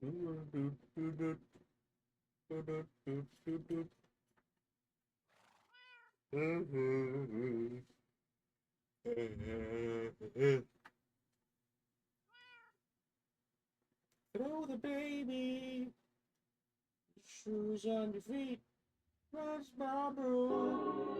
Throw the baby, shoes on your feet, rest my broom,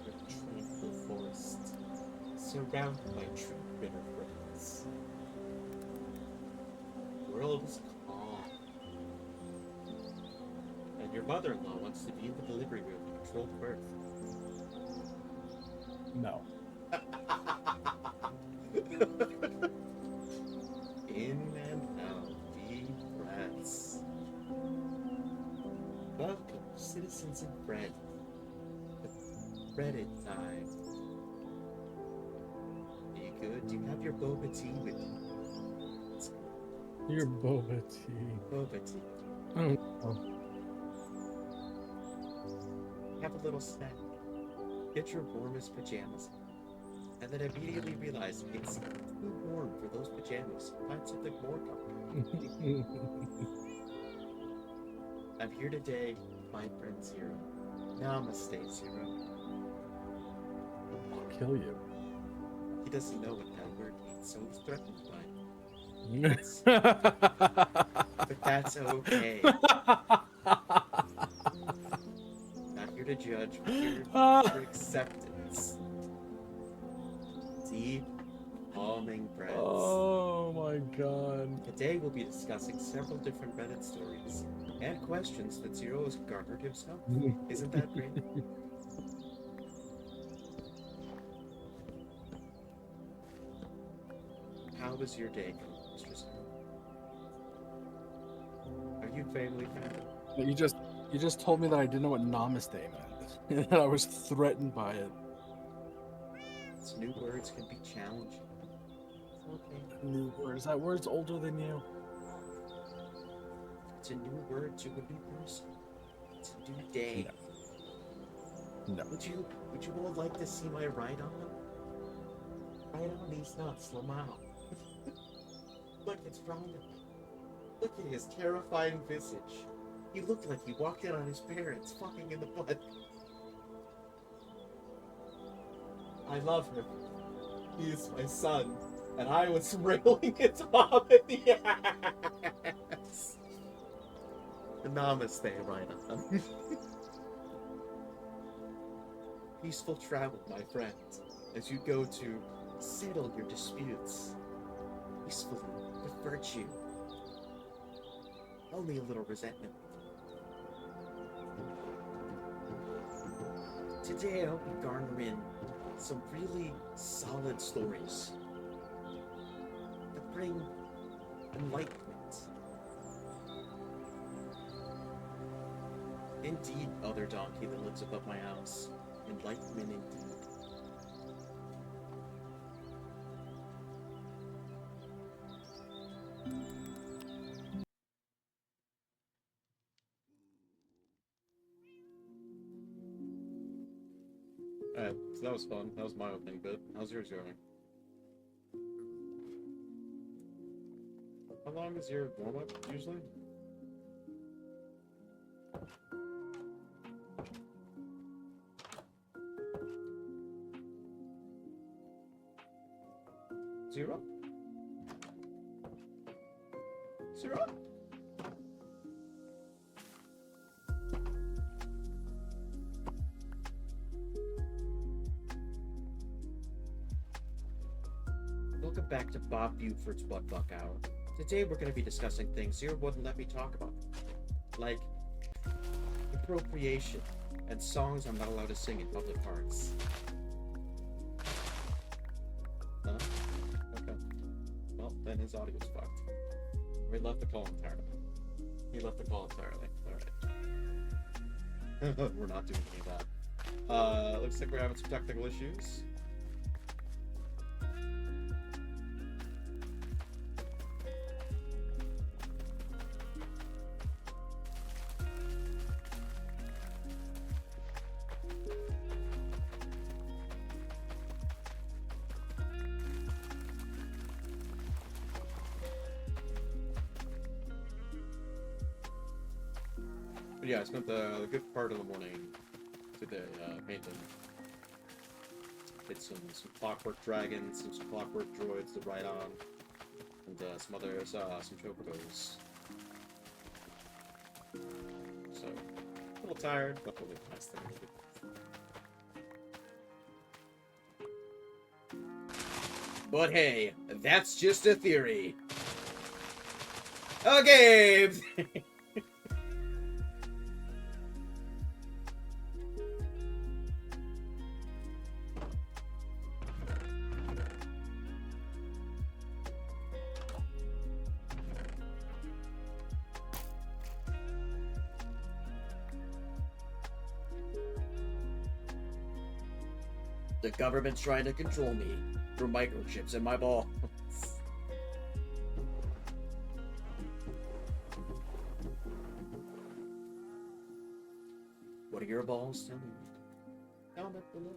the tranquil forest, surrounded by true bitter friends. The world is calm, and your mother-in-law wants to be in the delivery room to control the birth. No. In and out, deep breaths. Welcome, citizens and friends. Reddit time. Are you good? Do you have your boba tea with you? Your boba tea. Boba tea. Oh. Have a little snack. Get your warmest pajamas. And then immediately realize it's too warm for those pajamas. Find something more comfortable. I'm here today, my friend Zero. Namaste, Zero. I'll kill you. He doesn't know what that word means, so he's threatened by it. But that's okay. Not here to judge, we're here for acceptance. Deep, calming breaths. Oh my god. Today we'll be discussing several different Reddit stories and questions that Zero has garnered himself. Isn't that great? How was your day, Mr. Zero? Are you family friendly? You just told me that I didn't know what namaste meant. And that I was threatened by it. These new words can be challenging. It's okay. New words. That word's older than you. It's a new word to a new person. It's a new day. No. Would you all like to see my right arm? Right on these nuts, Lamau. Look, it's Rhonda. Look at his terrifying visage. He looked like he walked in on his parents fucking in the butt. I love him. He is my son, and I was railing his mom in the ass. Namaste, Rhina. Peaceful travel, my friend, as you go to settle your disputes. Peacefully, with virtue. Only a little resentment. Today I hope you garner in some really solid stories that bring enlightenment. Indeed, other donkey that lives above my house. Enlightenment indeed. Alright, so that was fun. That was my opening bit. How's yours going? How long is your warm-up usually? Zero? Zero? Welcome back to Bob Buford's Butt Buck Hour. Today we're going to be discussing things Zero wouldn't let me talk about. Like appropriation and songs I'm not allowed to sing in public parks. Huh? Okay. Well, then his audio's fucked. We left the call entirely. He left the call entirely. Alright. We're not doing any of that. Looks like we're having some technical issues. But yeah, I spent the good part of the morning today painting. Did some clockwork dragons, some clockwork droids to ride on, and some others, some chocobos. So, a little tired, but really nice thing to do. But hey, that's just a theory. Okay! The government's trying to control me through microchips in my balls. What are your balls telling me? Comment below.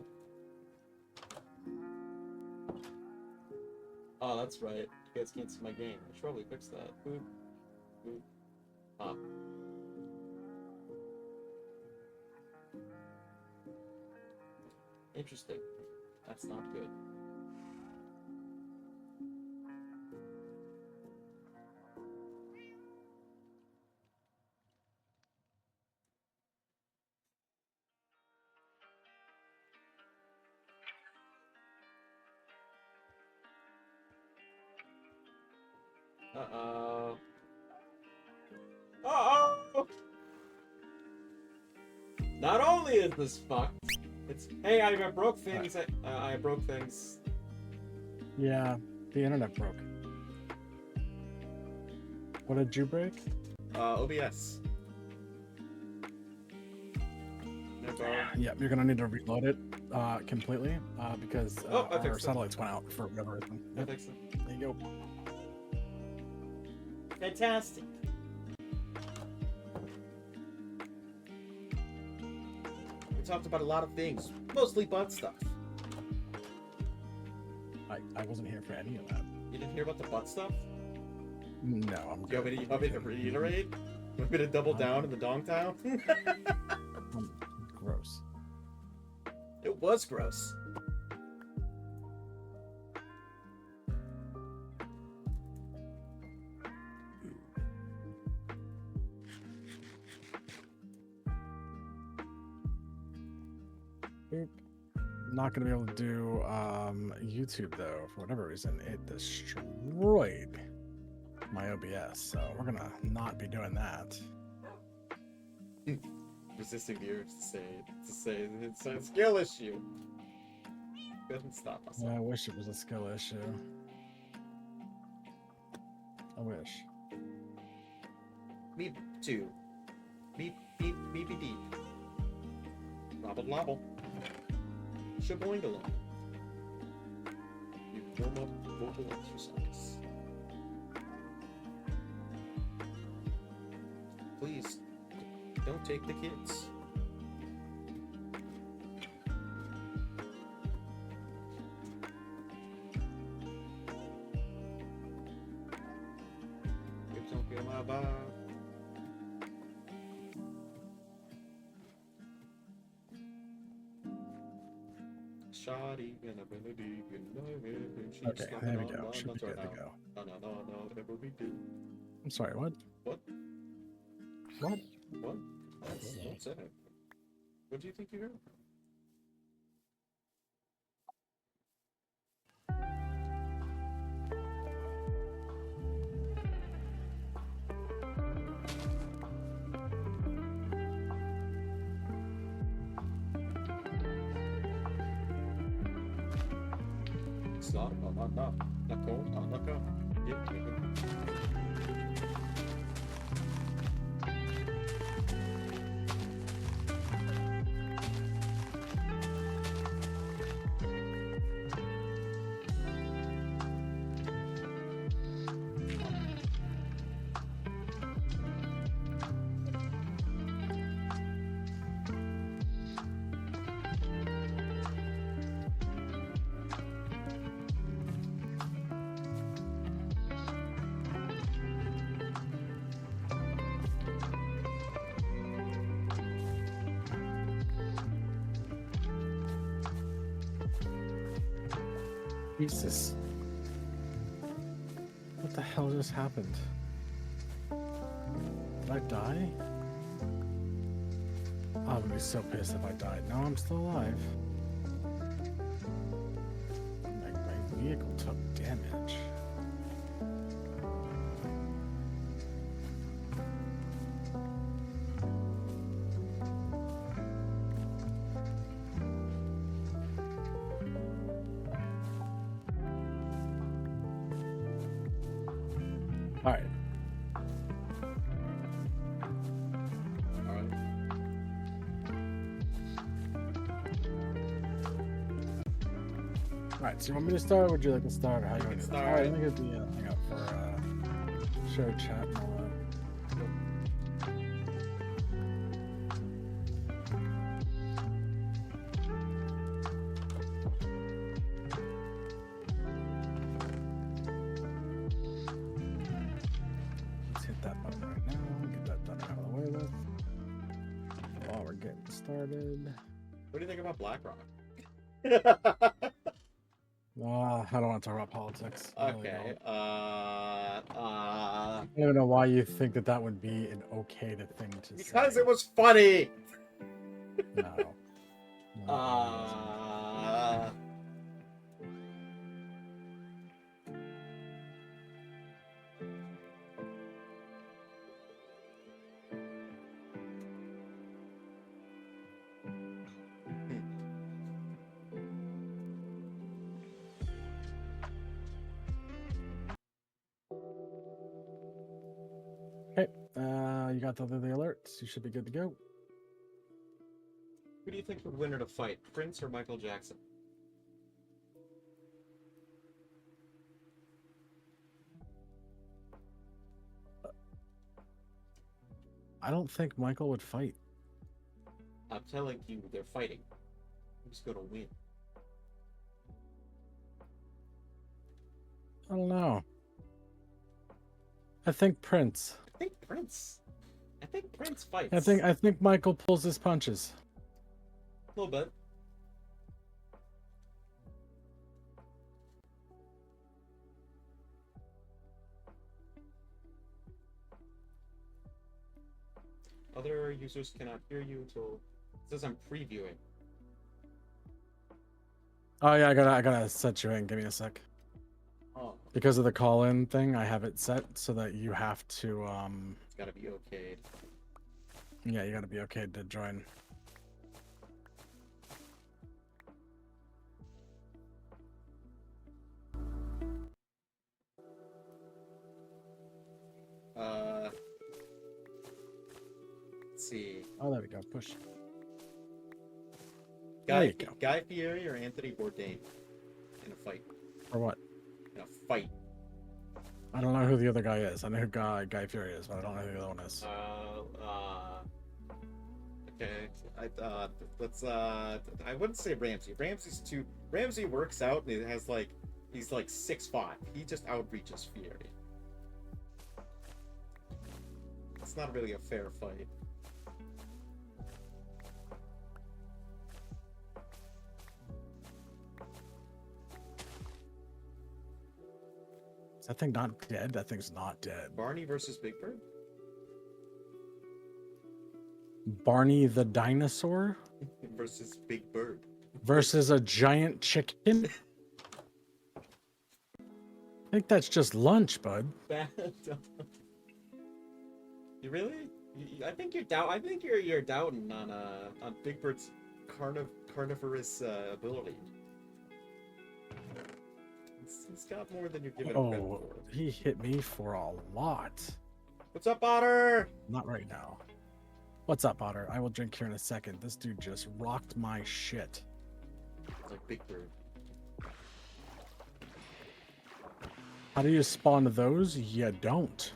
Oh, that's right. You guys can't see my game. I should probably fix that. Boop. Boop. Ah. Interesting. That's not good. Uh-oh. Uh-oh! Not only is this fucked, it's... Hey, I broke things. I broke things. Yeah, the internet broke. What did you break? OBS. Yep, you're gonna need to reload it completely because our satellites went out for whatever reason. I fixed it. There you go. Fantastic. We talked about a lot of things, mostly butt stuff. I wasn't here for any of that. You didn't hear about the butt stuff? No, I'm good. You want me to reiterate? You want me to double down in the dong town? Gross. It was gross. Boop. Not gonna be able to do YouTube though for whatever reason. It destroyed my OBS, so we're gonna not be doing that. Resisting viewers to say it's a skill issue. Couldn't stop us. Yeah, I wish it was a skill issue. I wish. Me too. Beep beep beepy deep. Robble lobble. Shaboingalong. You warm up vocal exercise. Please, don't take the kids. Kids don't get my vibe. Shoddy and ability, Okay, there we go. Should be good to go. No, whatever we do. I'm sorry, what? What? What? What? That's it. What do you think you heard? Jesus. What the hell just happened? Did I die? I would be so pissed if I died. No, I'm still alive. My vehicle took damage. All right. Alright, so you want me to start, or would you like to start, or how you want to do this? Alright, let me get the thing up for share chat and all that. Let's hit that button right now, get that done out of the way with. While we're getting started. What do you think about BlackRock? I don't want to talk about politics. I really Okay. don't. I don't even know why you think that that would be an okay thing to say. Because it was funny. No. Okay, you got the alerts. You should be good to go. Who do you think would win in a fight, Prince or Michael Jackson? I don't think Michael would fight. I'm telling you, they're fighting. Who's gonna win? I don't know. I think Prince. I think Prince. I think Prince fights. I think Michael pulls his punches. A little bit. Other users cannot hear you until it says I'm previewing. Oh yeah, I gotta set you in. Give me a sec. Oh. Because of the call-in thing, I have it set so that you have to It's gotta be okayed. Yeah, you gotta be okay to join. Let's see. Oh, there we go. Push. Guy Fieri or Anthony Bourdain in a fight? For what? In a fight. I don't know who the other guy is. I know who Guy Fieri is, but I don't know who the other one is. Okay. I wouldn't say Ramsey. Ramsey works out and it has like he's like 6'5". He just outreaches Fieri. It's not really a fair fight. Is that thing not dead? That thing's not dead. Barney versus Big Bird? Barney the dinosaur? Versus Big Bird. Versus a giant chicken? I think that's just lunch, bud. You really? I think you're you're doubting on Big Bird's carnivorous ability. He's got more than you're giving him credit for. He hit me for a lot. What's up, Otter? Not right now. What's up, Otter? I will drink here in a second. This dude just rocked my shit. It's like Big Bird. How do you spawn those? You don't.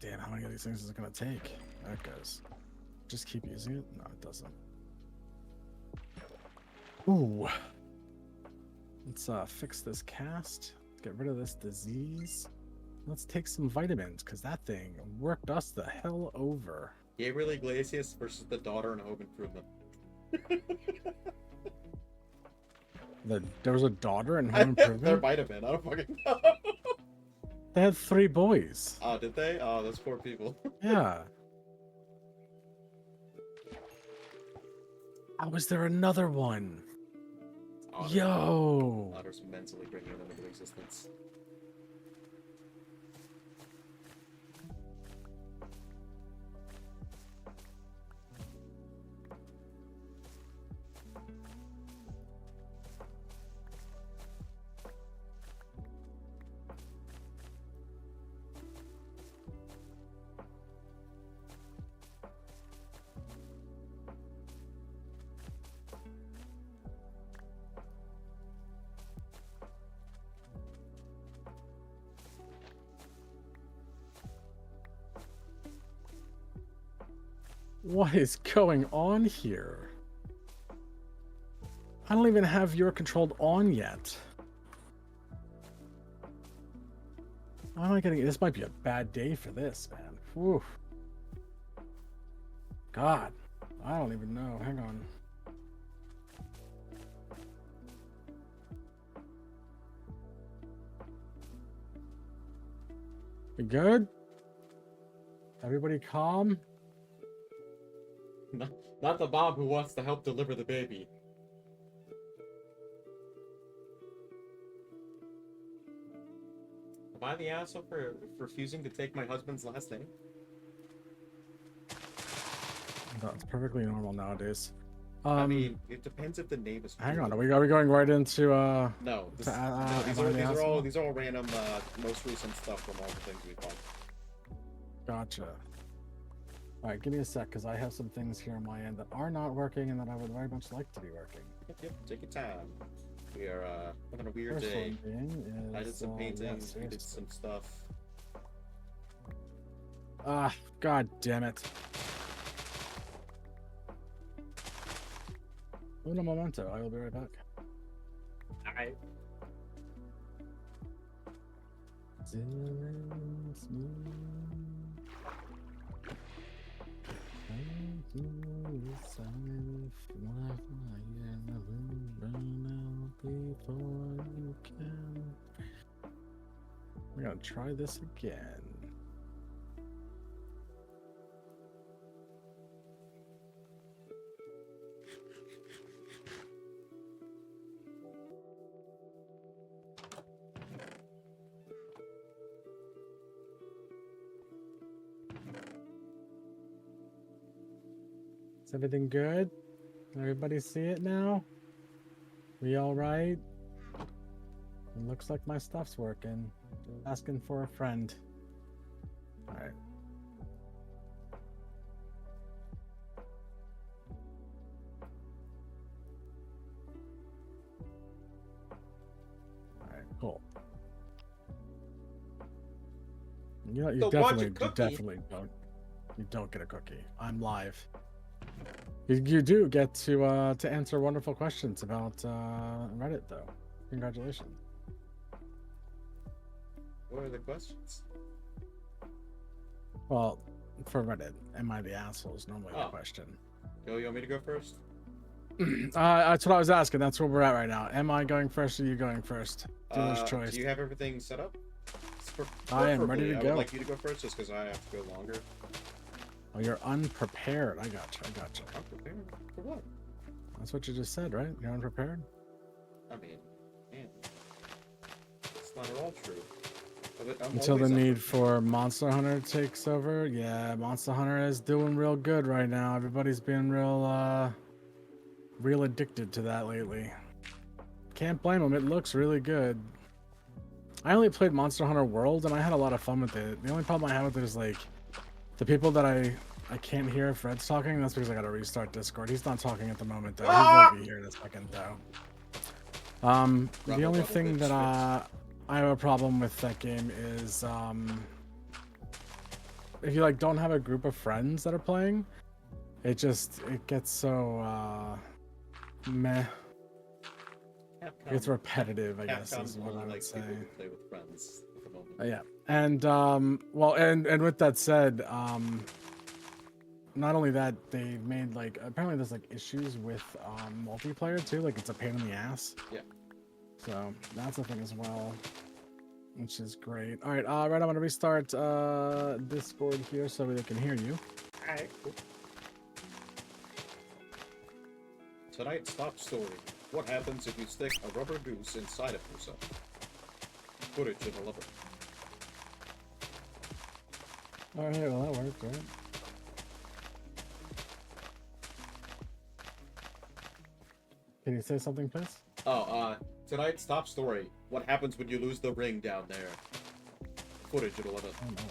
damn, how many of these things is it gonna take? There it goes. Just keep using it? No, it doesn't. Ooh. Let's fix this cast. Get rid of this disease. Let's take some vitamins, because that thing worked us the hell over. Gabriel Iglesias versus the daughter in Home Improvement. There was a daughter in Home Improvement? There might have been. I don't fucking know. They had 3 boys. Oh, did they? Oh, those poor people. Yeah. How is there another one? Otter. Yo! Otter's mentally bringing them into existence. What is going on here? I don't even have your controlled on yet. How am I getting? This might be a bad day for this, man. Whew. God, I don't even know. Hang on. We good? Everybody calm? Not the mom who wants to help deliver the baby. Am I the asshole for refusing to take my husband's last name? That's perfectly normal nowadays. I mean, it depends if the name is. Hang on, are we going right into No, these these are all random, most recent stuff from all the things we bought. Gotcha. All right, give me a sec, because I have some things here on my end that are not working and that I would very much like to be working. Yep, take your time. We are having a weird First day. one being is, I did some painting, yes, we did some stuff. Ah, god damn it. Uno momento, I will be right back. Alright. We're gonna try this again. Is everything good? Everybody see it now? We all right? It looks like my stuff's working. Just asking for a friend. All right. All right, cool. You know, you So watch a definitely, cookie. you don't get a cookie. I'm live. You do get to answer wonderful questions about Reddit, though. Congratulations. What are the questions? Well, for Reddit, am I the asshole is normally the question. Yo, you want me to go first? That's what I was asking. That's where we're at right now. Am I going first or you going first? Dealer's choice. Do you have everything set up? I am ready to I go. would like you to go first just because I have to go longer. Oh, you're unprepared. I gotcha. I'm prepared. For what? That's what you just said, right? You're unprepared? I mean, man. It's not at all true. I'm Until the always need unprepared. for Monster Hunter takes over. Yeah, Monster Hunter is doing real good right now. Everybody's been real addicted to that lately. Can't blame them. It looks really good. I only played Monster Hunter World and I had a lot of fun with it. The only problem I have with it is like the people that I can't hear if Fred's talking. That's because I gotta restart Discord. He's not talking at the moment though. He won't be here in a second though. The only thing that I have a problem with that game is if you like don't have a group of friends that are playing, it gets so meh. It's repetitive, I guess, Capcom is what I only would likes say. people who play with friends at the moment. Yeah, and well, and with that said, not only that, they've made like apparently there's like issues with multiplayer too. Like it's a pain in the ass. Yeah. So that's a thing as well, which is great. All right, right. I'm gonna restart Discord here so they can hear you. Alright, cool. Tonight's top story. What happens if you stick a rubber goose inside of yourself? Footage in a lover. All right, well that worked, right? Can you say something, please? Oh, tonight's top story. What happens when you lose the ring down there? Footage in a lover. Oh, no.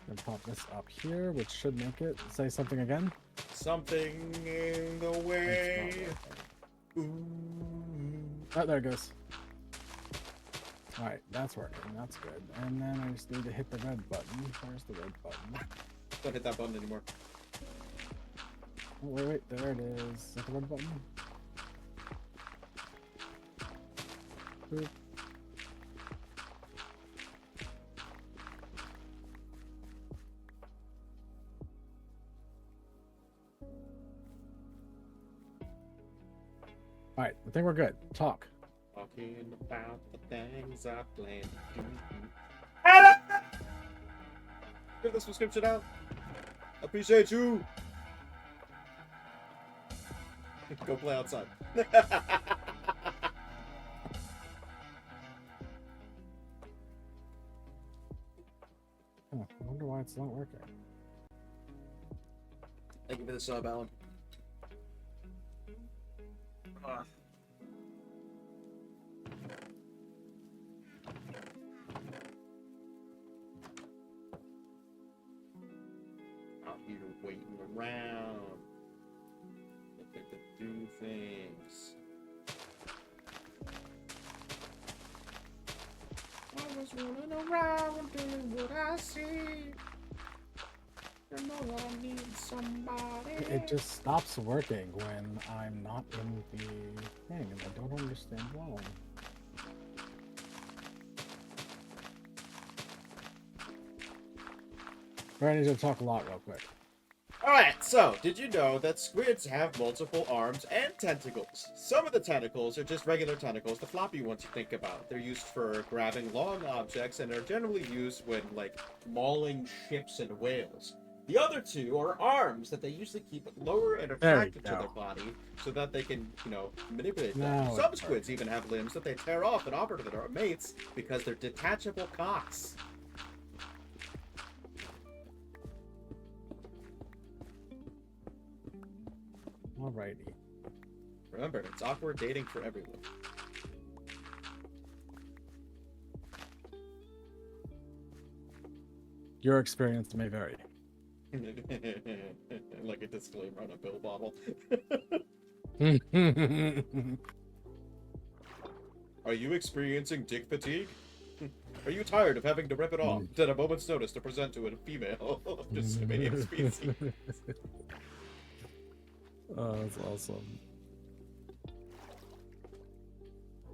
I'm gonna pop this up here, which should make it say something again. Something in the way. Ooh. Oh, there it goes. All right, that's working. That's good. And then I just need to hit the red button. Where's the red button? Don't hit that button anymore. Oh, wait, there it is. Is that the red button? Boop. All right, I think we're good. Talk. Talking about the things I plan to do. Give the subscription out. Appreciate you. Go play outside. Huh, I wonder why it's not working. Thank you for the sub, Alan. Out here waiting around. Looking to do things. I was running around doing what I see. I know that I need somebody. It just stops working when I'm not in the thing, and I don't understand why. I need to talk a lot real quick. Alright, so, did you know that squids have multiple arms and tentacles? Some of the tentacles are just regular tentacles, the floppy ones you think about. They're used for grabbing long objects and are generally used when, like, mauling ships and whales. The other two are arms that they usually keep lower and attracted to their body so that they can, you know, manipulate them. Now Some squids even have limbs that they tear off and offer to their mates because they're detachable cocks. Alrighty. Remember, it's awkward dating for everyone. Your experience may vary. Like a disclaimer on a pill bottle. Are you experiencing dick fatigue? Are you tired of having to rip it off at a moment's notice to present to a female of the same species? Oh, that's awesome.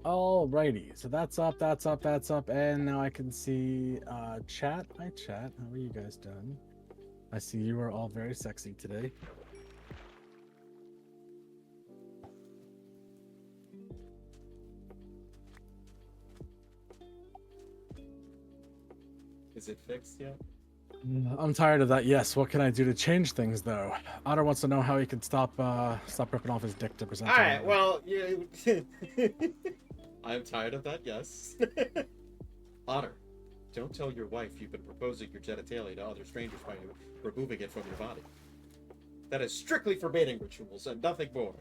Alrighty, so that's up, and now I can see chat. Hi chat, how are you guys doing? I see you are all very sexy today. Is it fixed yet? I'm tired of that. Yes, what can I do to change things though? Otter wants to know how he can stop ripping off his dick to present. Alright, well, yeah. I'm tired of that, yes. Otter, don't tell your wife you've been proposing your genitalia to other strangers by removing it from your body. That is strictly for mating rituals and nothing more.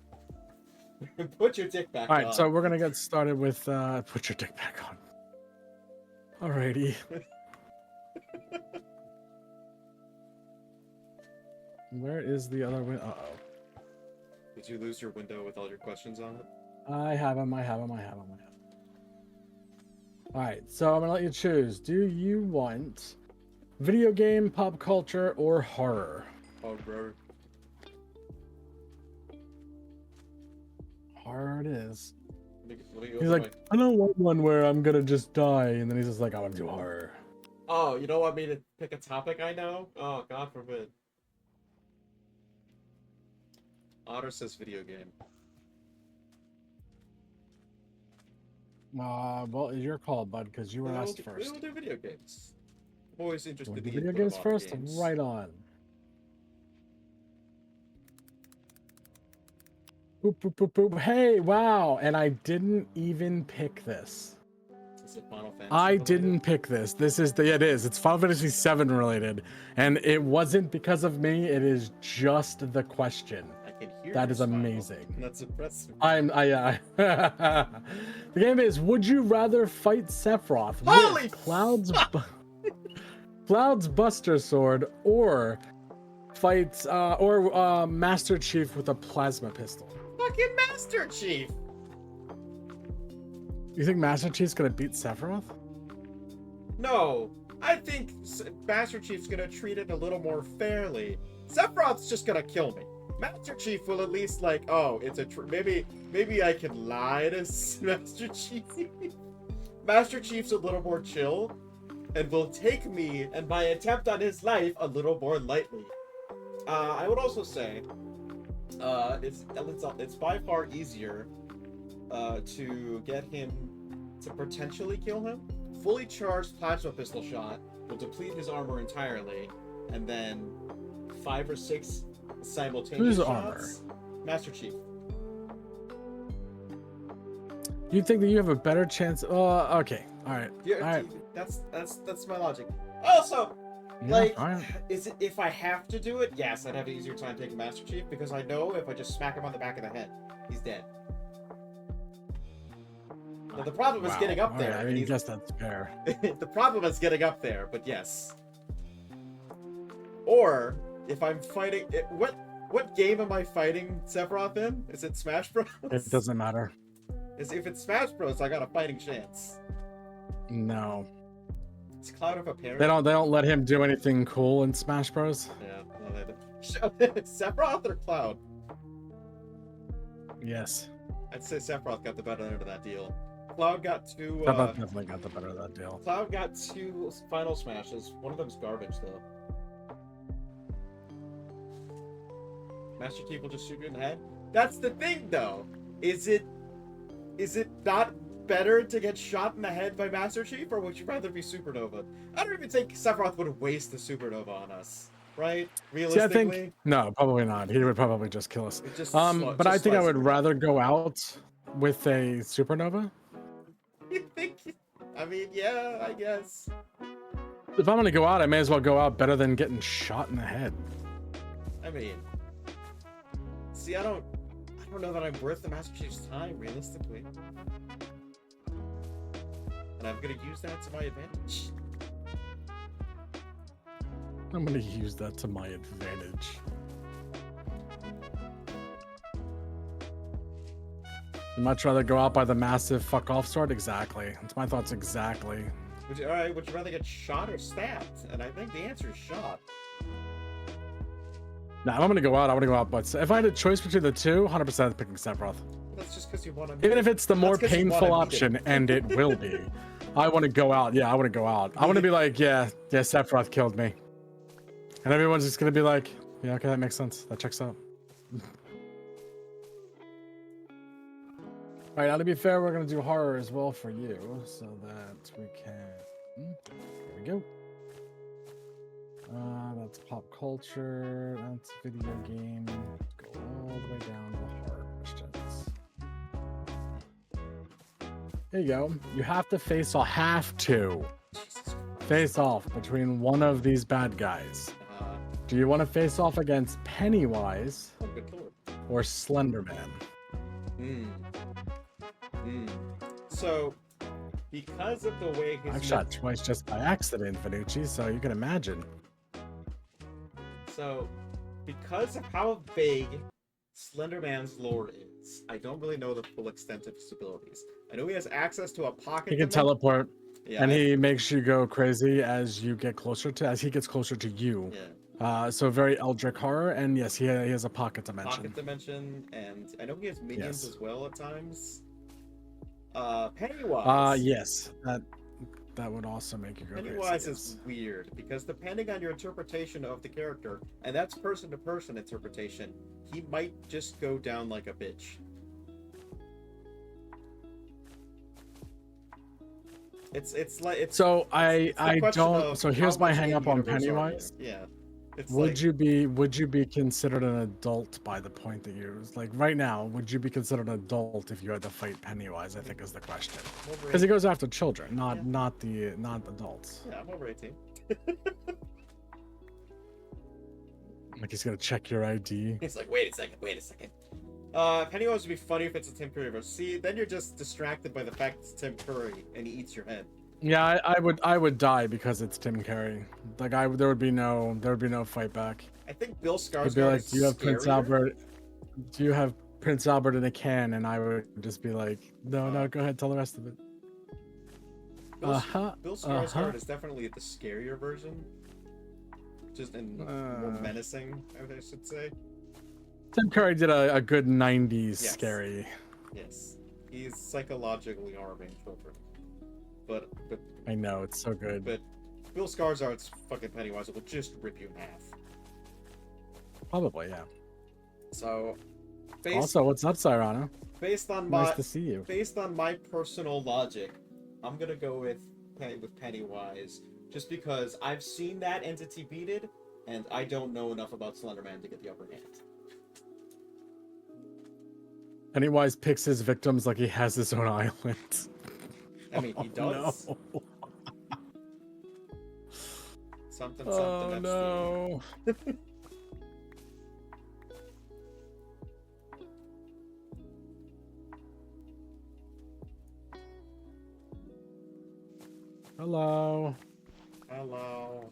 Put your dick back on. Alright, so we're gonna get started with put your dick back on. Alrighty. Where is the other window? Did you lose your window with all your questions on it? I have him. All right, so I'm gonna let you choose. Do you want video game, pop culture, or horror? Oh, bro. Horror it is. Let me He's open like, I don't want one where I'm gonna just die, and then he's just like, I want to do horror. Oh, you don't want me to pick a topic I know? Oh, God forbid. Otter says video game. Well, it's your call, bud, because you were asked We first. will do video games. I'm always interested in the Video input games of Otter first, games. right on. Boop, boop, boop, boop. Hey, wow! And I didn't even pick this. Is it Final Fantasy I related? didn't pick this. This is it is. It's Final Fantasy VII related, and it wasn't because of me. It is just the question. I can hear That your is smile. amazing. That's impressive. The game is: would you rather fight Sephiroth Holy with Cloud's Buster Sword, or fight Master Chief with a plasma pistol? Fucking Master Chief! You think Master Chief's gonna beat Sephiroth? No, I think Master Chief's gonna treat it a little more fairly. Sephiroth's just gonna kill me. Master Chief will at least oh, it's a maybe I can lie to Master Chief. Master Chief's a little more chill, and will take me and my attempt on his life a little more lightly. I would also say, it's by far easier to get him to potentially kill him. Fully charged plasma pistol shot will deplete his armor entirely, and then 5 or 6 simultaneous Whose shots. Master Chief. You think that you have a better chance? Okay, all right, Yeah, all right. That's my logic. Also, Yeah, all right. is it if I have to do it? Yes, I'd have an easier time taking Master Chief because I know if I just smack him on the back of the head, he's dead. Now, the problem is getting up there. Right, I and mean, he's- guess that's fair. The problem is getting up there, but yes. Or if I'm fighting, what game am I fighting Sephiroth in? Is it Smash Bros? It doesn't matter. If it's Smash Bros, I got a fighting chance. No, It's Cloud of a Parent. they don't let him do anything cool in Smash Bros. Yeah, no, they don't. Sephiroth or Cloud? Yes, I'd say Sephiroth got the better end of that deal. Cloud got two. Sephiroth definitely got the better of that deal. Cloud got 2 final smashes. One of them's garbage though. Master Chief will just shoot you in the head. That's the thing though. Is it not better to get shot in the head by Master Chief, or would you rather be Supernova? I don't even think Sephiroth would waste the Supernova on us, right? Realistically. See, I think no, probably not. He would probably just kill us. It just But I think I would slices. rather go out with a supernova. You think? I mean, yeah, I guess. If I'm gonna go out, I may as well go out better than getting shot in the head. I mean, see, I don't know that I'm worth the Master Chief's time, realistically. And I'm gonna use that to my advantage. I'm gonna use that to my advantage. I'd much rather go out by the massive fuck off sword. Exactly. That's my thoughts exactly. Would you rather get shot or stabbed? And I think the answer is shot. Nah, I'm gonna go out. I want to go out, but if I had a choice between the two, 100% picking Sephiroth. That's just because you want to. Even if it's the more That's 'cause you wanna painful meet option, it. and it will be. I want to go out. Yeah, I want to go out. I want to be like, yeah, Sephiroth killed me. And everyone's just gonna be like, yeah, okay, that makes sense. That checks out. All right, now to be fair, we're gonna do horror as well for you, so that we can. There we go. That's pop culture. That's video game. Go all the way down to horror questions. There you go. You have to face off. Face off between one of these bad guys. Do you want to face off against Pennywise Oh, good lord. or Slenderman? So, because of the way his I've shot twice just by accident, Vanucci, so you can imagine. So, because of how vague Slenderman's lore is, I don't really know the full extent of his abilities. I know he has access to a pocket. He can dimension. teleport. Yeah, and he makes you go crazy as he gets closer to you. yeah. So very Eldritch horror, and yes, he has a pocket dimension. Pocket dimension, and I know he has minions Yes. as well at times. Pennywise. Yes, that would also make you go Pennywise crazy. is Yes. weird because depending on your interpretation of the character, and that's person to person interpretation, he might just go down like a bitch. It's like it's So it's the I question don't. of So how here's my much hang up on in-universe are you? Pennywise. Yeah, it's Would like you be considered an adult by the point that you're like right now? Would you be considered an adult if you had to fight Pennywise? I think is the question. over Because he 18. goes after children, Yeah. not adults. Yeah, I'm over 18. Like he's gonna check your ID. He's like, wait a second. Pennywise would be funny if it's a Tim Curry verse. See, then you're just distracted by the fact it's Tim Curry and he eats your head. Yeah, I would die because it's Tim Curry. Like there would be no fight back. I think Bill He'd be Skarsgård like, is "Do you have Prince scarier. Albert? Do you have Prince Albert in a can?" And I would just be like, "No, go ahead, tell the rest of it." Bill Skarsgård is definitely the scarier version, just in more menacing, I should say. Tim Curry did a good 90s Yes. scary. Yes, he's psychologically harming children, but I know, it's so good. but Bill Skarsgård's fucking Pennywise will just rip you in half. Probably, yeah. So, Also, what's up, Cyrano? based on Nice to see you. based on my personal logic, I'm gonna go with Pennywise, just because I've seen that entity beaten, and I don't know enough about Slenderman to get the upper hand. Pennywise picks his victims like he has his own island. I mean, he does. No. Something, Oh Epstein. no. Hello. Hello.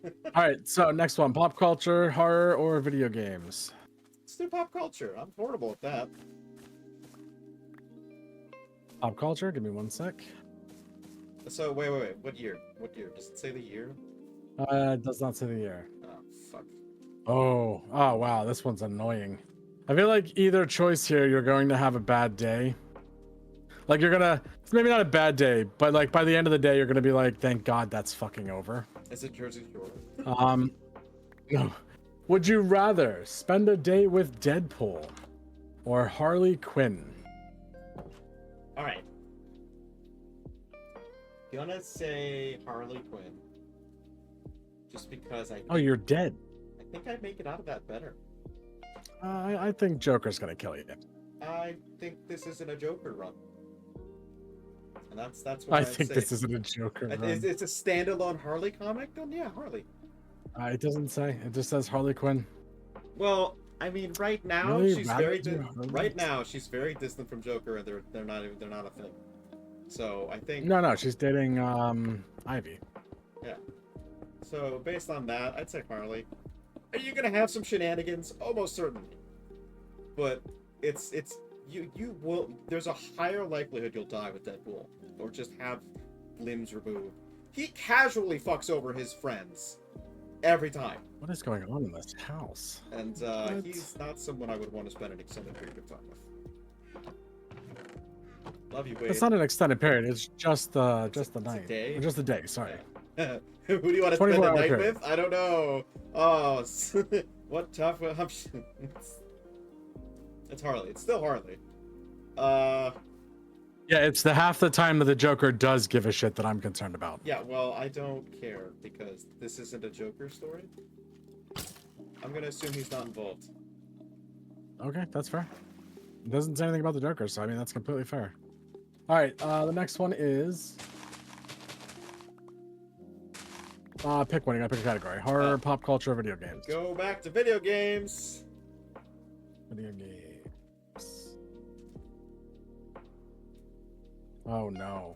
All right, so next one: pop culture, horror, or video games. Let's do pop culture. I'm horrible at that. Pop culture. Give me one sec. So wait. What year? Does it say the year? It does not say the year. Oh fuck. Oh wow, this one's annoying. I feel like either choice here, you're going to have a bad day. Like it's maybe not a bad day, but like by the end of the day, you're gonna be like, thank God that's fucking over. Is it Jersey Shore? No. Would you rather spend a day with Deadpool or Harley Quinn? All right. Gonna say Harley Quinn. Just because Oh, you're dead. I think I'd make it out of that better. I think Joker's gonna kill you. I think this isn't a Joker run. And that's what I I'd think say. this isn't a Joker run. It's a standalone Harley comic? Then yeah, Harley. It doesn't say. It just says Harley Quinn. Well, I mean, right now Really? she's Rather very do Harley? right now she's very distant from Joker, and they're not a thing. So I think No, she's dating Ivy. yeah. So based on that, I'd say Harley. Are you gonna have some shenanigans? Almost certainly. But it's you will. There's a higher likelihood you'll die with Deadpool, or just have limbs removed. He casually fucks over his friends every time. What is going on in this house? And What? he's not someone I would want to spend an extended period of time with. Love you, Wade. It's not an extended period. It's just the night. day? Or just the day. Sorry. Who do you want to spend the 24-hour night period. with? I don't know. Oh, what tough option. It's Harley. It's still Harley. Yeah, it's the half the time that the Joker does give a shit that I'm concerned about. Yeah, well, I don't care because this isn't a Joker story. I'm gonna assume he's not involved. Okay, that's fair. It doesn't say anything about the Joker, so I mean that's completely fair. All right, the next one is pick one. You gotta pick a category: horror, pop culture, or video games. Go back to video games. Video games. Oh no.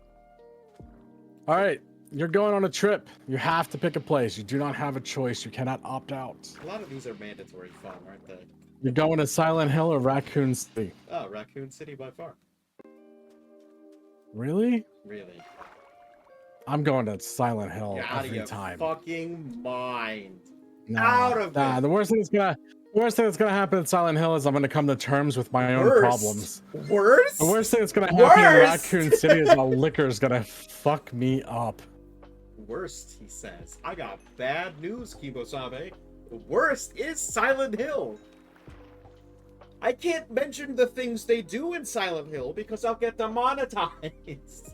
All right, you're going on a trip. You have to pick a place. You do not have a choice. You cannot opt out. A lot of these are mandatory fun, aren't they? You're going to Silent Hill or Raccoon City. Oh, Raccoon City by far. Really? Really. I'm going to Silent Hill You're out of every your time. fucking mind. Nah, Out of nah. it. The worst thing that's gonna happen in Silent Hill is I'm gonna come to terms with my own Worst. problems. The worst Worst? thing that's gonna happen in Worst! Raccoon City is my liquor's gonna fuck me up. Worst, he says. I got bad news, Kibosabe. The worst is Silent Hill. I can't mention the things they do in Silent Hill because I'll get demonetized.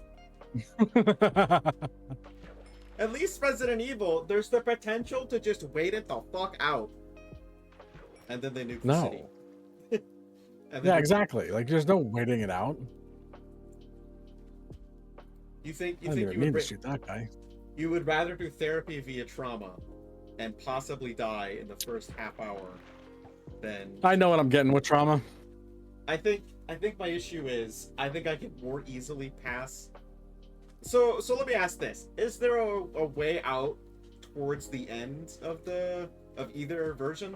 At least Resident Evil, there's the potential to just wait it the fuck out. And then they nuke the city. No. And Yeah, then exactly. Like, there's no waiting it out. you think I didn't even mean to shoot that guy. you would rather do therapy via trauma and possibly die in the first half hour than I know what I'm getting with trauma. I think my issue is I think I can more easily pass. So let me ask this: is there a way out towards the end of either version?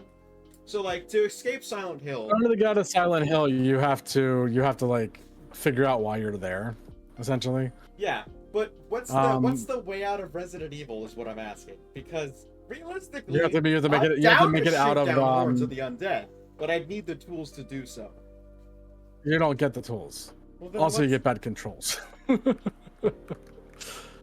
So like to escape Silent Hill. Under the get out of Silent Hill, you have to like figure out why you're there, essentially. Yeah, but what's the way out of Resident Evil is what I'm asking, because realistically, You have to make it. You have to down make it out shoot of. down hordes of the undead, but I'd need the tools to do so. You don't get the tools. Well, then Also, you what's- get bad controls.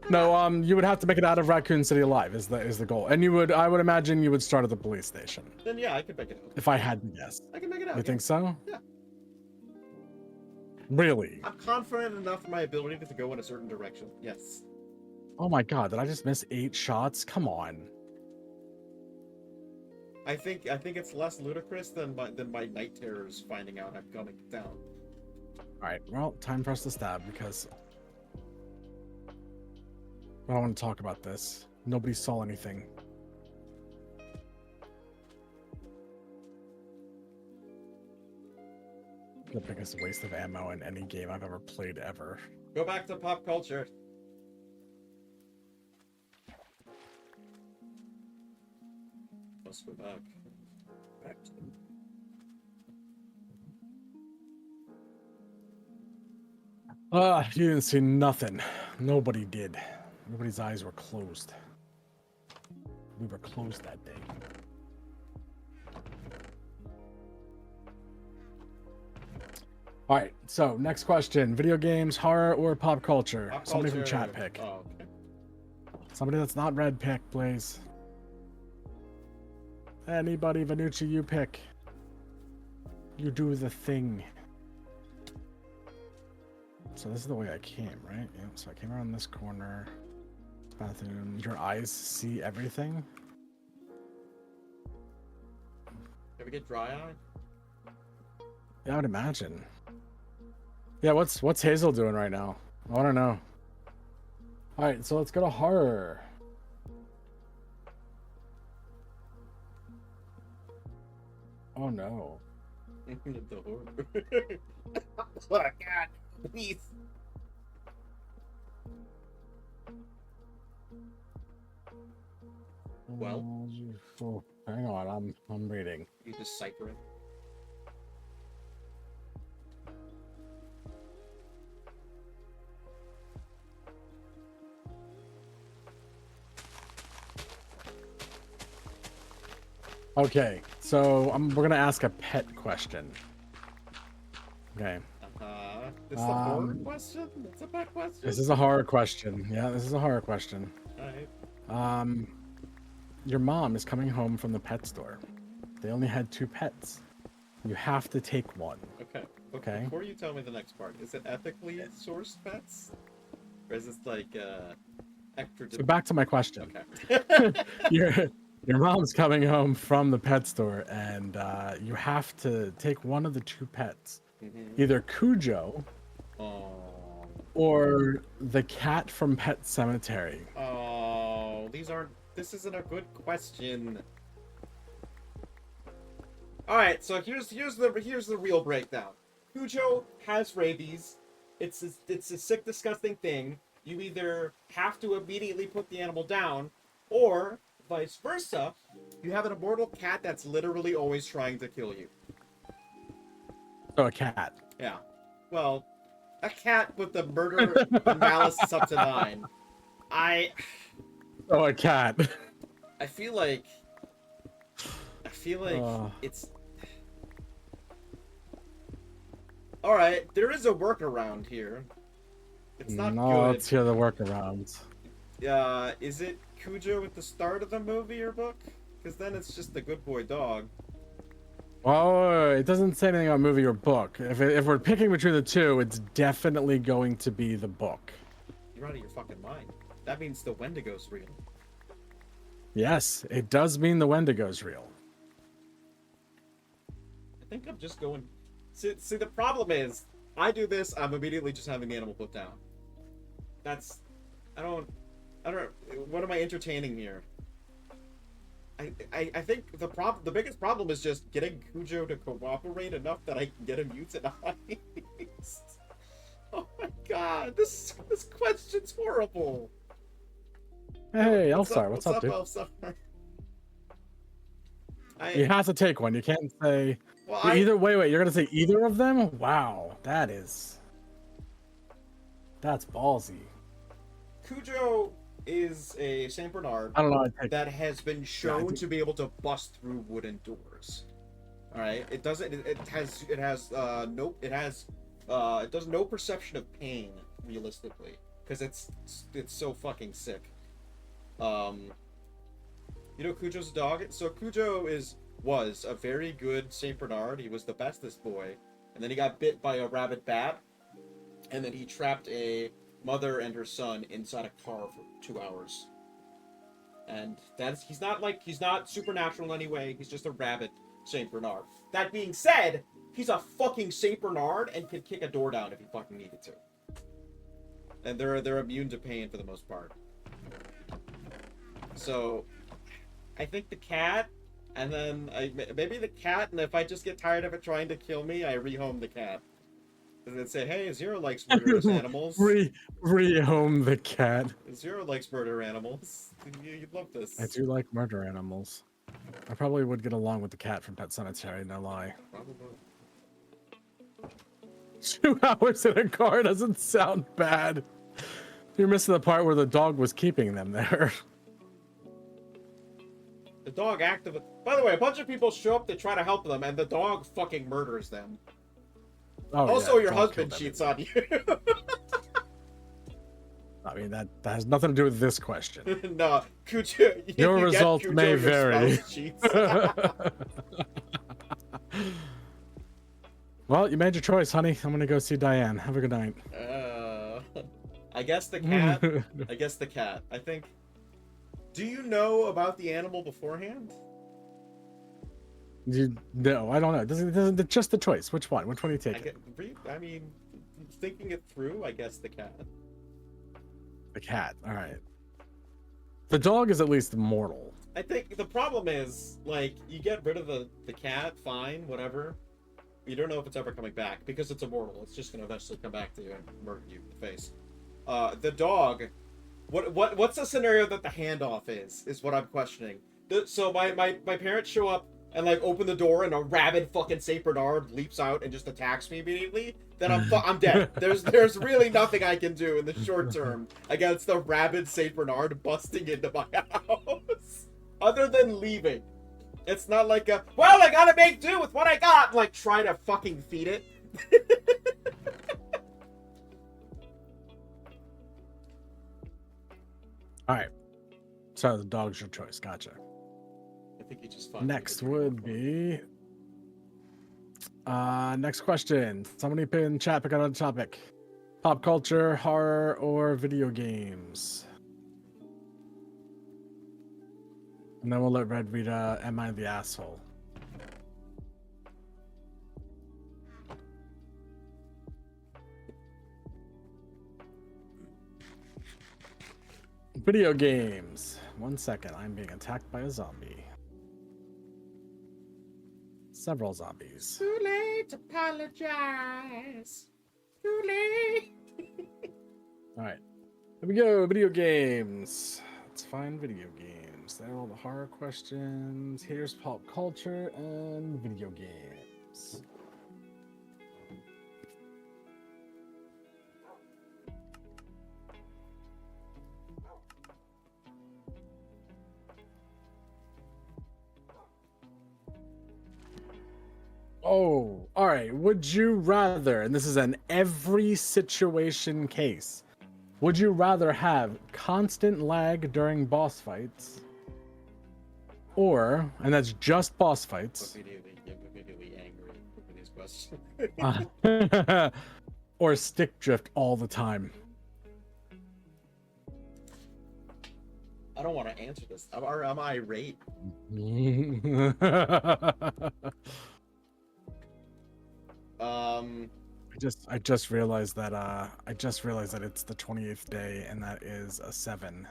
No, you would have to make it out of Raccoon City alive is the goal, and I would imagine you would start at the police station. Then yeah, I could make it out. If I had to guess. I can make it out. You think so? Yeah. Really? I'm confident enough in my ability to go in a certain direction. Yes. Oh my god, did I just miss 8 shots? Come on. I think it's less ludicrous than my night terrors finding out I'm coming down. Alright, well, time for us to stab because I don't want to talk about this. Nobody saw anything. The biggest waste of ammo in any game I've ever played ever. Go back to pop culture. Let's go back. Back to You didn't see nothing. Nobody did. Nobody's eyes were closed. We were closed that day. All right, so next question. Video games, horror, or pop culture? pop Somebody from culture. chat pick. Oh, okay. Somebody that's not red pick, please. Anybody, Vanucci, you pick. You do the thing. So this is the way I came, right? Yep, so I came around this corner. Bathroom. Your eyes see everything? Ever get dry eye? Yeah, I would imagine. Yeah, what's Hazel doing right now? I want to know. All right, so let's go to horror. Oh no. The horror. Oh God, please. Well? Oh, hang on, I'm reading. You just cipher it. Okay, so we're gonna ask a pet question. Okay. This is a horror question? It's a bad question? This is a horror question. Yeah, this is a horror question. Alright. Your mom is coming home from the pet store. They only had 2 pets. You have to take one. Okay. Okay. Before you tell me the next part, is it ethically sourced pets? Or is this like extra? So back to my question. Okay. Your mom's coming home from the pet store, and you have to take one of the 2 pets, either Cujo or the cat from Pet Cemetery. Oh, this isn't a good question. All right, so here's the real breakdown. Cujo has rabies. It's a sick, disgusting thing. You either have to immediately put the animal down, or vice versa, you have an immortal cat that's literally always trying to kill you. So a cat. Yeah. Well, a cat, but the murder and malice is up to 9. I Oh, a cat. I feel like Uh, it's all right. There is a workaround here. It's not no, good. let's hear the workarounds. Is it Cujo at the start of the movie or book? Because then it's just the good boy dog. Oh, it doesn't say anything about movie or book. If we're picking between the two, it's definitely going to be the book. You're out of your fucking mind. That means the Wendigo's real. Yes, it does mean the Wendigo's real. I think I'm just going. See, the problem is, I do this. I'm immediately just having the animal put down. That's, I don't. What am I entertaining here? I think the biggest problem is just getting Cujo to cooperate enough that I can get him euthanized. Oh my god, this question's horrible. Hey, What's Elfstar, up, what's up, dude? Elfstar? You have to take one. You can't say Well, either. Wait, you're gonna say either of them? Wow, that's ballsy. Cujo is a Saint Bernard I don't know. that has been shown to be able to bust through wooden doors. All right, it doesn't. It has no perception of pain realistically because it's so fucking sick. Cujo's dog. So Cujo was a very good Saint Bernard. He was the bestest boy, and then he got bit by a rabid bat, and then he trapped a mother and her son inside a car for 2 hours. And he's not supernatural in any way. He's just a rabid Saint Bernard. That being said, he's a fucking Saint Bernard and can kick a door down if he fucking needed to. And they're immune to pain for the most part. So, I think the cat, and then maybe the cat, and if I just get tired of it trying to kill me, I rehome the cat. And then say, hey, Zero likes murderous animals. Rehome the cat. Zero likes murder animals. You'd love this. I do like murder animals. I probably would get along with the cat from Pet Sematary, no lie. Probably. 2 hours in a car doesn't sound bad. You're missing the part where the dog was keeping them there. The dog actively. By the way, a bunch of people show up to try to help them, and the dog fucking murders them. Oh, also, yeah, your husband cheats on you. I mean, that has nothing to do with this question. No, Cujo. Your results may vary. Well, you made your choice, honey. I'm gonna go see Diane. Have a good night. I guess the cat. I think. Do you know about the animal beforehand? No, I don't know. Doesn't just the choice. Which one? Which one are you taking? I mean, thinking it through, I guess the cat. The cat. All right. The dog is at least mortal. I think the problem is, like, you get rid of the cat, fine, whatever. You don't know if it's ever coming back because it's immortal. It's just gonna eventually come back to you and murder you in the face. The dog. What's the scenario that the handoff is what I'm questioning. So my parents show up and like open the door and a rabid fucking Saint Bernard leaps out and just attacks me immediately. Then I'm dead. There's really nothing I can do in the short term against the rabid Saint Bernard busting into my house, other than leaving. It's not like well, I gotta make do with what I got. Like try to fucking feed it. All right. So the dog's your choice. Gotcha. I think you just find. Next would be. Next question. Somebody in chat pick another topic. Pop culture, horror, or video games. And then we'll let Red read Am I the Asshole? Video games. 1 second. I'm being attacked by a zombie. Several zombies. Too late to apologize. Too late. All right. Here we go. Video games. Let's find video games. There are all the horror questions. Here's pop culture and video games. Oh, all right. Would you rather, and this is an every situation case, would you rather have constant lag during boss fights, or, and that's just boss fights, Immediately angry with these questions. or stick drift all the time? I don't want to answer this. I'm irate. I just realized that it's the 28th day and that is a 7,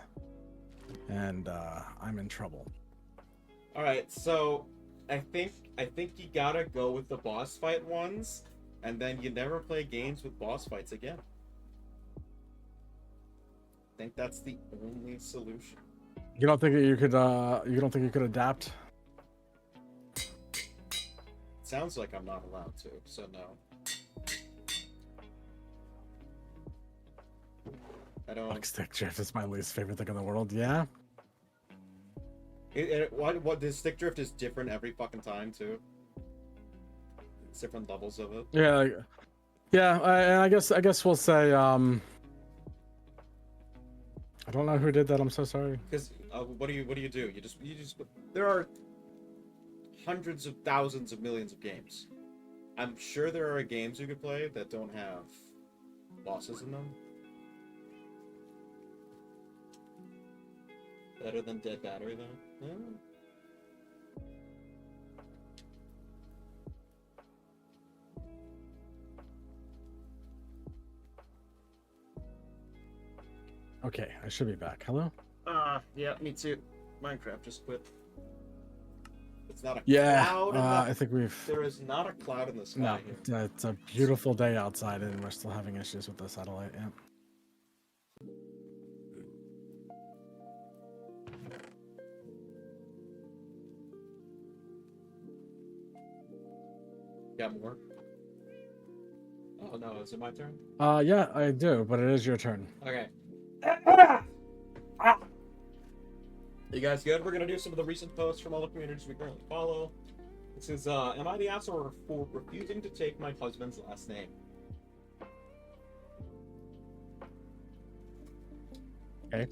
and I'm in trouble. All right, so I think you gotta go with the boss fight ones, and then you never play games with boss fights again. I think that's the only solution. You don't think that you could adapt? Sounds like I'm not allowed to, so no. I don't. Fuck, stick drift is my least favorite thing in the world. Yeah. What the stick drift is different every fucking time too. It's different levels of it. Yeah. Yeah. And I guess we'll say I don't know who did that. I'm so sorry. Because what do you do? You just there are hundreds of thousands of millions of games. I'm sure there are games you could play that don't have bosses in them. Better than Dead Battery though. Yeah. Okay, I should be back. Hello? Yeah, me too. Minecraft just quit. It's not a Yeah, cloud I think we've... There is not a cloud in the sky No, here. it's a beautiful day outside and we're still having issues with the satellite, yeah. Got more? Oh no, is it my turn? Yeah, I do, but it is your turn. Okay. You guys good? We're gonna do some of the recent posts from all the communities we currently follow. This is, am I the asshole for refusing to take my husband's last name? Okay.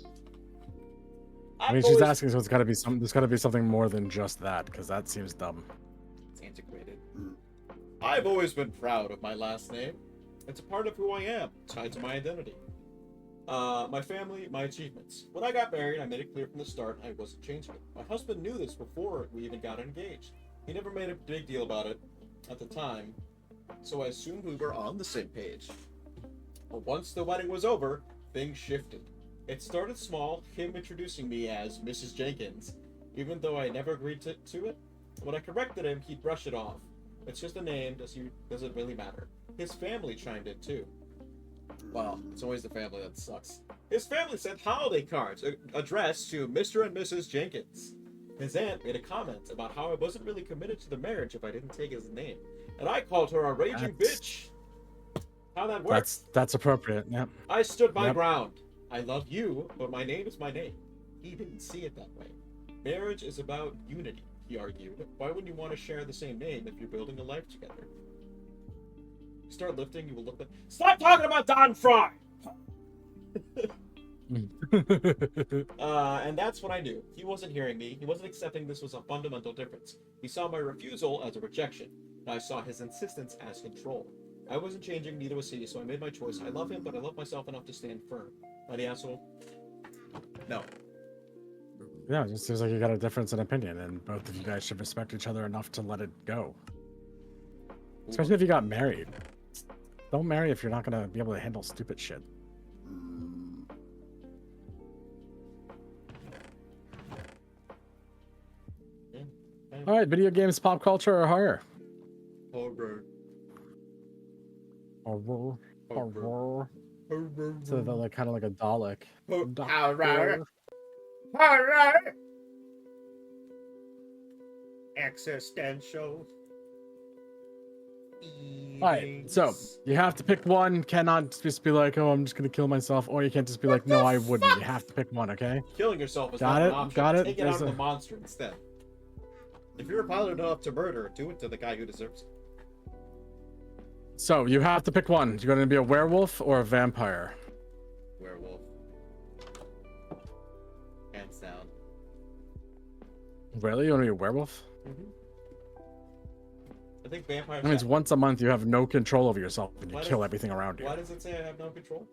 I mean, she's asking, so it's gotta be there's gotta be something more than just that, because that seems dumb. It's antiquated. I've always been proud of my last name. It's a part of who I am, tied to my identity. My family, my achievements. When I got married, I made it clear from the start I wasn't changing it. My husband knew this before we even got engaged. He never made a big deal about it at the time, so I assumed we were on the same page. But once the wedding was over, things shifted. It started small, him introducing me as Mrs. Jenkins, even though I never agreed to it. When I corrected him, he'd brush it off. It's just a name, does it really matter? His family chimed in too. Well, it's always the family that sucks. His family sent holiday cards addressed to Mr. and Mrs. Jenkins. His aunt made a comment about how I wasn't really committed to the marriage if I didn't take his name. And I called her a raging bitch. How that works? That's appropriate, yeah. I stood my ground. I love you, but my name is my name. He didn't see it that way. Marriage is about unity, he argued. Why wouldn't you want to share the same name if you're building a life together? Start lifting, you will look like... Stop talking about Don Fry! And that's when I knew. He wasn't hearing me. He wasn't accepting this was a fundamental difference. He saw my refusal as a rejection, and I saw his insistence as control. I wasn't changing, neither was he, so I made my choice. I love him, but I love myself enough to stand firm. Not the asshole? No. Yeah, it just seems like you got a difference in opinion, and both of you guys should respect each other enough to let it go. Especially if you got married. Don't marry if you're not going to be able to handle stupid shit. All right, video games, pop culture, or horror? Horror. Horror. Horror. Horror. So they're like kind of like a Dalek. Horror. Horror. Existential. Alright, so you have to pick one. Cannot just be like, oh, I'm just gonna kill myself, or you can't just be like, no, I wouldn't. You have to pick one, okay? Killing yourself is got not it? an option. Got it? Take it out of the monster instead. If you're a pilot enough to murder, do it to the guy who deserves it. So you have to pick one. You're going to be a werewolf or a vampire. Werewolf. Hands down. Really? You want to be a werewolf? Mm-hmm. I think vampires. That means once a month you have no control over yourself and you Why kill does- everything around you. Why does it say I have no control?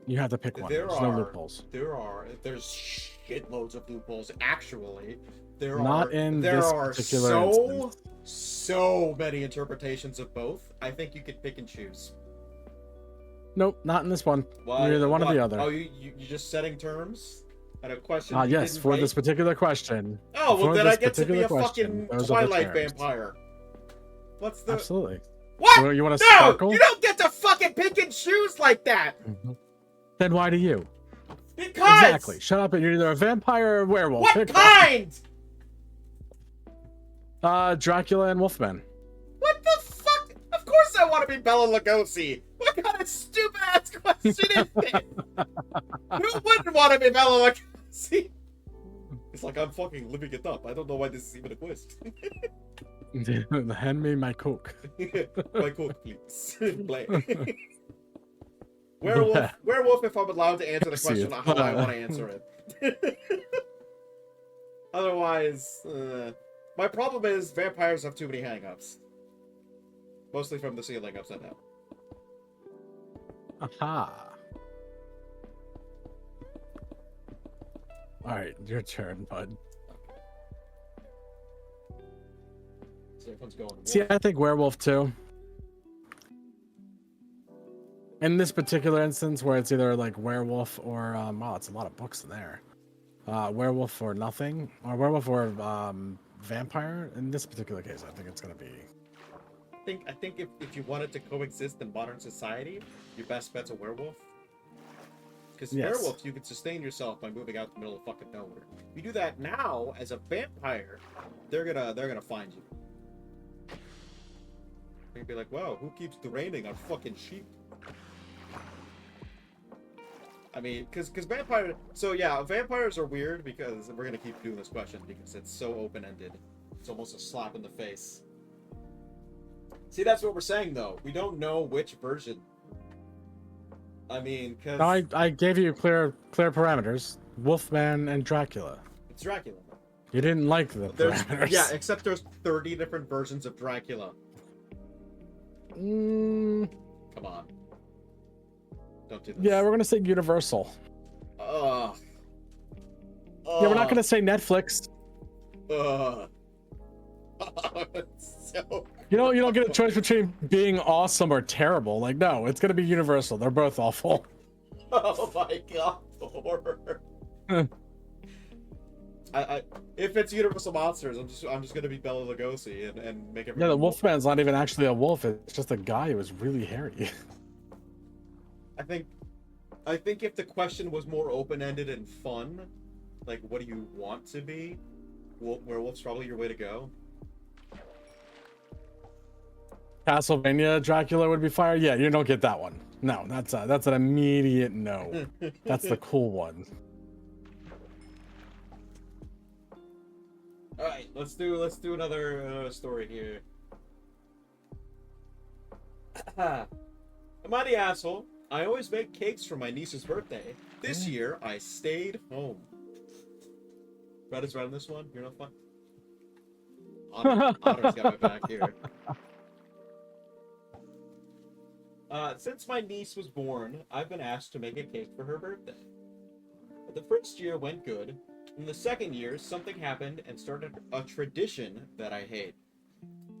You have to pick one. There's no loopholes. There's shitloads of loopholes. Actually, Not in this particular instance. So many interpretations of both. I think you could pick and choose. Nope, not in this one. Why? You're either one or What? the other. Oh, you're just setting terms and a question. You Yes, didn't for write? this particular question. Oh, well for then I this get to be particular a question, fucking those are the Twilight terms. vampire. What's the? Absolutely. What? You want to No, sparkle? you don't get to fucking pick and choose like that. Then why do you? Because. Exactly. Shut up and you're either a vampire or a werewolf. What Pick kind? one. Dracula and Wolfman. What the fuck? Of course I want to be Bela Lugosi. What kind of stupid ass question is this? Who wouldn't want to be Bela Lugosi? It's like I'm fucking living it up. I don't know why this is even a quiz. Hand me my coke. My coke, please. Play. Werewolf, if I'm allowed to answer the question how I want to answer it. Otherwise, my problem is vampires have too many hang-ups. Mostly from the ceiling upside down. Aha. Alright, your turn, bud. So everyone's going. See, I think werewolf too. In this particular instance, where it's either like werewolf or wow, it's a lot of books in there. Werewolf or nothing, or werewolf or vampire. In this particular case, I think it's gonna be. I think if you wanted to coexist in modern society, your best bet's a werewolf. Because werewolves, you can sustain yourself by moving out in the middle of fucking nowhere. If you do that now as a vampire, they're gonna find you. They'd be like, "Wow, who keeps draining on fucking sheep?" I mean, because vampire. So yeah, vampires are weird because we're gonna keep doing this question because it's so open-ended. It's almost a slap in the face. See, that's what we're saying though. We don't know which version. I mean, because No, I gave you clear parameters: Wolfman and Dracula. it's Dracula. You didn't like the parameters. Yeah, except there's 30 different versions of Dracula. Mm, Come on. Don't do this. yeah, we're gonna say Universal. Ugh. Yeah, we're not gonna say Netflix. Ugh. So... You don't get a choice between being awesome or terrible. Like, no, it's gonna be Universal. They're both awful. Oh my god, horror. If it's Universal Monsters, I'm just gonna be Bela Lugosi and make everyone. Yeah, the Wolfman's not even actually a wolf. It's just a guy who was really hairy. I think if the question was more open-ended and fun, like what do you want to be, werewolf's probably your way to go. Castlevania Dracula would be fire. Yeah, you don't get that one. No, that's an immediate no. That's the cool one. All right, let's do another story here. Am I the asshole? I always make cakes for my niece's birthday. This year, I stayed home. Red is right on this one. You're not fun. Otter's got my back here. Since my niece was born, I've been asked to make a cake for her birthday. But the first year went good. In the second year, something happened and started a tradition that I hate.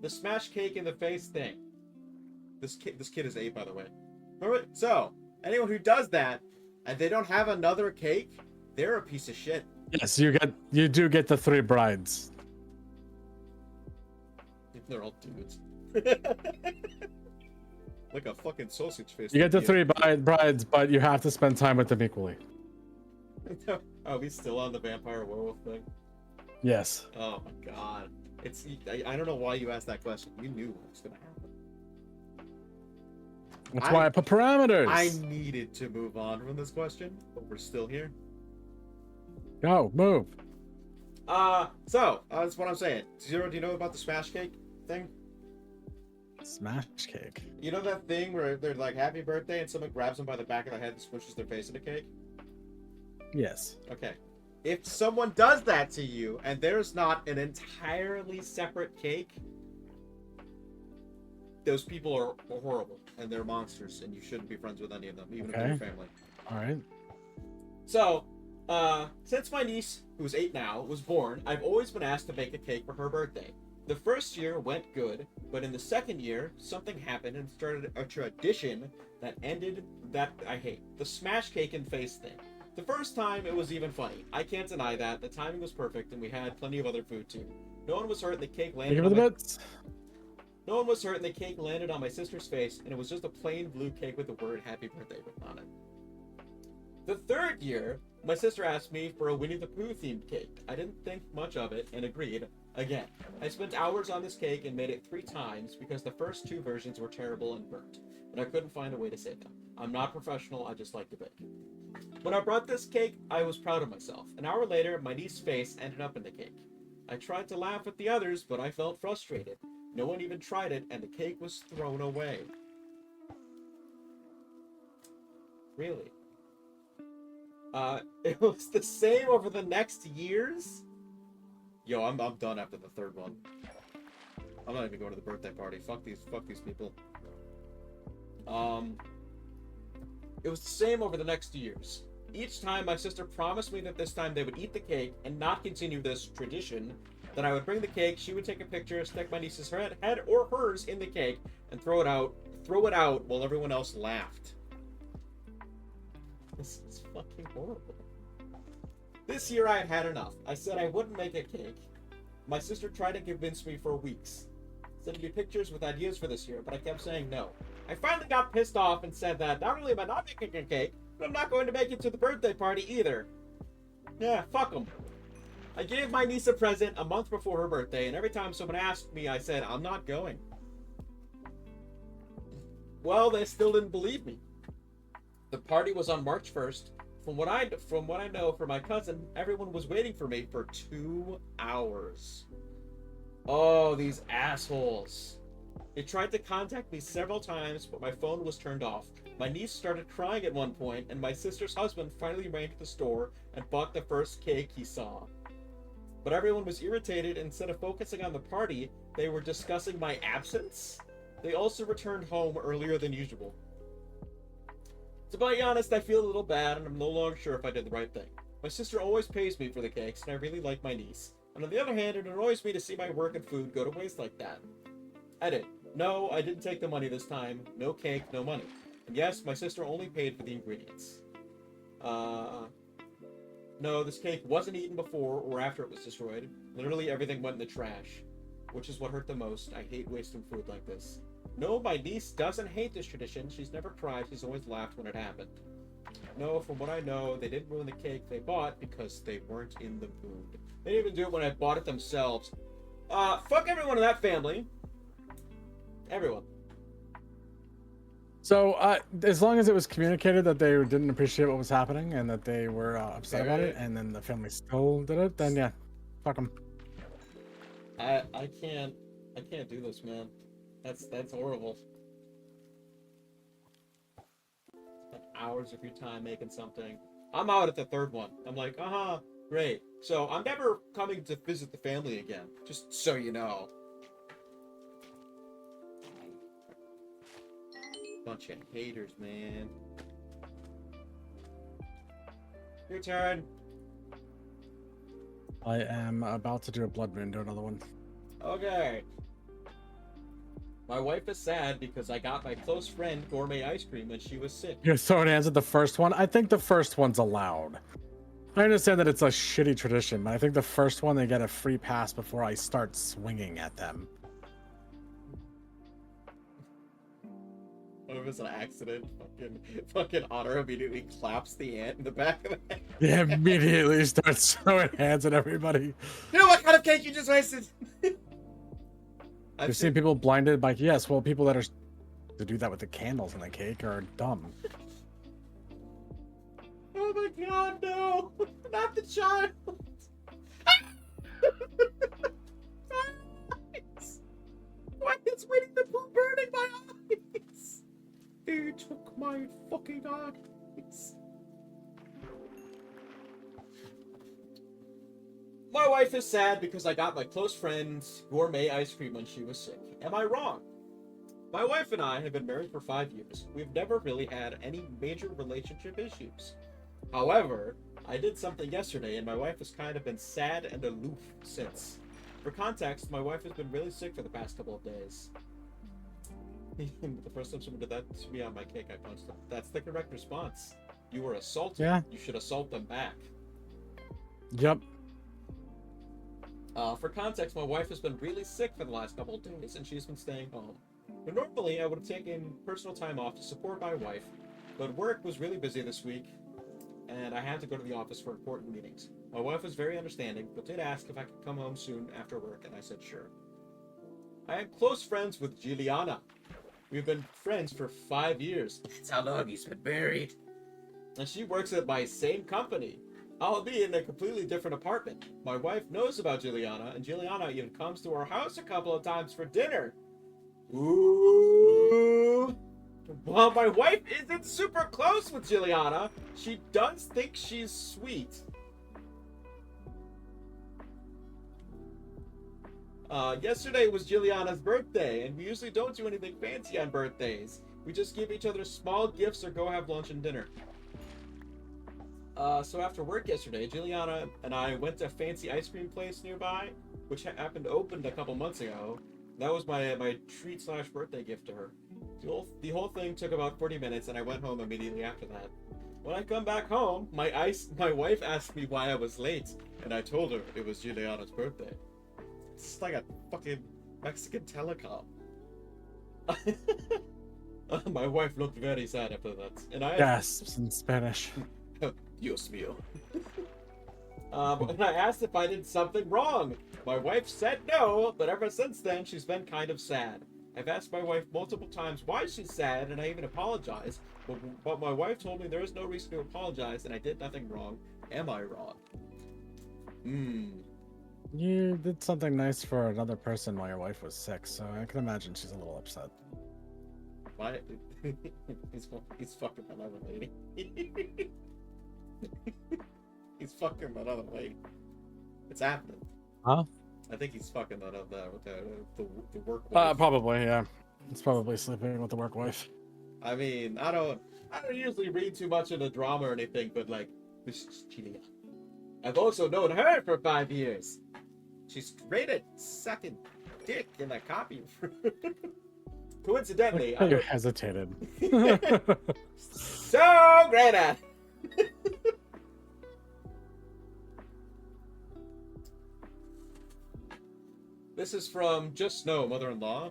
The smash cake in the face thing. This kid is 8, by the way. Remember? So, anyone who does that, and they don't have another cake, they're a piece of shit. Yes, you do get the 3 brides. They're all dudes. Like a fucking sausage fist. You get the 3 brides, but you have to spend time with them equally. Are we still on the vampire werewolf thing? Yes. Oh my god. I don't know why you asked that question. You knew what was gonna happen. That's why I put parameters. I needed to move on from this question, but we're still here. Go, move. So, that's what I'm saying. Zero, do you know about the smash cake thing? Smash cake. You know that thing where they're like, happy birthday, and someone grabs them by the back of the head and squishes their face in a cake? Yes. Okay. If someone does that to you, and there's not an entirely separate cake, those people are horrible, and they're monsters, and you shouldn't be friends with any of them, even if they're your family. All right. So, since my niece, who's 8 now, was born, I've always been asked to bake a cake for her birthday. The first year went good, but in the second year, something happened and started a tradition that ended that I hate. The smash cake and face thing. The first time, it was even funny. I can't deny that. The timing was perfect, and we had plenty of other food, too. No one was hurt, and the cake landed on my... No one was hurt, and the cake landed on my sister's face, and it was just a plain blue cake with the word happy birthday written on it. The third year, my sister asked me for a Winnie the Pooh themed cake. I didn't think much of it and agreed. Again, I spent hours on this cake and made it 3 times because the first 2 versions were terrible and burnt, and I couldn't find a way to save them. I'm not professional, I just like to bake. When I brought this cake, I was proud of myself. An hour later, my niece's face ended up in the cake. I tried to laugh at the others, but I felt frustrated. No one even tried it, and the cake was thrown away. Really? It was the same over the next years? Yo, I'm done after the third one. I'm not even going to the birthday party. Fuck these people. It was the same over the next years. Each time, my sister promised me that this time they would eat the cake and not continue this tradition. That I would bring the cake, she would take a picture, stick my niece's head or hers in the cake, and throw it out while everyone else laughed. This is fucking horrible. This year I had had enough. I said I wouldn't make a cake. My sister tried to convince me for weeks. Sending me pictures with ideas for this year, but I kept saying no. I finally got pissed off and said that not only am I not making a cake, but I'm not going to make it to the birthday party either. Yeah, fuck them. I gave my niece a present a month before her birthday, and every time someone asked me, I said, I'm not going. Well, they still didn't believe me. The party was on March 1st. From what I know from my cousin, everyone was waiting for me for 2 hours. Oh, these assholes. They tried to contact me several times, but my phone was turned off. My niece started crying at one point, and my sister's husband finally ran to the store and bought the first cake he saw. But everyone was irritated, and instead of focusing on the party, they were discussing my absence. They also returned home earlier than usual. To be honest, I feel a little bad, and I'm no longer sure if I did the right thing. My sister always pays me for the cakes, and I really like my niece. And on the other hand, it annoys me to see my work and food go to waste like that. Edit. No, I didn't take the money this time. No cake, no money. And yes, my sister only paid for the ingredients. No, this cake wasn't eaten before or after it was destroyed. Literally everything went in the trash. Which is what hurt the most. I hate wasting food like this. No, my niece doesn't hate this tradition. She's never cried. She's always laughed when it happened. No, from what I know, they didn't ruin the cake they bought because they weren't in the mood. They didn't even do it when I bought it themselves. Fuck everyone in that family. Everyone. So, as long as it was communicated that they didn't appreciate what was happening and that they were upset about it, and then the family still did it, then yeah, fuck them. I can't do this, man. That's horrible. Spent hours of your time making something. I'm out at the third one. I'm like, great. So I'm never coming to visit the family again. Just so you know. Bunch of haters, man. Your turn. I am about to do a blood moon, do another one. Okay. My wife is sad because I got my close friend gourmet ice cream when she was sick. You're throwing hands at the first one? I think the first one's allowed. I understand that it's a shitty tradition, but I think the first one they get a free pass before I start swinging at them. What if it's an accident? Fucking Otter immediately claps the ant in the back of the head. Yeah, immediately starts throwing hands at everybody. You know what kind of cake you just wasted? I've seen people blinded by, yes, well, people that are to do that with the candles in the cake are dumb. Oh my god, no! Not the child! Why is Winnie the Pooh burning my eyes! They took my fucking eyes. My wife is sad because I got my close friend's gourmet ice cream when she was sick. Am I wrong? My wife and I have been married for 5 years. We've never really had any major relationship issues. However, I did something yesterday and my wife has kind of been sad and aloof since. For context, my wife has been really sick for the past couple of days. The first time someone did that to me on my cake, I punched them. That's the correct response. You were assaulted. Yeah. You should assault them back. Yep. For context, my wife has been really sick for the last couple of days and she's been staying home. But normally, I would have taken personal time off to support my wife, but work was really busy this week and I had to go to the office for important meetings. My wife was very understanding, but did ask if I could come home soon after work, and I said sure. I am close friends with Juliana. We've been friends for 5 years. That's how long he's been married. And she works at my same company. I'll be in a completely different apartment. My wife knows about Juliana, and Juliana even comes to our house a couple of times for dinner. Ooh. While my wife isn't super close with Juliana, she does think she's sweet. Yesterday was Juliana's birthday, and we usually don't do anything fancy on birthdays. We just give each other small gifts or go have lunch and dinner. So after work yesterday, Juliana and I went to a fancy ice cream place nearby, which happened to open a couple months ago. That was my treat/birthday gift to her. The whole thing took about 40 minutes, and I went home immediately after that. When I come back home, my wife asked me why I was late, and I told her it was Juliana's birthday. It's like a fucking Mexican telecom. My wife looked very sad after that, and I Gasps in Spanish. Dios mío. And I asked if I did something wrong. My wife said no, but ever since then, she's been kind of sad. I've asked my wife multiple times why she's sad, and I even apologized, but my wife told me there is no reason to apologize, and I did nothing wrong. Am I wrong? You did something nice for another person while your wife was sick, so I can imagine she's a little upset. Why? He's fucking another lady. He's fucking another lady. It's happening. Huh? I think he's fucking the work wife. Probably, yeah. It's probably sleeping with the work wife. I mean, I don't usually read too much into drama or anything, but like, this is Julia. I've also known her for 5 years. She's rated second dick in a copy. Coincidentally, You hesitated. so great at. This is from Just Snow, mother-in-law.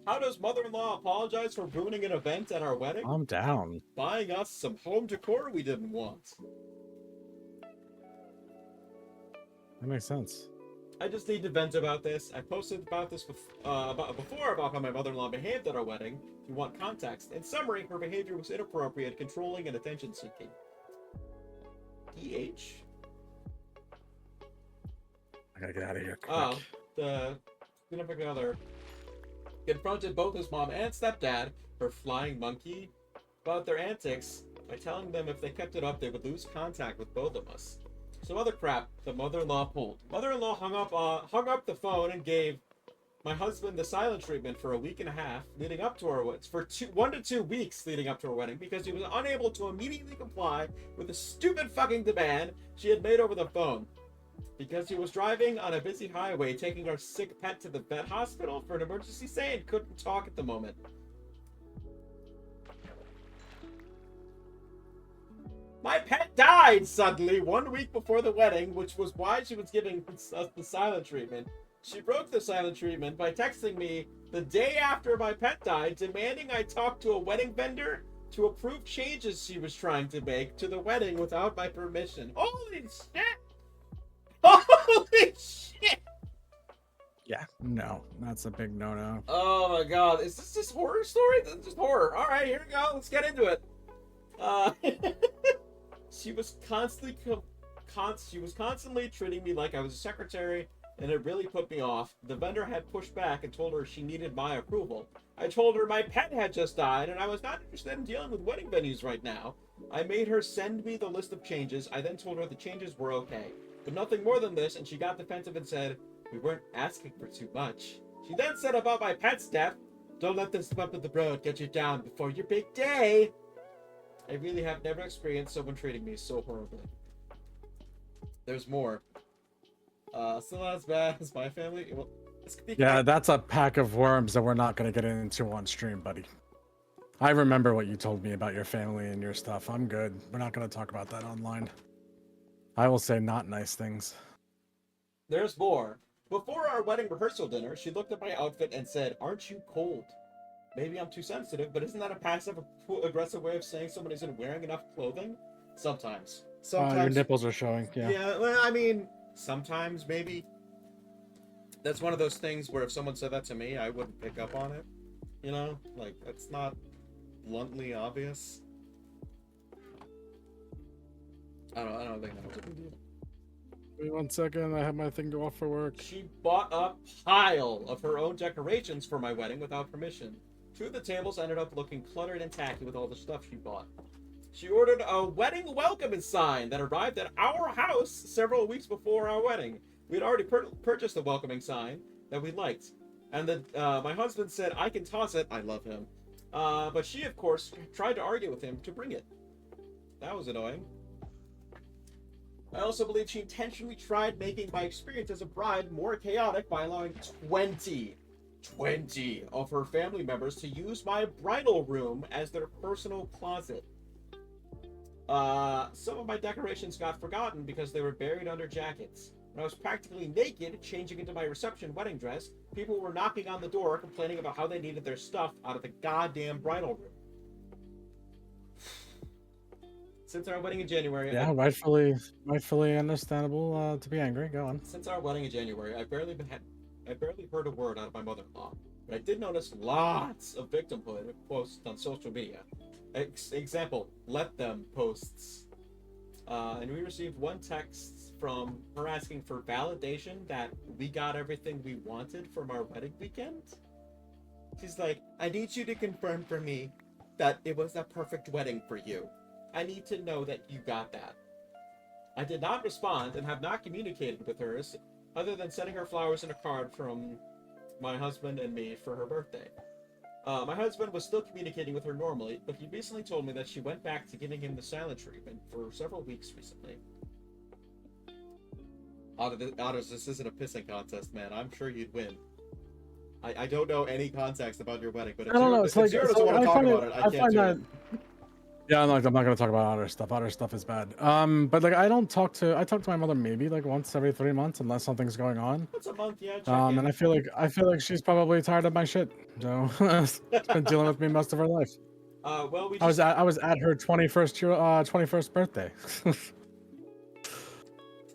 How does mother-in-law apologize for ruining an event at our wedding? I'm down. Buying us some home decor we didn't want. That makes sense. I just need to vent about this. I posted about this before about how my mother-in-law behaved at our wedding. If you want context. In summary, her behavior was inappropriate, controlling, and attention-seeking. DH? I gotta get out of here quick. Oh, the significant other confronted both his mom and stepdad, her flying monkey, about their antics by telling them if they kept it up, they would lose contact with both of us. Some other crap the mother-in-law pulled. Mother-in-law hung up the phone and gave my husband the silent treatment for a week and a half leading up to our wedding. For 1 to 2 weeks leading up to our wedding because he was unable to immediately comply with the stupid fucking demand she had made over the phone. Because he was driving on a busy highway taking our sick pet to the vet hospital for an emergency stay and couldn't talk at the moment. My pet died suddenly 1 week before the wedding, which was why she was giving us the silent treatment. She broke the silent treatment by texting me the day after my pet died, demanding I talk to a wedding vendor to approve changes she was trying to make to the wedding without my permission. Holy shit! Holy shit! Yeah, no, that's a big no-no. Oh my god, is this just horror story? This is just horror. Alright, here we go. Let's get into it. She was constantly treating me like I was a secretary and it really put me off. The vendor had pushed back and told her she needed my approval. I told her my pet had just died and I was not interested in dealing with wedding venues right now. I made her send me the list of changes. I then told her the changes were okay, but nothing more than this, and she got defensive and said, "We weren't asking for too much." She then said about my pet's death, "Don't let this bump in the road get you down before your big day." I really have never experienced someone treating me so horribly. There's more. Still not as bad as my family. Well, this could be Yeah, that's a pack of worms that we're not going to get into on stream, buddy. I remember what you told me about your family and your stuff. I'm good. We're not going to talk about that online. I will say not nice things. There's more. Before our wedding rehearsal dinner, she looked at my outfit and said, "Aren't you cold?" Maybe I'm too sensitive, but isn't that a passive aggressive way of saying someone isn't wearing enough clothing? Sometimes. Your nipples are showing. Yeah. Yeah, well, I mean, sometimes maybe. That's one of those things where if someone said that to me, I wouldn't pick up on it. You know? Like, that's not bluntly obvious. I don't think that was a big deal. Wait 1 second, I have my thing go off for work. She bought a pile of her own decorations for my wedding without permission. 2 of the tables ended up looking cluttered and tacky with all the stuff she bought. She ordered a wedding welcome sign that arrived at our house several weeks before our wedding. We had already purchased the welcoming sign that we liked. And my husband said, "I can toss it." I love him. But she, of course, tried to argue with him to bring it. That was annoying. I also believe she intentionally tried making my experience as a bride more chaotic by allowing 20 of her family members to use my bridal room as their personal closet. Some of my decorations got forgotten because they were buried under jackets. When I was practically naked, changing into my reception wedding dress, people were knocking on the door complaining about how they needed their stuff out of the goddamn bridal room. Since our wedding in January... Yeah, rightfully understandable to be angry. Go on. Since our wedding in January, I barely heard a word out of my mother-in-law, but I did notice lots of victimhood posts on social media. Example, "let them" posts. And we received one text from her asking for validation that we got everything we wanted from our wedding weekend. She's like, "I need you to confirm for me that it was a perfect wedding for you. I need to know that you got that." I did not respond and have not communicated with her other than sending her flowers and a card from my husband and me for her birthday. My husband was still communicating with her normally, but he recently told me that she went back to giving him the silent treatment for several weeks recently. Otters, this isn't a pissing contest, man. I'm sure you'd win. I don't know any context about your wedding, but if Zero doesn't want to talk about it, I can't do it. Yeah, I'm not gonna talk about other stuff. Other stuff is bad. But like I talk to my mother maybe like once every 3 months unless something's going on. Once a month, yeah. And I feel like she's probably tired of my shit. So she's been dealing with me most of her life. Well, I was at her 21st birthday.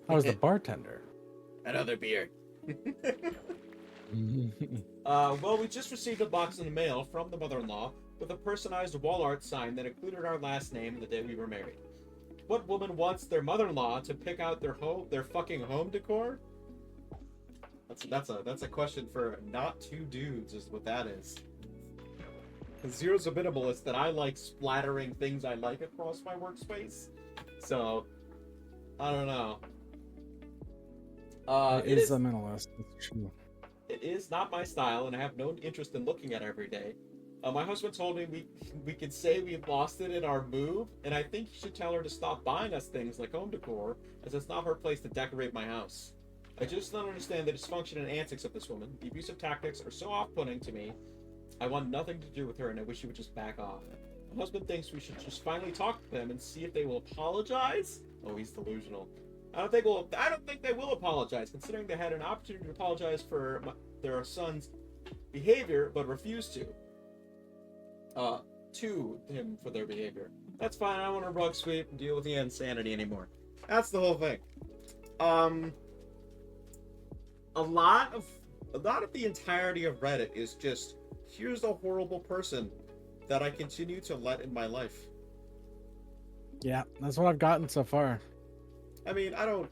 I was the bartender. Another beer. Well, we just received a box in the mail from the mother-in-law with a personalized wall art sign that included our last name and the day we were married. What woman wants their mother-in-law to pick out their fucking home decor? That's a question for not 2 dudes, is what that is. Zero's a minimalist, that I like splattering things I like across my workspace. So, I don't know. It is a minimalist. It's true. It is not my style, and I have no interest in looking at it every day. My husband told me we could say we lost it in our move, and I think you should tell her to stop buying us things like home decor, as it's not her place to decorate my house. I just don't understand the dysfunction and antics of this woman. The abusive tactics are so off-putting to me. I want nothing to do with her, and I wish she would just back off. My husband thinks we should just finally talk to them and see if they will apologize. Oh, he's delusional. I don't think they will apologize, considering they had an opportunity to apologize for their son's behavior, but refused to him for their behavior. That's fine. I don't want to rug sweep and deal with the insanity anymore. That's the whole thing. A lot of the entirety of Reddit is just, here's a horrible person that I continue to let in my life. Yeah, that's what I've gotten so far. I mean, I don't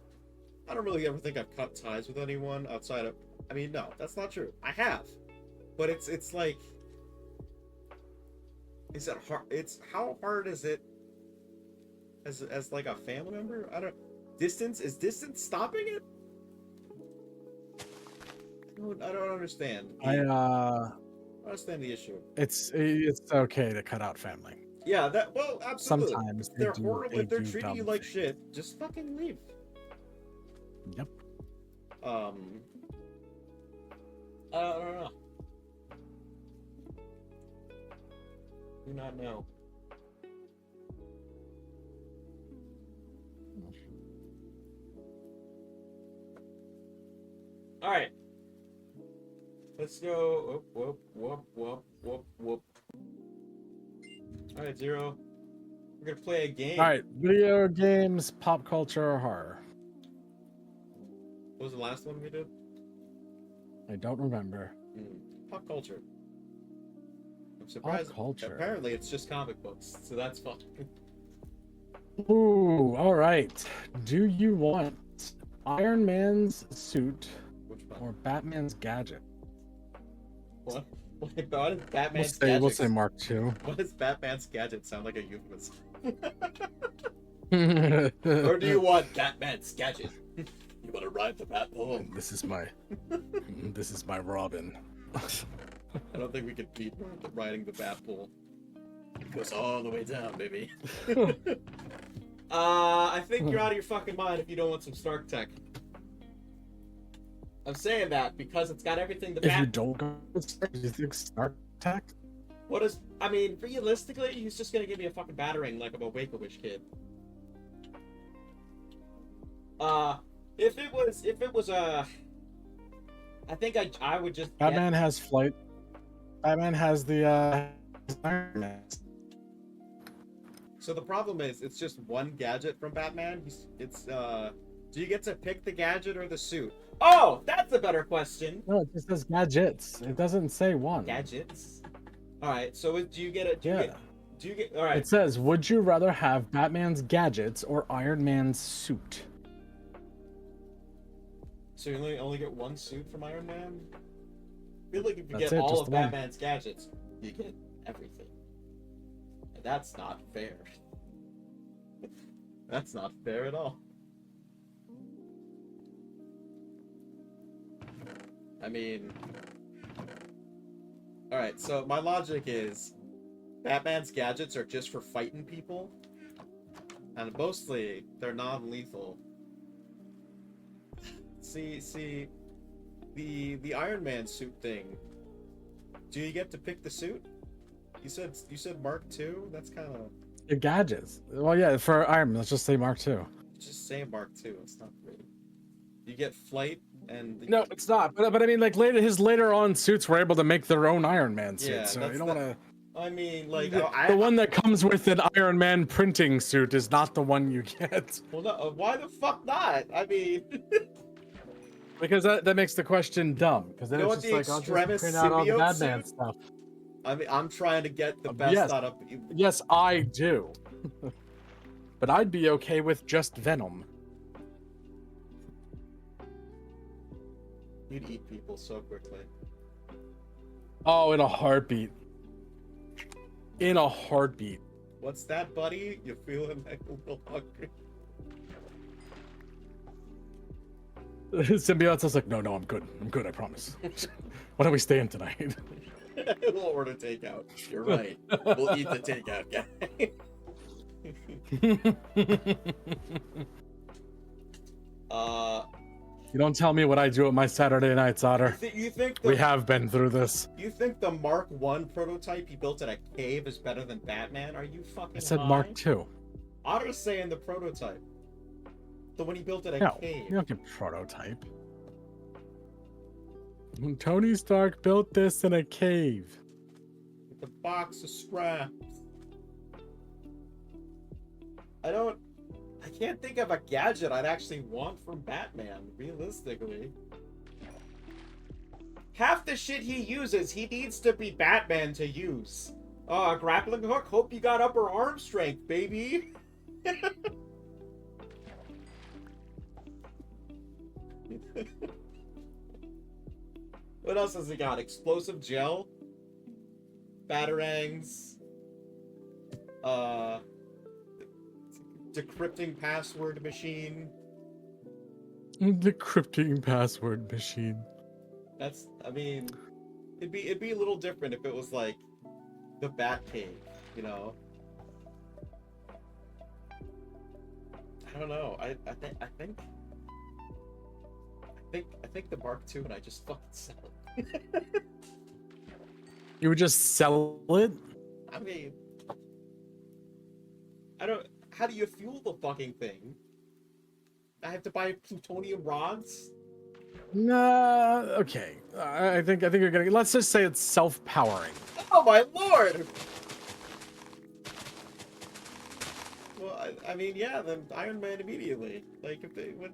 I don't really ever think I've cut ties with anyone outside of. I mean, no, that's not true. I have, but it's like, is it hard? It's how hard is it as like a family member? I don't. Distance stopping it? I don't understand. I don't understand the issue. it's okay to cut out family. Yeah, that well, absolutely. Sometimes If they're they horrible, if they're do treating you dumb like things. shit, just fucking leave. Yep. I don't know. Do not know. All right. Let's go. Whoop, whoop, whoop, whoop, whoop. All right, Zero. We're gonna play a game. All right, video games, pop culture, or horror. What was the last one we did? I don't remember. Pop culture. I'm surprised. Pop culture. Apparently, it's just comic books, so that's fun. Ooh, all right. Do you want Iron Man's suit Which one? or Batman's gadget? What? What is Batman's We'll gadget? say Mark II. What does Batman's gadget sound like a euphemism? Or do you want Batman's gadget? You want to ride the Batpole? This is my Robin. I don't think we could beat riding the Batpole. It goes all the way down, baby. I think you're out of your fucking mind if you don't want some Stark tech. I'm saying that because it's got everything the If you Bat. don't go with Stark, do you think Stark Tech? What is? I mean, realistically, he's just gonna give me a fucking battering like I'm a Wake-A-Wish kid. If it was I think I would just. Batman has flight. Batman has the Iron Man. So the problem is, it's just one gadget from Batman. Do you get to pick the gadget or the suit? Oh, that's a better question. No, it just says gadgets. It doesn't say one. Gadgets. All right. So do you get it? Yeah. Do you get? All right. It says, would you rather have Batman's gadgets or Iron Man's suit? So you only get one suit from Iron Man? I feel like if you That's get it, all just of the one. Batman's gadgets, you get everything. And that's not fair. That's not fair at all. I mean... Alright, so my logic is Batman's gadgets are just for fighting people. And mostly, they're non-lethal. See, the Iron Man suit thing. Do you get to pick the suit? You said Mark II? That's kind of Your gadgets. Well, yeah, for Iron Man, let's just say Mark II. just say Mark II. It's not really. You get flight and No, it's not. But I mean, like his later on suits were able to make their own Iron Man suit. Yeah, So that's you don't want to. I mean, like The one that comes with an Iron Man printing suit is not the one you get. Well, no, why the fuck not? I mean, Because that makes the question dumb. Because then You know it's what just the like, I'll just extremist print out all the symbiote Batman suit? stuff. I mean, I'm trying to get the best yes. out of. Yes, I do. But I'd be okay with just Venom. You'd eat people so quickly. Oh, in a heartbeat. In a heartbeat. What's that, buddy? You feeling like a little hungry? Symbiote's just like, no, I'm good. I'm good, I promise. Why don't we stay in tonight? We'll order takeout. You're right. We'll eat the takeout guy. You don't tell me what I do at my Saturday nights, Otter. You think We have been through this. You think the Mark I prototype he built in a cave is better than Batman? Are you fucking I said high? Mark II. Otter's saying the prototype. The one he built in a No, cave. you don't get prototype. When Tony Stark built this in a cave. With a box of scraps. I can't think of a gadget I'd actually want from Batman, realistically. Half the shit he uses, he needs to be Batman to use. A grappling hook? Hope you got upper arm strength, baby. What else has he got? Explosive gel, batarangs, uh, decrypting password machine. Decrypting password machine. That's, I mean, it'd be a little different if it was like the Bat Cave, you know. I don't know. I think the Mark II and I just fucking sell it. You would just sell it? I mean, I don't. How do you fuel the fucking thing? I have to buy plutonium rods. Nah, okay. I think you're getting. Let's just say it's self-powering. Oh my lord! Well, I mean, yeah, then Iron Man immediately. Like, if they would.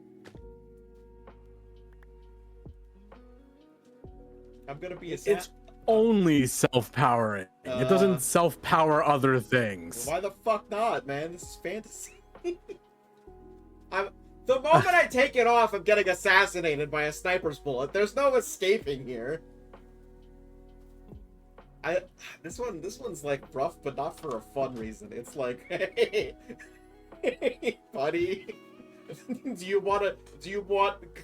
I'm gonna be a It's only self-powering. It doesn't self-power other Well, things. why the fuck not, man? This is fantasy. The moment I take it off, I'm getting assassinated by a sniper's bullet. There's no escaping here. This one's like rough, but not for a fun reason. It's like, hey, hey buddy, do you want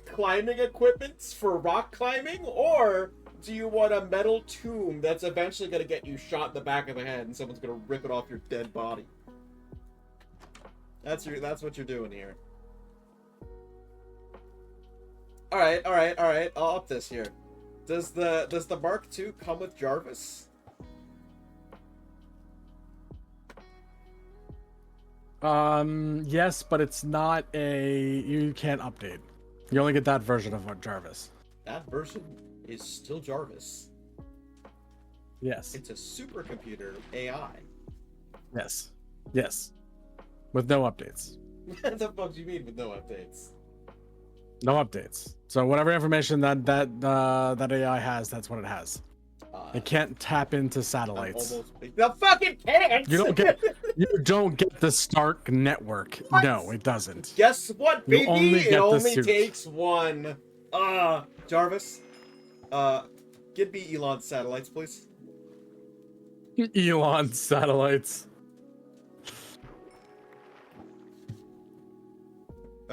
climbing equipment for rock climbing, or do you want a metal tomb that's eventually gonna get you shot in the back of the head and someone's gonna rip it off your dead body? That's what you're doing here. All right. I'll up this here. Does the Mark II come with Jarvis? Yes, but it's not you can't update. You only get that version of Jarvis. That version is still Jarvis. Yes. It's a supercomputer AI. Yes. With no updates. What the fuck do you mean with no updates? No updates. So whatever information that AI has, that's what it has. It can't tap into satellites. The fucking can't. You don't get the Stark network. What? No, it doesn't. Guess what, baby? It only suit. takes one. Jarvis. Give me Elon's satellites, please. Elon satellites.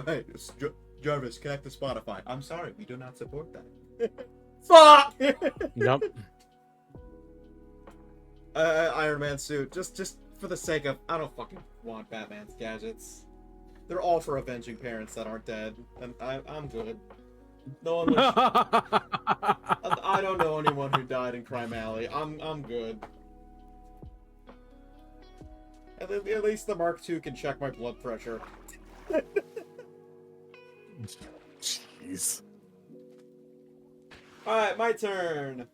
Hey, Jarvis, connect to Spotify. I'm sorry, we do not support that. Fuck! Yep. Iron Man suit. Just for the sake of, I don't fucking want Batman's gadgets. They're all for avenging parents that aren't dead, and I'm good. No one. I don't know anyone who died in Crime Alley. I'm good. At least the Mark II can check my blood pressure. Jeez. Alright, my turn.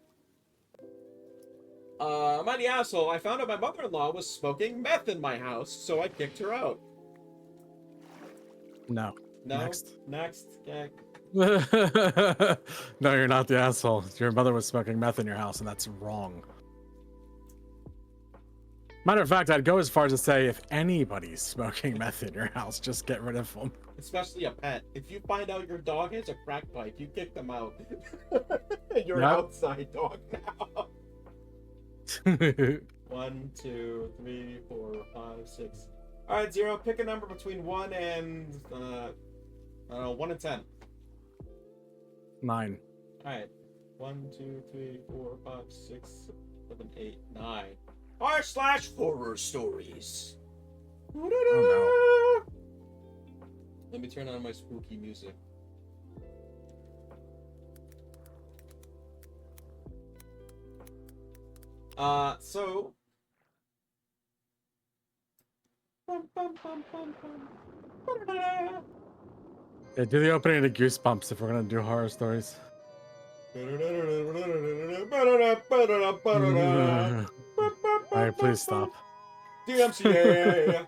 Am I the asshole? I found out my mother-in-law was smoking meth in my house, so I kicked her out. No. Next. Yeah. No, you're not the asshole. Your mother was smoking meth in your house, and that's wrong. Matter of fact, I'd go as far as to say if anybody's smoking meth in your house, just get rid of them. Especially a pet. If you find out your dog has a crack pipe, you kick them out. You're an outside dog now. 1, 2, 3, 4, 5, 6. Alright, Zero, pick a number between 1 and, I don't know, 1 and 10. 9. Alright. 1, 2, 3, 4, 5, 6, 7, 8, 9. r/horror stories. Oh, no. Let me turn on my spooky music. So. Yeah, do the opening of the Goosebumps if we're gonna do horror stories. Alright, please stop. DMCA.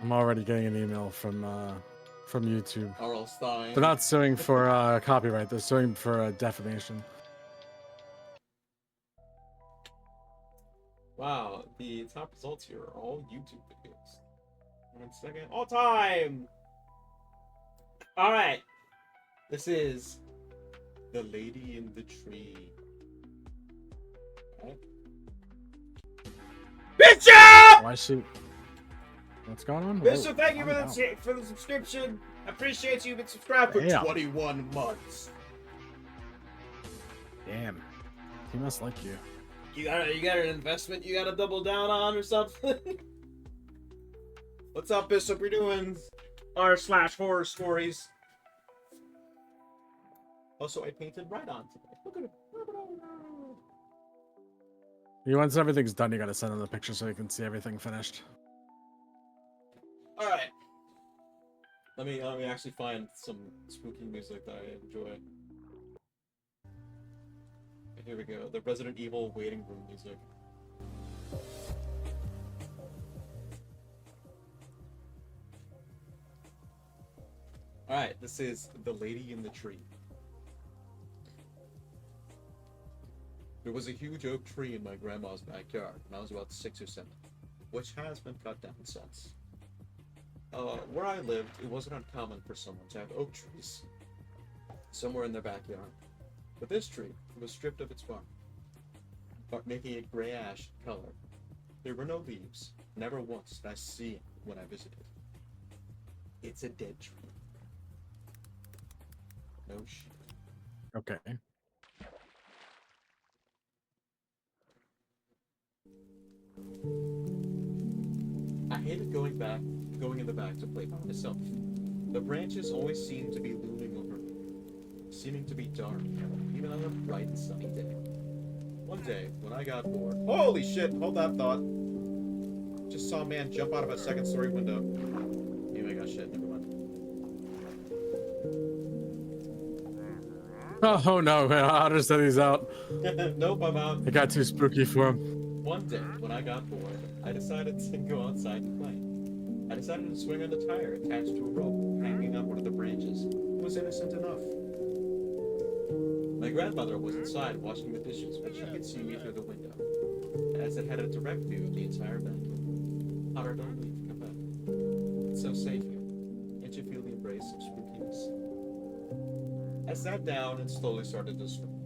I'm already getting an email from YouTube. R.L. Stein. They're not suing for copyright. They're suing for defamation. Wow, the top results here are all YouTube videos. 1 second. All time! All right. This is the lady in the tree. Right. Bishop! Why is she? What's going on? Bishop, Whoa, thank you calm down. for the subscription. I appreciate you've been subscribed for Damn. 21 months. Damn. He must like you. You got an investment you gotta double down on or something? What's up, Bishop? We're doing r/horror stories. Also, I painted right on today. Look at it. Once everything's done, you gotta send him the picture so you can see everything finished. All right. Let me actually find some spooky music that I enjoy. Here we go. The Resident Evil waiting room music. All right. This is The Lady in the Tree. There was a huge oak tree in my grandma's backyard when I was about 6 or 7, which has been cut down since. Where I lived, it wasn't uncommon for someone to have oak trees somewhere in their backyard. But this tree was stripped of its bark, making it gray-ash color. There were no leaves, never once did I see it when I visited. It's a dead tree. No shit. Okay. I hated going in the back to play by myself. The branches always seemed to be looming over me, seeming to be dark, even on a bright and sunny day. One day, when I got bored... Holy shit, hold that thought. Just saw a man jump out of a second-story window. Anyway, I got shit, never mind. Oh no, man, I understand he's out. Nope, I'm out. It got too spooky for him. One day, when I got bored, I decided to go outside and play. I decided to swing on a tire attached to a rope hanging on one of the branches. It was innocent enough. My grandmother was inside washing the dishes, but she could see me through the window, as it had a direct view of the entire bedroom. Potter, don't leave, come back. It's so safe here. Can't you feel the embrace of spookiness? I sat down and slowly started to swing.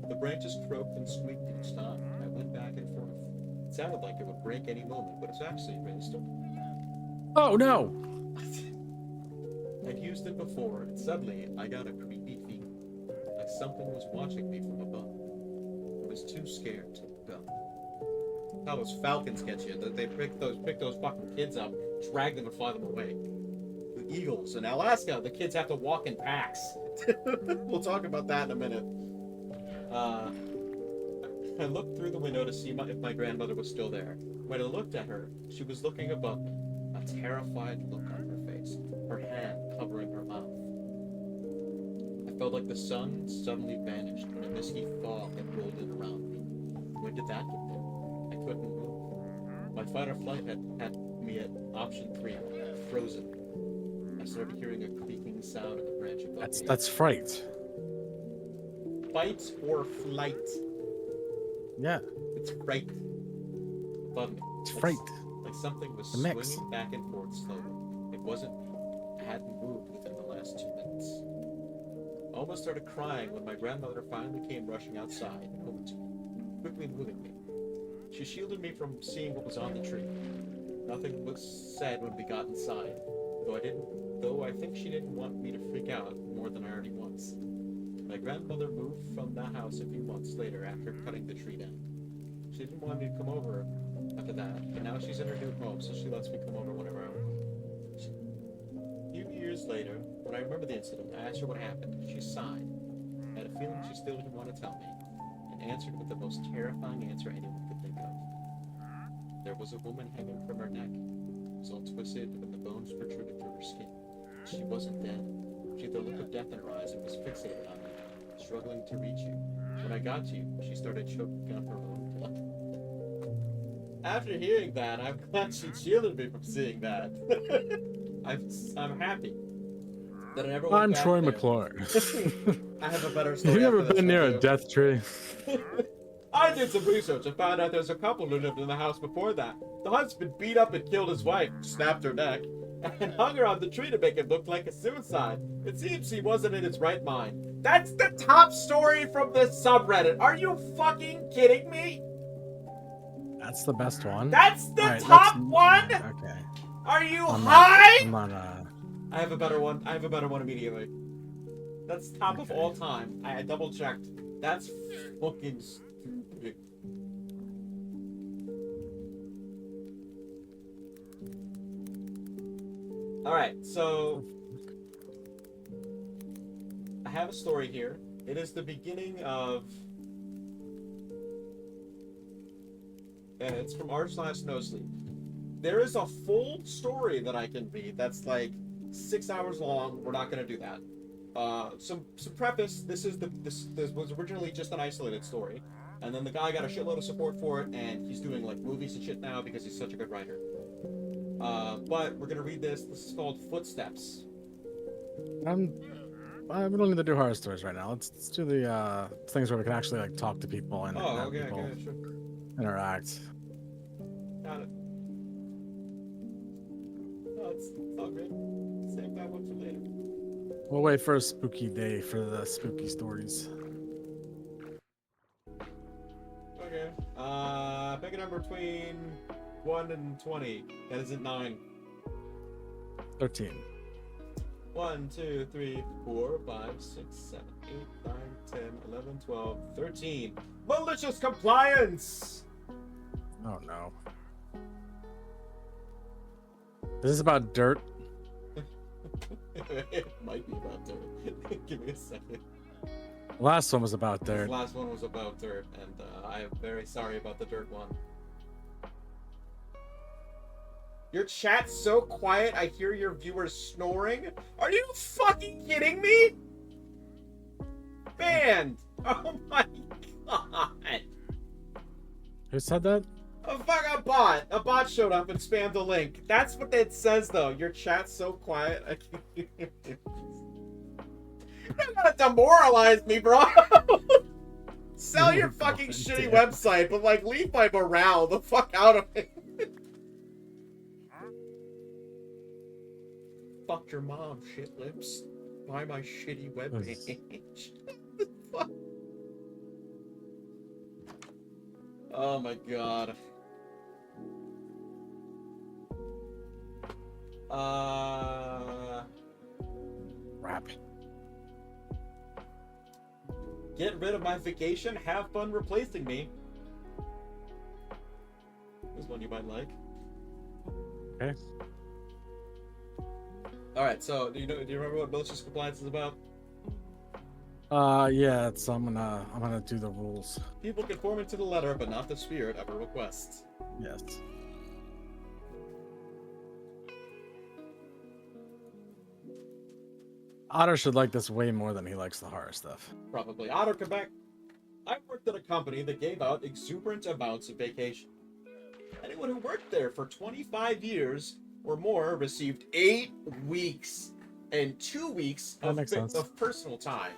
The branches croaked and squeaked each time. I went back and forth. It sounded like it would break any moment, but it's actually a rainstorm. Oh no! I'd used it before, and suddenly I got a creepy feeling, like something was watching me from above. I was too scared to go. How those falcons get you? That they pick those fucking kids up, drag them, and fly them away. The eagles in Alaska, the kids have to walk in packs. We'll talk about that in a minute. I looked through the window to see if my grandmother was still there. When I looked at her, she was looking above me, a terrified look on her face, her hand covering her mouth. I felt like the sun suddenly vanished and a misty fog had rolled in around me. When did that get there? I couldn't move. My fight or flight had me at option 3, frozen. I started hearing a creaking sound in the branch above me. That's fright. Fight or flight? Yeah. It's fright. Above me. It's fright. Like something was The mix. swinging back and forth slowly. It wasn't me. I hadn't moved within the last 2 minutes. I almost started crying when my grandmother finally came rushing outside and over to me, quickly moving me. She shielded me from seeing what was on the tree. Nothing was said when we got inside, though I think she didn't want me to freak out more than I already was. My grandmother moved from the house a few months later after cutting the tree down. She didn't want me to come over after that, but now she's in her new home, so she lets me come over whenever I want. A few years later, when I remember the incident, I asked her what happened. She sighed. I had a feeling she still didn't want to tell me, and answered with the most terrifying answer anyone could think of. There was a woman hanging from her neck. It was all twisted, and the bones protruded through her skin. She wasn't dead. She had the look of death in her eyes and was fixated on me, struggling to reach you. When I got to you, she started choking on her own blood. After hearing that, I'm glad she shielded me from seeing that. I'm happy that I never went I'm back Troy there. McClure. I have a better story. Have you after ever this been one, near a too. death tree? I did some research and found out there's a couple who lived in the house before that. The husband beat up and killed his wife, snapped her neck, and hung around the tree to make it look like a suicide. It seems he wasn't in his right mind. That's the top story from the subreddit. Are you fucking kidding me? That's the best one. That's the Alright, top one? okay. Are you I'm high? not I have a better one. I have a better one immediately. That's top of Okay. all time. I double checked. That's fucking stupid. Alright, so I have a story here. It is the beginning of it's from r/NoSleep. There is a full story that I can read that's like 6 hours long. We're not gonna do that. Some preface. This was originally just an isolated story, and then the guy got a shitload of support for it, and he's doing like movies and shit now because he's such a good writer. But we're gonna read this. This is called Footsteps. we don't need to do horror stories right now. Let's do the things where we can actually like talk to people and have people Sure. interact. Got it. No, it's all good. Save that one for later. We'll wait for a spooky day for the spooky stories. Okay. Pick a number between 1 and 20. That isn't 9. 13. 1, 2, 3, 4, 5, 6, 7, 8, 9, 10, 11, 12, 13. Malicious compliance! Oh no. This is about dirt. It might be about dirt. Give me a second. The last one was about The dirt. last one was about dirt, and I am very sorry about the dirt one. Your chat's so quiet, I hear your viewers snoring. Are you fucking kidding me? Banned! Oh my god! Who said that? Oh fuck, a bot! A bot showed up and spammed the link. That's what it says though. Your chat's so quiet, I can't hear it. You're gonna demoralize me, bro! Sell your fucking shitty website, but like leave my morale the fuck out of it. Fuck your mom, shit lips. Buy my shitty webpage. Fuck. Oh my god. Rap. Get rid of my vacation, have fun replacing me. This one you might like. Okay. Alright, so do you remember what malicious compliance is about? Yeah, it's I'm gonna do the rules. People conform to the letter, but not the spirit of a request. Yes. Otter should like this way more than he likes the horror stuff. Probably. Otter Quebec. I worked at a company that gave out exuberant amounts of vacation. Anyone who worked there for 25 years or more received 8 weeks and 2 weeks That makes sense. of personal time.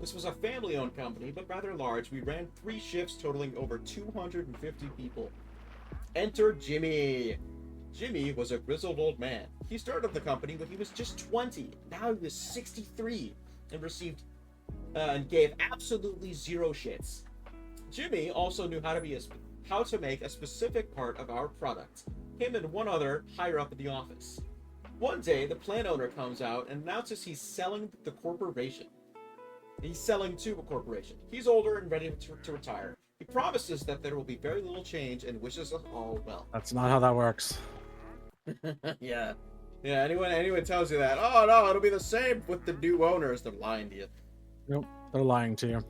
This was a family-owned company, but rather large. We ran 3 shifts totaling over 250 people. Enter Jimmy. Jimmy was a grizzled old man. He started the company when he was just 20. Now he was 63 and received and gave absolutely zero shits. Jimmy also knew how to make a specific part of our product. Him and one other higher up in the office. One day, the plant owner comes out and announces he's selling the corporation. He's selling to a corporation. He's older and ready to retire. He promises that there will be very little change and wishes us all well. That's not how that works. Yeah. Yeah, anyone tells you that, oh no, it'll be the same with the new owners, they're lying to you. Nope, they're lying to you.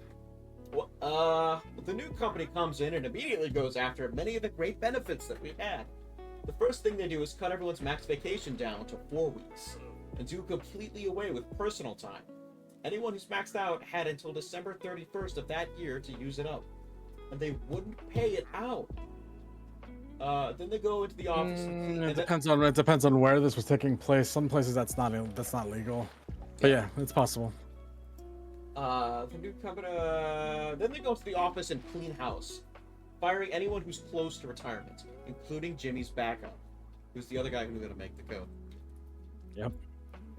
Well, the new company comes in and immediately goes after many of the great benefits that we've had. The first thing they do is cut everyone's max vacation down to 4 weeks and do completely away with personal time. Anyone who's maxed out had until December 31st of that year to use it up, and they wouldn't pay it out. Then they go into the office. It depends on where this was taking place. Some places that's not legal, but yeah, it's possible. The new company. Then they go to the office and clean house, firing anyone who's close to retirement, including Jimmy's backup, who's the other guy who's going to make the code. Yep.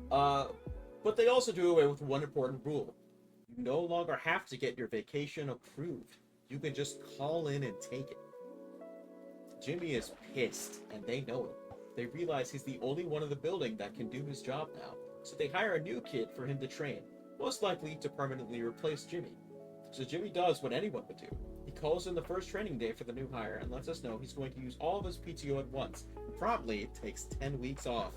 But they also do away with one important rule. You no longer have to get your vacation approved. You can just call in and take it. Jimmy is pissed, and they know it. They realize he's the only one in the building that can do his job now, so they hire a new kid for him to train, most likely to permanently replace Jimmy. So Jimmy does what anyone would do. He calls in the first training day for the new hire and lets us know he's going to use all of his PTO at once. Promptly takes 10 weeks off.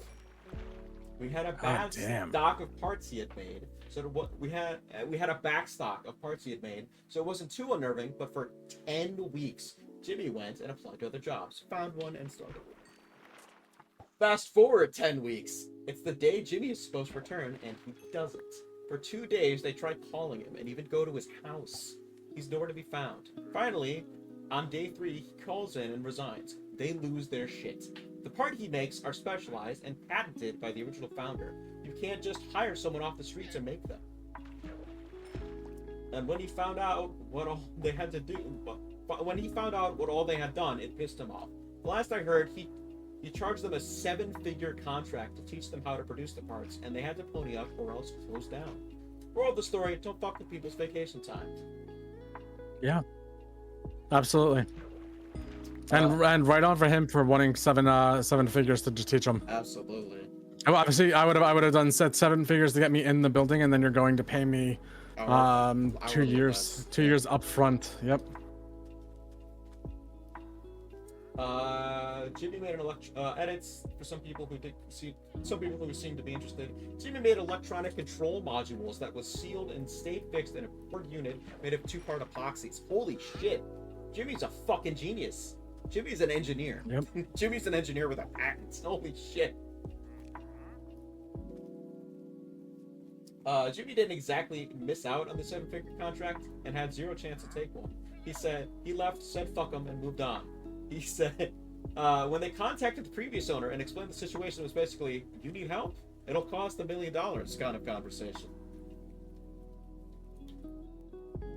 We had a bad stock of parts he had made, so we had a back stock of parts he had made, so it wasn't too unnerving. But for 10 weeks, Jimmy went and applied to other jobs, found one, and started. Fast forward 10 weeks. It's the day Jimmy is supposed to return, and he doesn't. For 2 days, they try calling him and even go to his house. He's nowhere to be found. Finally, on day 3, he calls in and resigns. They lose their shit. The parts he makes are specialized and patented by the original founder. You can't just hire someone off the streets and make them. And when he found out what all they had to do, when he found out what all they had done, it pissed him off. The last I heard, he charged them a 7-figure contract to teach them how to produce the parts, and they had to pony up or else close down. Moral of the story: don't fuck with people's vacation time. Yeah, absolutely. And right on for him for wanting seven figures to just teach him. Absolutely. Obviously, I would have done said 7 figures to get me in the building, and then you're going to pay me 2 years, 2 years up front. Yep. Jimmy made an edits for some people who seemed to be interested. Jimmy made electronic control modules that was sealed and stayed fixed in a board unit made of 2-part epoxies. Holy shit! Jimmy's a fucking genius. Jimmy's an engineer. Yep. Jimmy's an engineer with a patent. Holy shit. Jimmy didn't exactly miss out on the 7-figure contract and had 0 chance to take one. He left, said fuck him, and moved on. He said, when they contacted the previous owner and explained the situation, it was basically, you need help? It'll cost $1 million kind of conversation.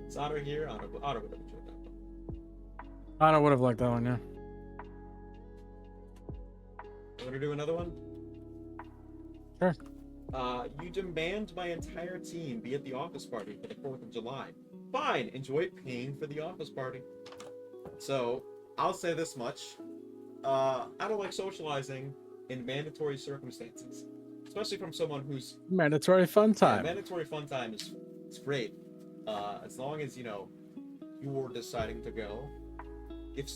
Is Otter here? Otter would have enjoyed that one. Otter would have liked that one, yeah. Want to do another one? Sure. You demand my entire team be at the office party for the 4th of July. Fine, enjoy paying for the office party. So, I'll say this much. I don't like socializing in mandatory circumstances. Especially from someone who's... Mandatory fun time. Yeah, mandatory fun time is great. As long as, you're deciding to go. If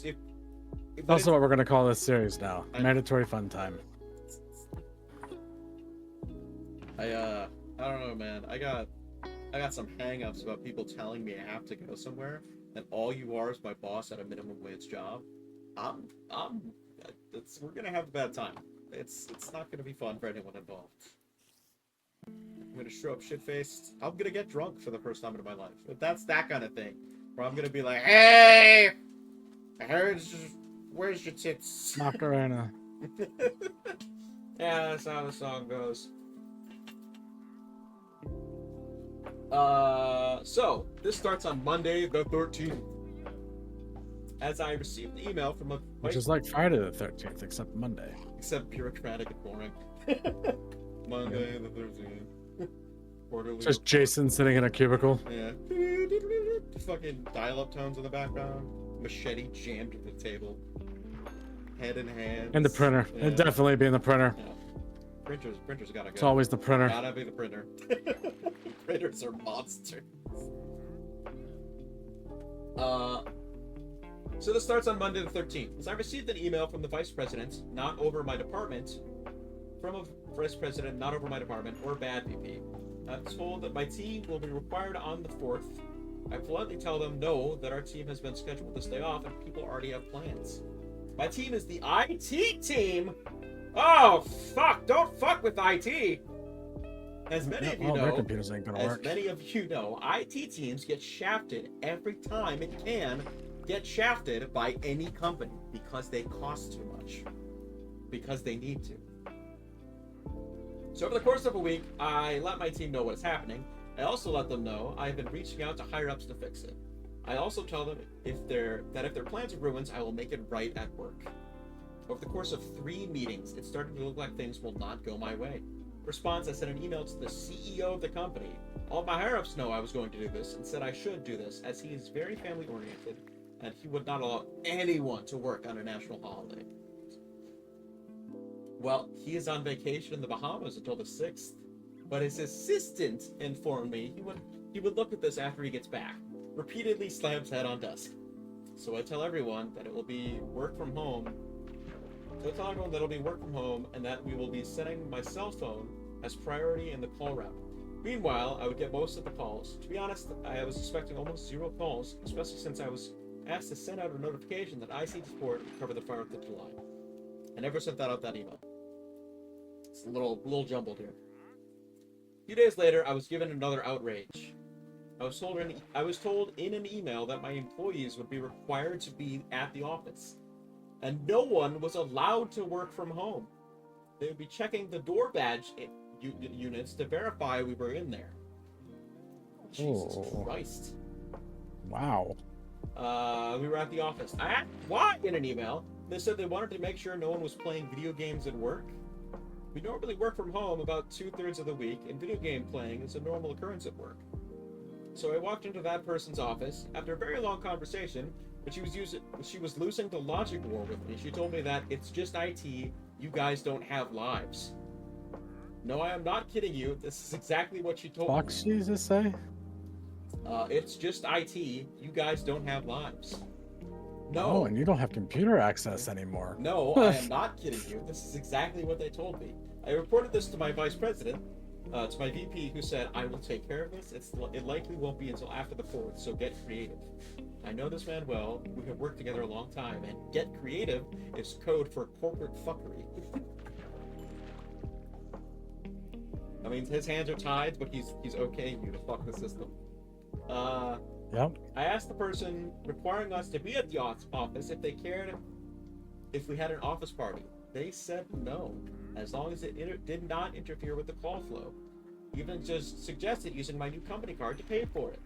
That's what we're going to call this series now. Mandatory fun time. I don't know, man. I got some hang-ups about people telling me I have to go somewhere, and all you are is my boss at a minimum wage job. We're gonna have a bad time. It's not gonna be fun for anyone involved. I'm gonna show up shit-faced. I'm gonna get drunk for the first time in my life. If that's that kind of thing, where I'm gonna be like, hey, I heard, where's your tits? Macarena. Yeah, that's how the song goes. So this starts on Monday the 13th. As I received the email from a... Which is like Friday the 13th, except Monday. Except bureaucratic and boring. Monday the 13th. Quarterly. Just Jason sitting in a cubicle. Yeah. Fucking dial-up tones in the background. Machete jammed to the table. Head in hand. And the printer. Yeah. It'd definitely be in the printer. Yeah. Printers gotta go. It's always the printer. Gotta be the printer. Printers are monsters. So this starts on Monday the 13th. As I received an email from the vice president, not over my department, or bad VP. I'm told that my team will be required on the 4th. I politely tell them no, that our team has been scheduled to stay off and people already have plans. My team is the IT team. Oh, fuck! Don't fuck with IT! As many of you know, their computers ain't gonna work. many of you know, IT teams get shafted every time it can get shafted by any company because they cost too much. Because they need to. So over the course of a week, I let my team know what is happening. I also let them know I've been reaching out to higher-ups to fix it. I also tell them if their plans are ruins, I will make it right at work. Over the course of 3 meetings, it started to look like things will not go my way. response, I sent an email to the CEO of the company. All my higher-ups know I was going to do this and said I should do this, as he is very family-oriented, and he would not allow anyone to work on a national holiday. Well, he is on vacation in the Bahamas until the 6th, but his assistant informed me he would look at this after he gets back. Repeatedly slams head on desk. So I tell everyone that it will be work from home. And that we will be setting my cell phone as priority in the call route. Meanwhile, I would get most of the calls. To be honest, I was expecting almost 0 calls, especially since I was asked to send out a notification that IC support would cover the 4th of July. I never sent out that email. It's a little jumbled here. A few days later, I was given another outrage. I was told in an email that my employees would be required to be at the office, and no one was allowed to work from home. They would be checking the door badge units to verify we were in there. Jesus Christ. Wow. We were at the office. I asked why in an email. They said they wanted to make sure no one was playing video games at work. We normally work from home about 2/3 of the week, and video game playing is a normal occurrence at work. So I walked into that person's office. After a very long conversation, but she was losing the logic war with me. She told me that it's just IT, you guys don't have lives. No, I am not kidding you. This is exactly what she told me. Fuck, she just say? It's just IT, you guys don't have lives. No. Oh, and you don't have computer access anymore. No, I am not kidding you. This is exactly what they told me. I reported this to my vice president, to my VP, who said, I will take care of this. It likely won't be until after the 4th, so get creative. I know this man well. We have worked together a long time, and get creative is code for corporate fuckery. I mean, his hands are tied, but he's okaying you to fuck the system. Yep. I asked the person requiring us to be at the office if they cared if we had an office party. They said no, as long as it did not interfere with the call flow. Even just suggested using my new company card to pay for it.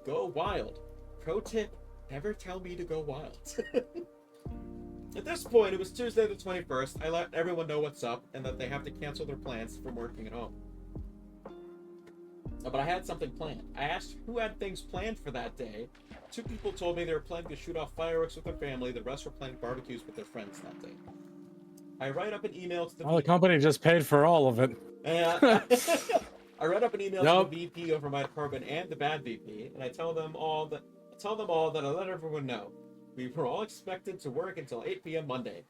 Go wild. Pro tip, never tell me to go wild. At this point, it was Tuesday the 21st. I let everyone know what's up and that they have to cancel their plans from working at home. But I had something planned. I asked who had things planned for that day. 2 people told me they were planning to shoot off fireworks with their family. The rest were planning barbecues with their friends that day. I write up an email to the Well, the company just paid for all of it. I write up an email to the VP over my department and the bad VP, and I tell them all that I let everyone know. We were all expected to work until 8 p.m. Monday.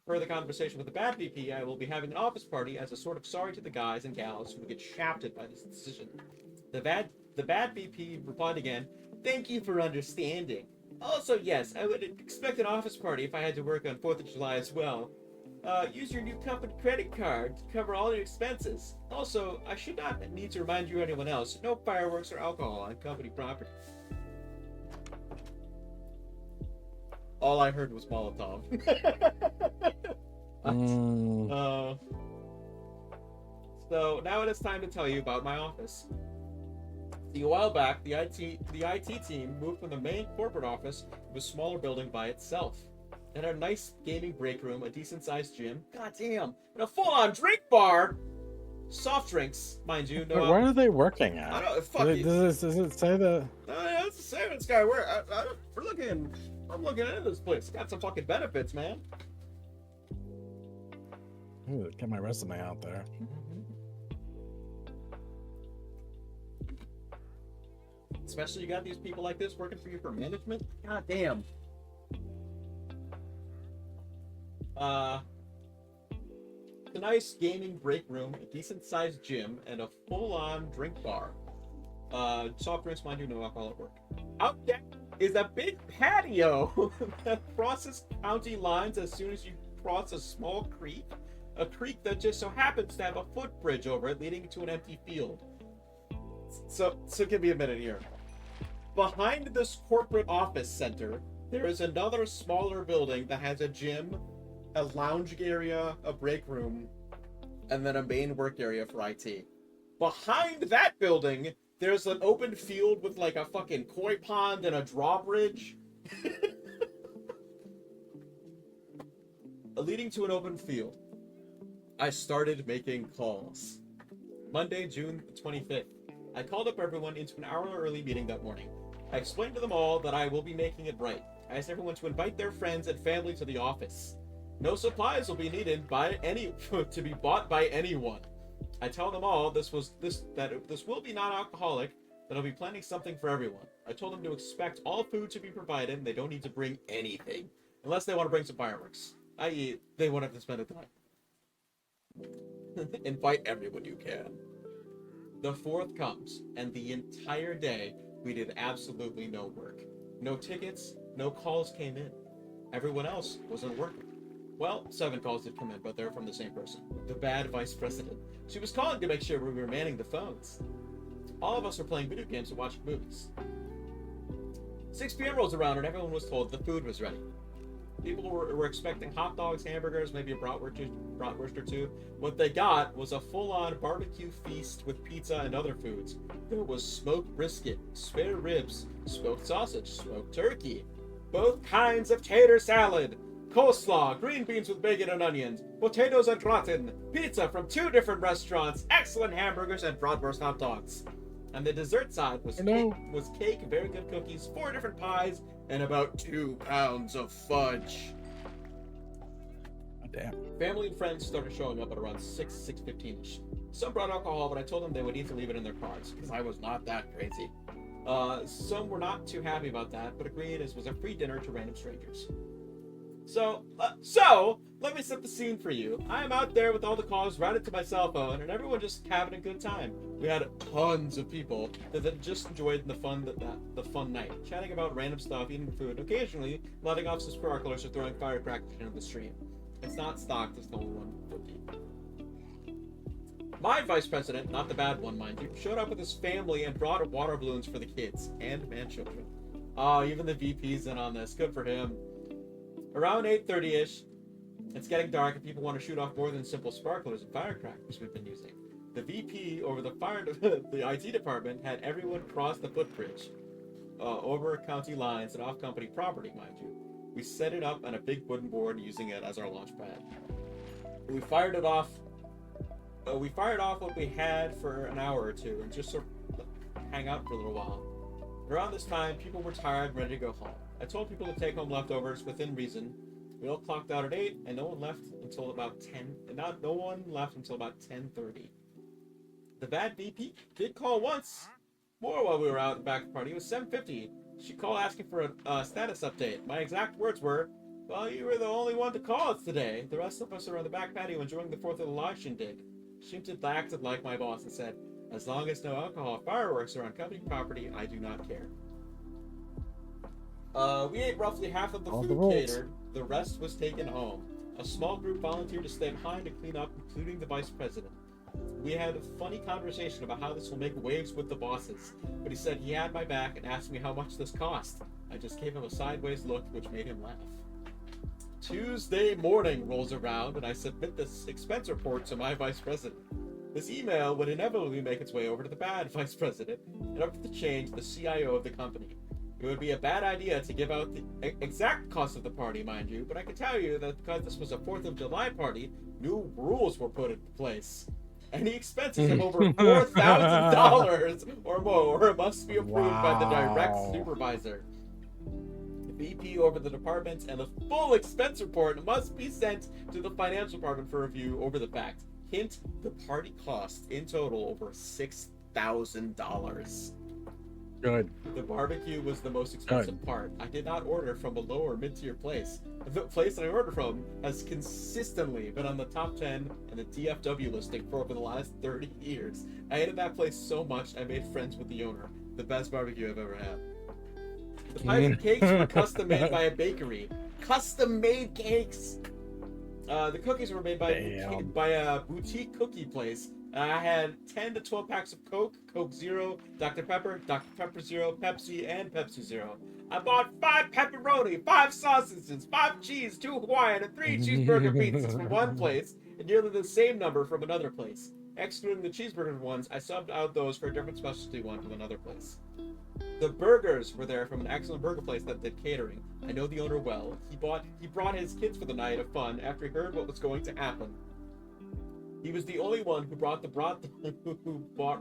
Per the conversation with the bad VP, I will be having an office party as a sort of sorry to the guys and gals who would get shafted by this decision. The bad VP replied again, thank you for understanding. Also, yes, I would expect an office party if I had to work on 4th of July as well. Use your new company credit card to cover all your expenses. Also, I should not need to remind you or anyone else, no fireworks or alcohol on company property. All I heard was Molotov. So now it is time to tell you about my office. See, a while back, the IT team moved from the main corporate office to a smaller building by itself. It had a nice gaming break room, a decent-sized gym, goddamn, and a full-on drink bar. Soft drinks, mind you. No. Where are they working at? I don't. Fuck Does it say that? No, it's the same. This guy. I'm looking into this place. It's got some fucking benefits, man. Ooh, get my resume out there. Especially you got these people like this working for you for management. God damn. A nice gaming break room, a decent-sized gym, and a full-on drink bar. Soft drinks, mind you, no alcohol at work. Out there is a big patio that crosses county lines as soon as you cross a small creek. A creek that just so happens to have a footbridge over it leading to an empty field. So give me a minute here. Behind this corporate office center, there is another smaller building that has a gym, a lounge area, a break room, and then a main work area for IT. Behind that building, there's an open field with like a fucking koi pond and a drawbridge. Leading to an open field. I started making calls. Monday, June 25th. I called up everyone into an hour early meeting that morning. I explained to them all that I will be making it right. I asked everyone to invite their friends and family to the office. No supplies will be needed to be bought by anyone. I tell them all this will be non-alcoholic, that I'll be planning something for everyone. I told them to expect all food to be provided and they don't need to bring anything. Unless they want to bring some fireworks. I.e., they won't have to spend a time. Invite everyone you can. The 4th comes, and the entire day we did absolutely no work. No tickets, no calls came in. Everyone else wasn't working. Well, 7 calls did come in, but they're from the same person. The bad vice president. She was calling to make sure we were manning the phones. All of us were playing video games and watching movies. 6 p.m. rolls around and everyone was told the food was ready. People were expecting hot dogs, hamburgers, maybe a bratwurst or two. What they got was a full-on barbecue feast with pizza and other foods. There was smoked brisket, spare ribs, smoked sausage, smoked turkey, both kinds of tater salad, coleslaw, green beans with bacon and onions, potatoes and gratin, pizza from 2 different restaurants, excellent hamburgers, and bratwurst hot dogs. And the dessert side was cake, very good cookies, 4 different pies, and about 2 pounds of fudge. Oh, damn. Family and friends started showing up at around 6:15ish. Some brought alcohol, but I told them they would need to leave it in their cars, because I was not that crazy. Some were not too happy about that, but agreed as was a free dinner to random strangers. So, let me set the scene for you. I am out there with all the calls routed to my cell phone, and everyone just having a good time. We had tons of people that just enjoyed the fun night, chatting about random stuff, eating food, and occasionally letting off some sparklers or throwing firecrackers into the stream. It's not stocked, it's the only one for people. My vice president, not the bad one, mind you, showed up with his family and brought water balloons for the kids and man-children. Oh, even the VP's in on this. Good for him. Around 8:30ish, it's getting dark and people want to shoot off more than simple sparklers and firecrackers we've been using. The VP over the the IT department had everyone cross the footbridge over county lines and off company property, mind you. We set it up on a big wooden board using it as our launch pad. We fired off what we had for an hour or two and just sort of hang out for a little while. Around this time, people were tired and ready to go home. I told people to take home leftovers within reason. We all clocked out at 8, and no one left until about 10:30. The bad VP did call once more while we were out and back at the party. It was 7:50. She called asking for a status update. My exact words were, "Well, you were the only one to call us today. The rest of us are on the back patio enjoying the 4th of July shindig." She acted like my boss and said, "As long as no alcohol or fireworks are on company property, I do not care." We ate roughly half of the food catered. The rest was taken home. A small group volunteered to stay behind to clean up, including the vice president. We had a funny conversation about how this will make waves with the bosses, but he said he had my back and asked me how much this cost. I just gave him a sideways look, which made him laugh. Tuesday morning rolls around, and I submit this expense report to my vice president. This email would inevitably make its way over to the bad vice president, and up to the change, the CIO of the company. It would be a bad idea to give out the exact cost of the party, mind you, but I can tell you that because this was a 4th of July party, new rules were put into place. Any expenses of over $4,000 or more must be approved by the direct supervisor. The VP over the departments, and the full expense report must be sent to the financial department for review over the fact. Hint, the party cost in total over $6,000. Good. The barbecue was the most expensive part. I did not order from a low or mid-tier place. The place that I ordered from has consistently been on the top 10 and the DFW listing for over the last 30 years. I hated that place so much I made friends with the owner. The best barbecue I've ever had. The pies and cakes were custom made by a bakery. Custom made cakes! The cookies were made by a boutique cookie place. I had 10 to 12 packs of Coke, Coke Zero, Dr. Pepper, Dr. Pepper Zero, Pepsi, and Pepsi Zero. I bought 5 pepperoni, 5 sausages, 5 cheese, 2 Hawaiian, and 3 cheeseburger pizzas from one place, and nearly the same number from another place. Excluding the cheeseburger ones, I subbed out those for a different specialty one from another place. The burgers were there from an excellent burger place that did catering. I know the owner well. He brought his kids for the night of fun after he heard what was going to happen. He was the only one who brought the brought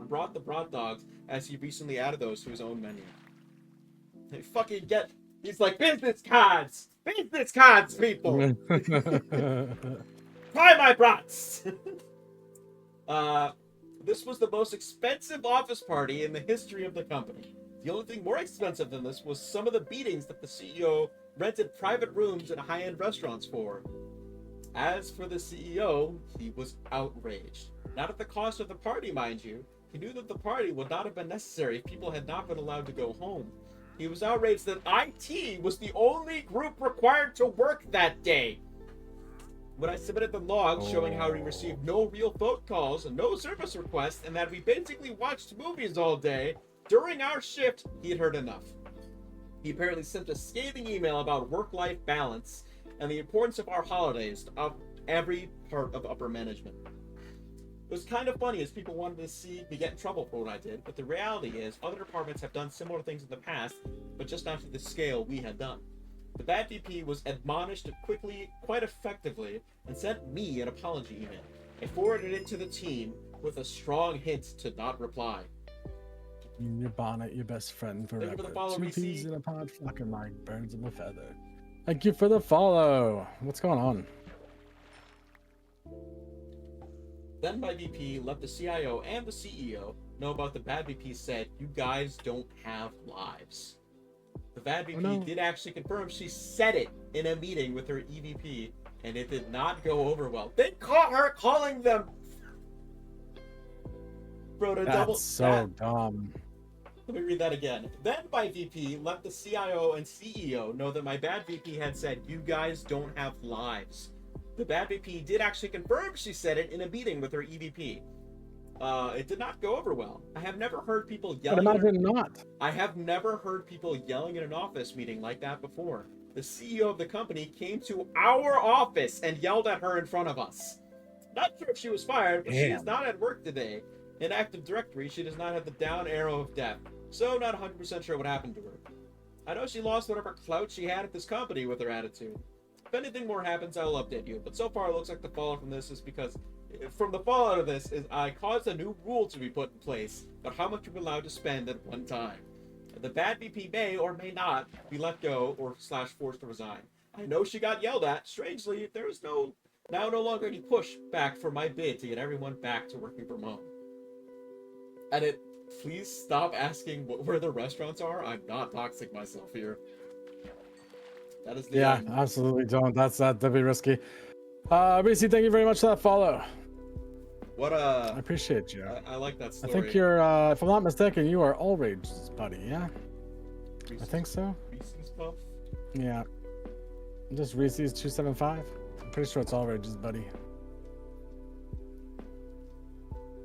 brought the brat dogs, as he recently added those to his own menu. They fucking get. He's like business cards, people. Try my brats. uh, this was the most expensive office party in the history of the company. The only thing more expensive than this was some of the beatings that the CEO rented private rooms in high-end restaurants for. As for the CEO, he was outraged. Not at the cost of the party, mind you. He knew that the party would not have been necessary if people had not been allowed to go home. He was outraged that IT was the only group required to work that day. When I submitted the logs showing how we received no real phone calls and no service requests, and that we basically watched movies all day during our shift, he had heard enough. He apparently sent a scathing email about work-life balance and the importance of our holidays to every part of upper management. It was kind of funny as people wanted to see me get in trouble for what I did, but the reality is other departments have done similar things in the past, but just not to the scale we had done. The bad VP was admonished quickly, quite effectively, and sent me an apology email. I forwarded it to the team with a strong hint to not reply. In your bonnet, your best friend forever. For the follow, Two VC. peas in a pod, fucking like birds of a feather. Thank you for the follow. What's going on? Then my VP let the CIO and the CEO know about the bad VP said, "You guys don't have lives." The bad VP did actually confirm she said it in a meeting with her EVP, and it did not go over well. They caught her calling them. Bro, That's so dumb. Let me read that again. Then my VP let the CIO and CEO know that my bad VP had said, "You guys don't have lives." The bad VP did actually confirm she said it in a meeting with her EVP. It did not go over well. I have never heard people yelling. I have never heard people yelling in an office meeting like that before. The CEO of the company came to our office and yelled at her in front of us. Not sure if she was fired, but she is not at work today. In Active Directory, she does not have the down arrow of death, so not 100% sure what happened to her. I know she lost whatever clout she had at this company with her attitude. If anything more happens, I will update you, but so far it looks like the fallout from this is because from the fallout of this is I caused a new rule to be put in place about how much you're allowed to spend at one time. The bad VP may or may not be let go or / forced to resign. I know she got yelled at. Strangely, there is no longer any push back for my bid to get everyone back to working from home. And please stop asking where the restaurants are. I'm not doxing myself here. That is the end. Absolutely don't. That'd be risky. BC, thank you very much for that follow. I appreciate you. I like that story. I think you're, if I'm not mistaken, you are All Rage's buddy, yeah? I think so. Reese's Puff? Yeah. Just Reese's 275. I'm pretty sure it's All Rage's buddy.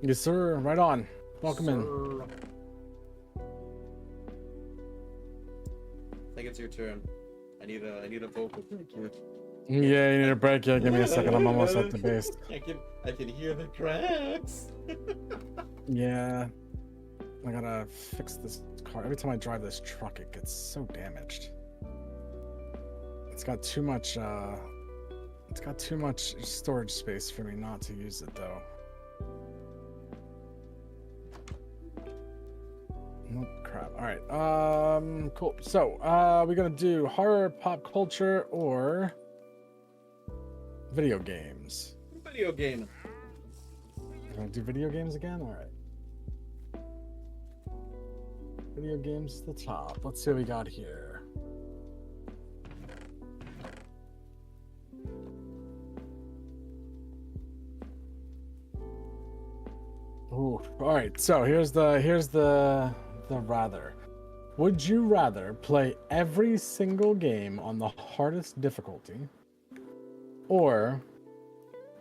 Yes, sir. Right on. Welcome in. I think it's your turn. I need a vocal break here. Yeah, you need a break. Yeah, give me a second. I'm almost at the base. I can hear the cracks. Yeah. I gotta fix this car. Every time I drive this truck, it gets so damaged. It's got too much storage space for me not to use it though. Oh, crap. All right. Cool. So, we're gonna do horror, pop culture, or video games. Video game. We're gonna do video games again. All right. Video games at the top. Let's see what we got here. Ooh. All right. So here's the rather. Would you rather play every single game on the hardest difficulty, or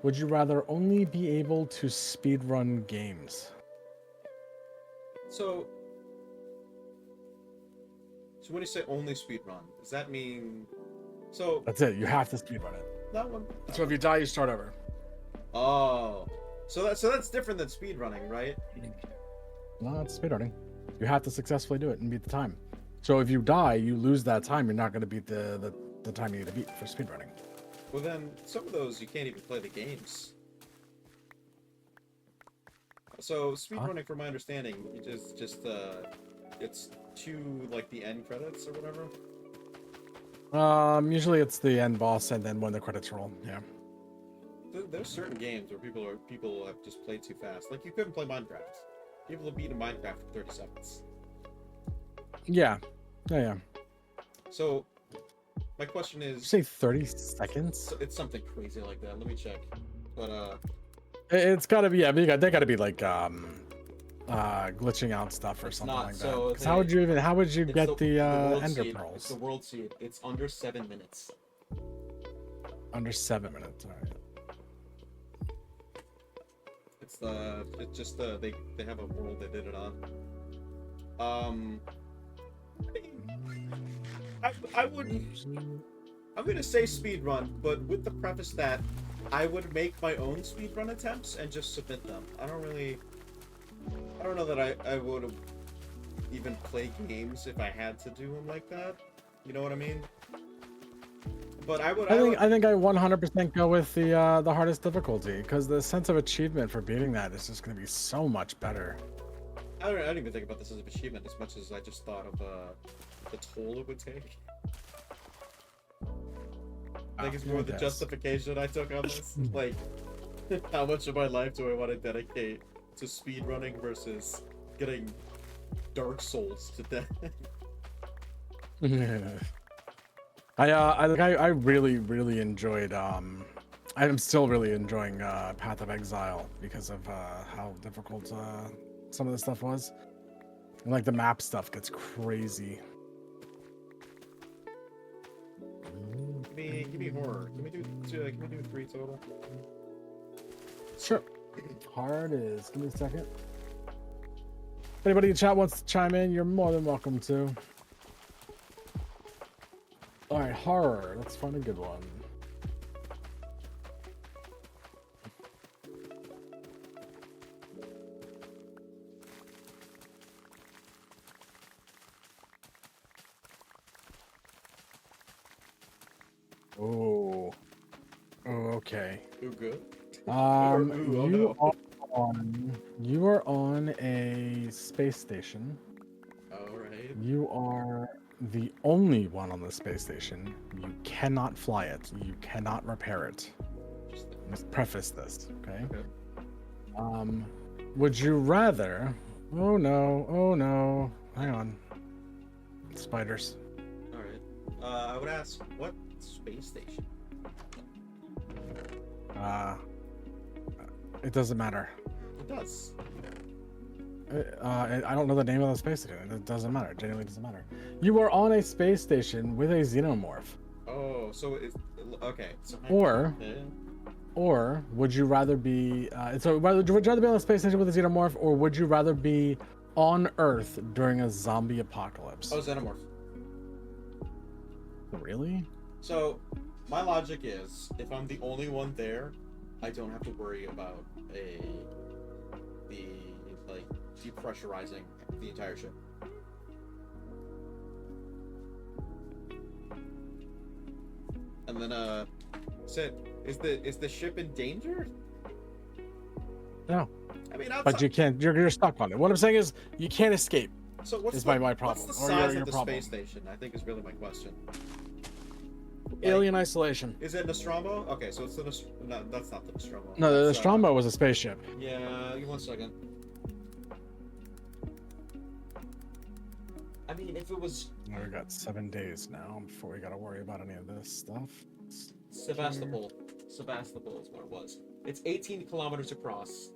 would you rather only be able to speedrun games? So when you say only speedrun, does that mean so? That's it. You have to speedrun it. That one. So if you die, you start over. Oh, so that's different than speedrunning, right? No, it's speedrunning. You have to successfully do it and beat the time. So if you die, you lose that time. You're not going to beat the time you need to beat for speedrunning. Well, then some of those you can't even play the games. So Huh? speedrunning, from my understanding, it is just it's to like the end credits or whatever. Usually it's the end boss and then when the credits roll. Yeah. There's certain games where people have just played too fast. Like you couldn't play Minecraft. People have beaten Minecraft in 30 seconds. Yeah. Yeah. So my question You is, say 30 seconds? so it's something crazy like that. Let me check. But It's gotta be, yeah, they gotta be like glitching out stuff or it's something not. like that. So 'Cause how would you it's get the the world ender seed. It's the pearls? world seed. It's under 7 minutes. Under 7 minutes. All right. It's just they have a world they did it on. I mean, I wouldn't. I'm gonna say speedrun, but with the preface that I would make my own speedrun attempts and just submit them. I don't know that I would even play games if I had to do them like that. You know what I mean? But I would. I think I 100% go with the hardest difficulty because the sense of achievement for beating that is just gonna be so much better. I don't even think about this as an achievement as much as I just thought of the toll it would take. I think it's more the justification I took on this. Like, how much of my life do I want to dedicate to speedrunning versus getting Dark Souls to death? I really enjoyed I'm still really enjoying Path of Exile because of how difficult some of the stuff was. And like the map stuff gets crazy. Give me horror. Can we do 3 total? Sure. Hard is. Give me a second. If anybody in chat wants to chime in, you're more than welcome to. All right, horror. Let's find a good one. Oh. Oh, okay. Ooh, good. You are on a space station. All right. You are the only one on the space station. You cannot fly it. You cannot repair it. Let's preface this, okay? Would you rather? Oh no! Hang on. Spiders. All right. I would ask, what space station? It doesn't matter. It does. I don't know the name of the space station. It doesn't matter. It genuinely doesn't matter. You are on a space station with a xenomorph. Oh, so it's okay. So Or would you rather be? Would you rather be on a space station with a xenomorph, or would you rather be on Earth during a zombie apocalypse? Oh, xenomorph. Really? So, my logic is, if I'm the only one there, I don't have to worry about the like depressurizing the entire ship. And then said, is the ship in danger? No. I mean, but you can't. You're stuck on it. What I'm saying is, you can't escape. So what's my problem? What's the size of the space station? I think is really my question. Alien isolation. Is it Nostromo? Okay, so it's the no, that's not the Nostromo. No, the That's, Nostromo was a spaceship. Yeah, give 1 second. I mean, if it was... We got 7 days now before we got to worry about any of this stuff. Sebastopol. Sebastopol is what it was. It's 18 kilometers across.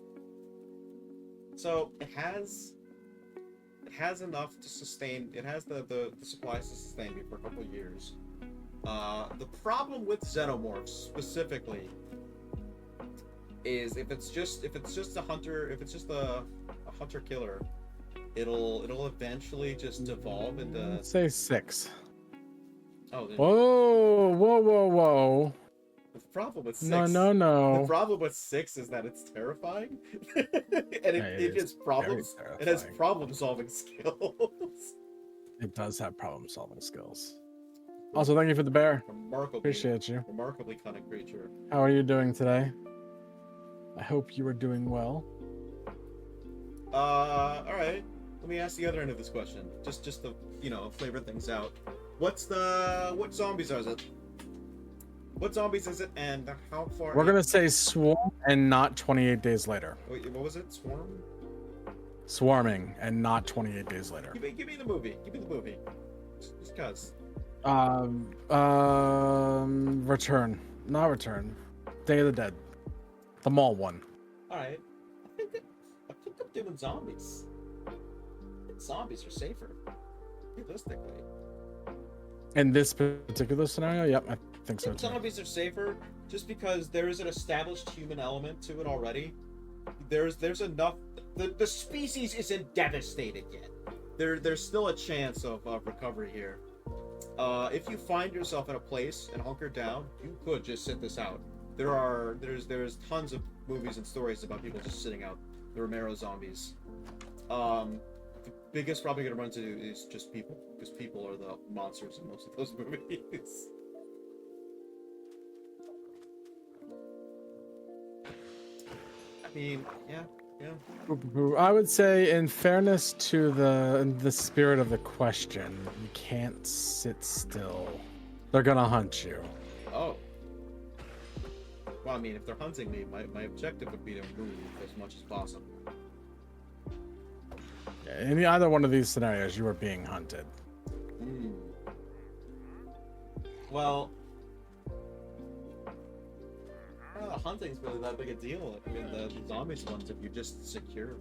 So it has enough to sustain. It has the supplies to sustain me for a couple of years. The problem with xenomorphs specifically is if it's just a hunter killer, it'll eventually just evolve into. Let's say 6. Oh. Then... Whoa! The problem with 6. No. The problem with 6 is that it's terrifying, and it has problem-solving skills. It does have problem-solving skills. Also, thank you for the bear. Appreciate you. Remarkably cunning creature. How are you doing today? I hope you are doing well. All right. Let me ask the other end of this question. Just to flavor things out. What zombies is it? What zombies is it, and how far? We're gonna say swarm and not 28 days later. Wait, what was it? Swarm? Swarming and not 28 days later. Give me the movie. Give me the movie. Just cause. Return. Not Return. Day of the Dead. The mall one. All right. I think I'm doing zombies. I think zombies are safer, realistically. In this particular scenario, yep, I think so too. Zombies are safer just because there is an established human element to it already. There's enough. The species isn't devastated yet. There's still a chance of recovery here. If you find yourself in a place and hunker down, you could just sit this out. There's tons of movies and stories about people just sitting out the Romero zombies. The biggest problem you're gonna run into is just people, because people are the monsters in most of those movies. I mean, yeah. I would say, in fairness to the spirit of the question, you can't sit still. They're gonna hunt you. Oh. Well, I mean, if they're hunting me, my objective would be to move as much as possible. Yeah, in either one of these scenarios, you are being hunted. Well, I don't know, hunting's really that big a deal. I mean, the zombies ones, if you're just secure.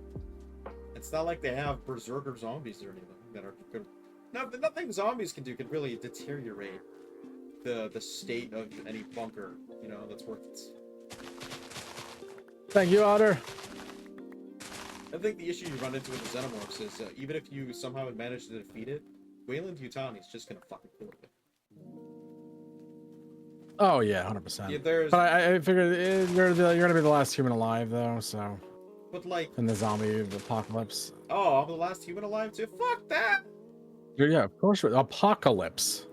It's not like they have berserker zombies or anything that are good. Nothing zombies can do could really deteriorate the state of any bunker, that's worth it. Thank you, Otter. I think the issue you run into with the xenomorphs is even if you somehow manage to defeat it, Weyland-Yutani's just gonna fucking kill it. Oh yeah, 100%. Yeah, but I figured you're gonna be the last human alive though, so. But like. In the zombie apocalypse. Oh, I'm the last human alive too. Fuck that. Yeah, of course. Apocalypse.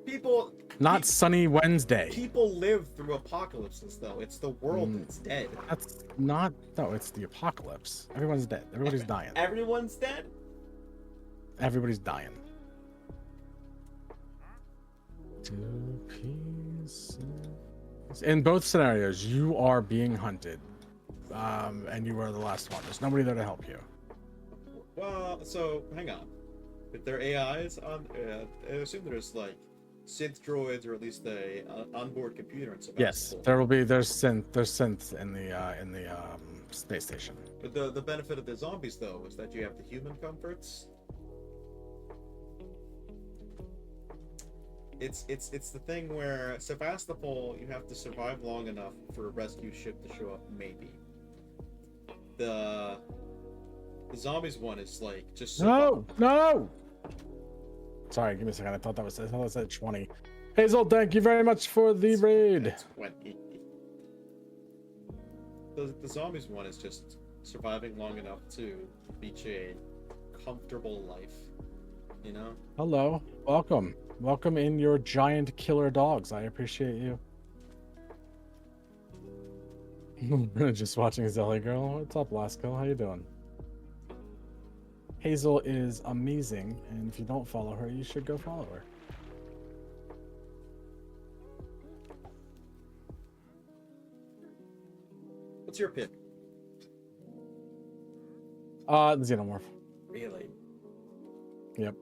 People. Not Sunny Wednesday. People live through apocalypses, though. It's the world that's dead. That's not. No, it's the apocalypse. Everyone's dead. Everybody's dying. Everyone's dead? Everybody's dying. 2 pieces. In both scenarios, you are being hunted. And you are the last one. There's nobody there to help you. Well, so, hang on. If there are AIs on... I assume there's, like, synth droids, or at least a onboard computer in Sebastopol. Yes, there's synth in the space station. But the benefit of the zombies though is that you have the human comforts. It's the thing where Sevastopol, you have to survive long enough for a rescue ship to show up, maybe. The zombies one is like just no. Sorry, give me a second. I thought that said 20. Hazel, thank you very much for the raid. 20. The zombies one is just surviving long enough to reach a comfortable life, Hello, welcome in your giant killer dogs. I appreciate you. Just watching Zelly Girl. What's up, Lasco? How you doing? Hazel is amazing, and if you don't follow her, you should go follow her. What's your pick? The Xenomorph. Really? Yep.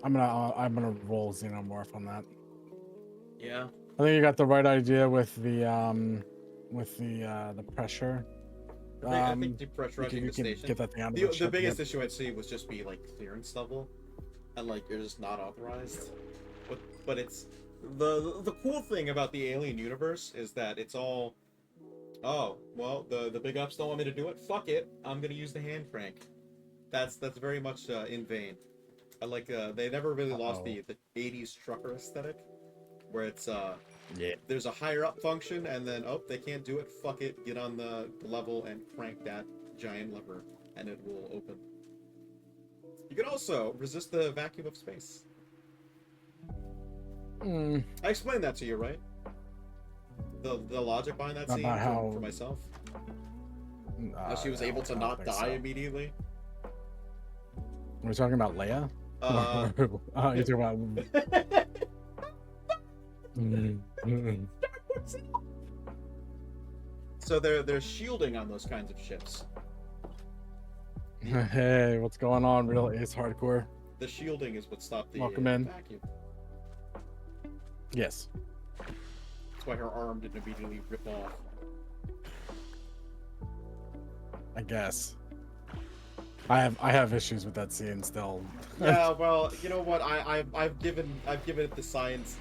I'm gonna roll Xenomorph on that. Yeah. I think you got the right idea with the pressure. I think depressurizing the station. Get that thing out of the biggest issue I'd see was just be like clearance level, and like you're just not authorized. But it's the cool thing about the Alien universe is that it's all. Oh well, the big ups don't want me to do it. Fuck it, I'm gonna use the hand crank. That's very much in vain. I like they never really lost the 80s trucker aesthetic, where it's there's a higher up function, and then they can't do it. Fuck it, get on the level and crank that giant lever, and it will open. You can also resist the vacuum of space. I explained that to you, right? The logic behind that scene for myself. That she was able to I don't not think die so. immediately. We're talking about Leia? Uh, You're talking about... so they're shielding on those kinds of ships. Hey, what's going on, real Ace Hardcore? The shielding is what stopped the Welcome in. vacuum. Yes. That's why her arm didn't immediately rip off. I guess. I have issues with that scene still. Yeah, well, you know what? I've given it the science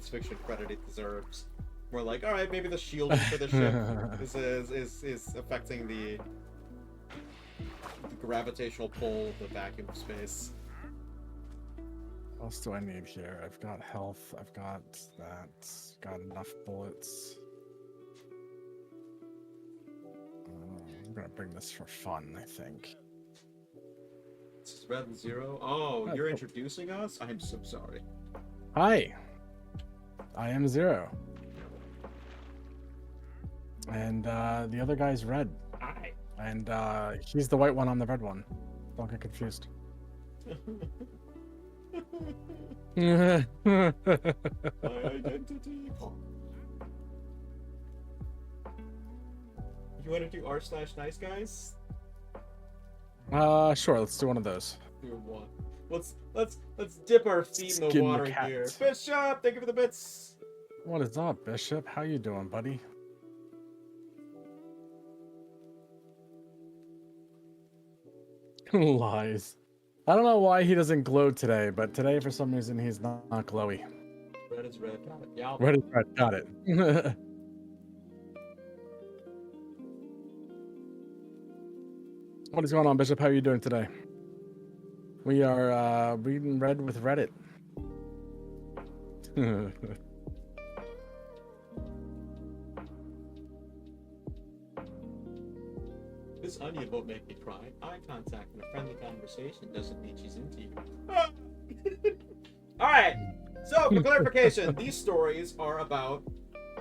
fiction credit it deserves. We're like, all right, maybe the shielding for the ship is affecting the gravitational pull of the vacuum of space. What else do I need here? I've got health. I've got that. Got enough bullets. I'm gonna bring this for fun, I think. This is Red Zero. Oh, you're introducing us? I'm so sorry. Hi. I am Zero. And the other guy's Red. Hi. And he's the white one, I'm the red one. Don't get confused. My identity. You want to do r/nice guys? Sure. Let's do one of those. Do one. Let's dip our feet in the Skin the water cat. here. Bishop, thank you for the bits. What is up, Bishop? How you doing, buddy? Lies. I don't know why he doesn't glow today, but today for some reason he's not glowy. Red is red. Got it. Yeah. Red is red. Got it. What is going on, Bishop? How are you doing today? We are reading Red with Reddit. This onion won't make me cry. Eye contact and a friendly conversation doesn't mean she's into you. Alright, so for clarification, these stories are about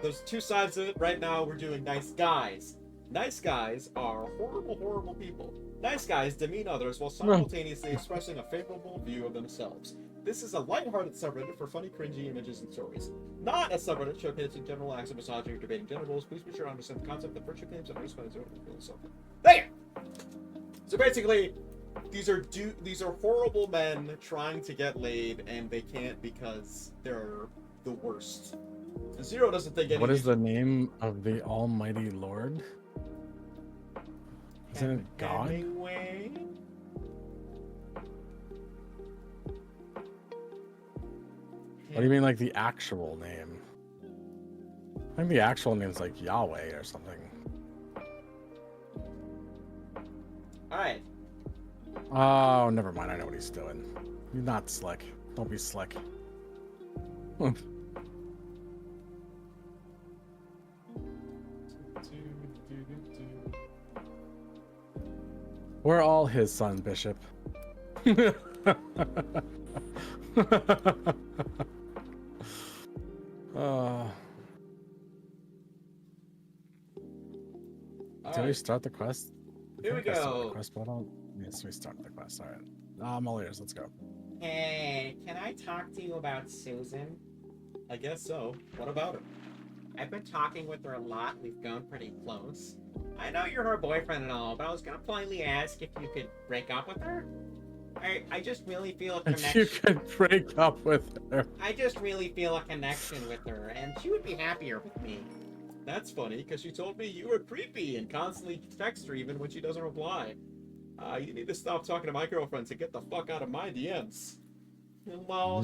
those two sides of it. Right now, we're doing nice guys. Nice guys are horrible, horrible people. Nice guys demean others while simultaneously expressing a favorable view of themselves. This is a lighthearted subreddit for funny, cringy images and stories. Not a subreddit showcasing general acts of misogyny or debating gender roles. Please be sure to understand the concept of virtue claims and race claims and so forth. There! So basically, these are horrible men trying to get laid, and they can't because they're the worst. Zero doesn't think any. What is the name of the Almighty Lord? Isn't it God? Hemingway? What do you mean, like the actual name? I think the actual name's like Yahweh or something. Alright. Oh, never mind. I know what he's doing. You're not slick. Don't be slick. We're all his son, Bishop. Did we start the quest? Here we go. Quest, but yes, we started the quest. All right. I'm all ears. Let's go. Hey, can I talk to you about Susan? I guess so. What about her? I've been talking with her a lot. We've grown pretty close. I know you're her boyfriend and all, but I was gonna politely ask if you could break up with her. I just really feel a connection. If you could break up with her. I just really feel a connection with her, and she would be happier with me. That's funny, because she told me you were creepy and constantly text her even when she doesn't reply. You need to stop talking to my girlfriends and get the fuck out of my DMs. Well,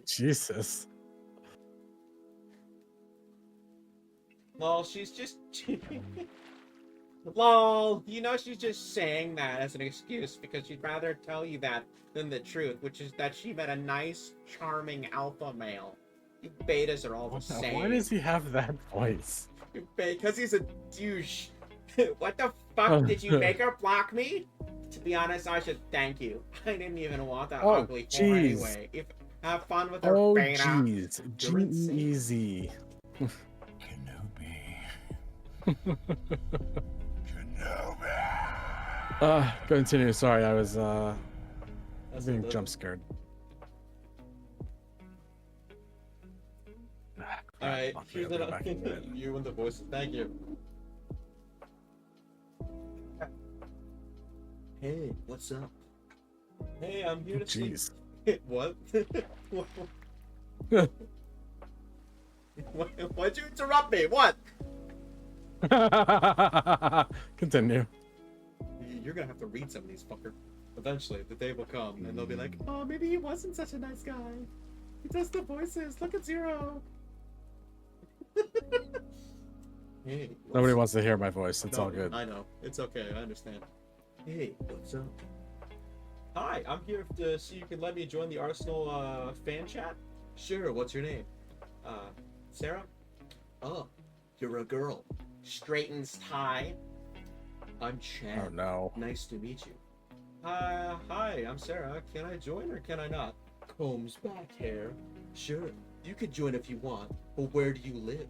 Jesus. Lol, she's just... Lol, you know she's just saying that as an excuse because she'd rather tell you that than the truth, which is that she met a nice, charming alpha male. You betas are all the same. Why does he have that voice? Because he's a douche. What the fuck? Did you make her block me? To be honest, I should thank you. I didn't even want that ugly whore anyway. Have fun with her, beta. Jeez. G-easy. Kenobi. Continue. Sorry, I was That's being what jump scared. All right, Fuck, here's we gotta another go back to bed. you and the voices. Thank you. Hey, what's up? Hey, I'm here to sleep. Jeez. What? Why'd you interrupt me? What? Continue. You're gonna have to read some of these, fucker. Eventually, the day will come, and they'll be like, "Oh, maybe he wasn't such a nice guy. He does the voices. Look at Zero." Hey, Nobody wants to hear my voice. It's No, all good. I know. It's okay. I understand. Hey, what's up? Hi, I'm here to see you can let me join the Arsenal fan chat. Sure. What's your name? Sarah. Oh, you're a girl. Straightens tie. I'm Chad. Oh no. Nice to meet you. Hi, I'm Sarah. Can I join or can I not? Combs back hair. Sure, you could join if you want, but where do you live?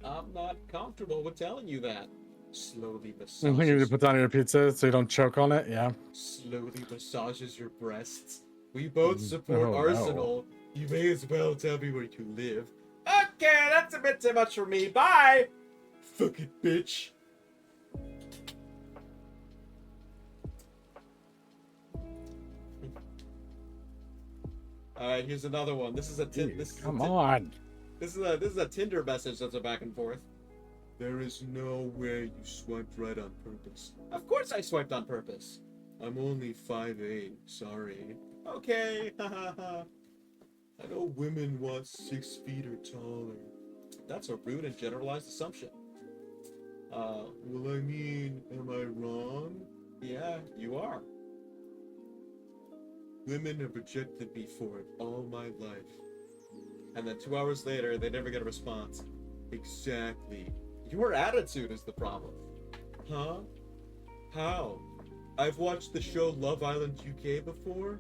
I'm not comfortable with telling you that. Slowly You need to massages. put down your pizza so you don't choke on it. Yeah. Slowly massages your breasts. We both support Oh, no. Arsenal. You may as well tell me where you live. Okay, that's a bit too much for me. Bye. Fuck it, bitch. All right, here's another one. This is a Come on. This is a Tinder message that's a back and forth. There is no way you swiped right on purpose. Of course I swiped on purpose. I'm only 5'8". Sorry. Okay. I know women want 6 feet or taller. That's a rude and generalized assumption. Well, I mean, am I wrong? Yeah, you are. Women have rejected me for it all my life. And then 2 hours later, they never get a response. Exactly. Your attitude is the problem. Huh? How? I've watched the show Love Island UK before.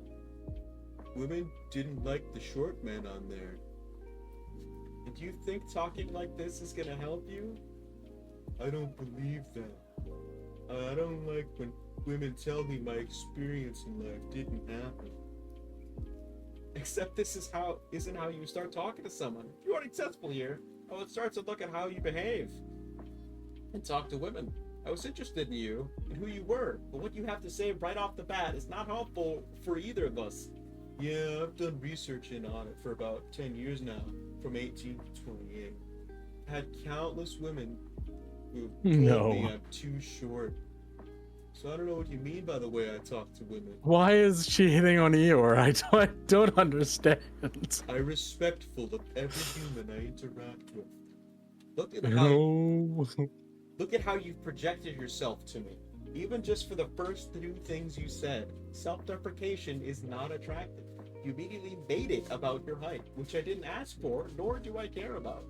Women didn't like the short men on there. And you think talking like this is gonna help you? I don't believe that. I don't like when women tell me my experience in life didn't happen. Except this isn't how you start talking to someone. If you are successful here, I would start to look at how you behave. And talk to women. I was interested in you and who you were, but what you have to say right off the bat is not helpful for either of us. Yeah, I've done research on it for about 10 years now, from 18 to 28. Had countless women who told me I'm too short. So I don't know what you mean by the way I talk to women. Why is she hitting on Eeyore? I don't understand. I'm respectful of every human I interact with. Look at how you've projected yourself to me. Even just for the first 2 things you said, self-deprecation is not attractive. You immediately made it about your height, which I didn't ask for, nor do I care about.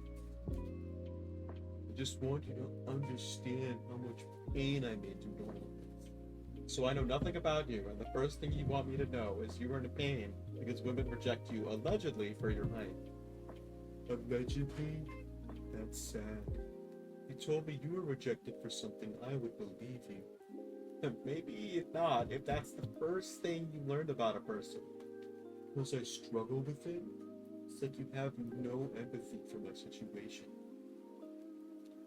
I just want you to understand how much pain I'm in doing all this. So I know nothing about you, and the first thing you want me to know is you are in pain because women reject you allegedly for your height. Allegedly? That's sad. You told me you were rejected for something, I would believe you. Maybe not, if that's the first thing you learned about a person. Because I struggle with it? It's like you have no empathy for my situation.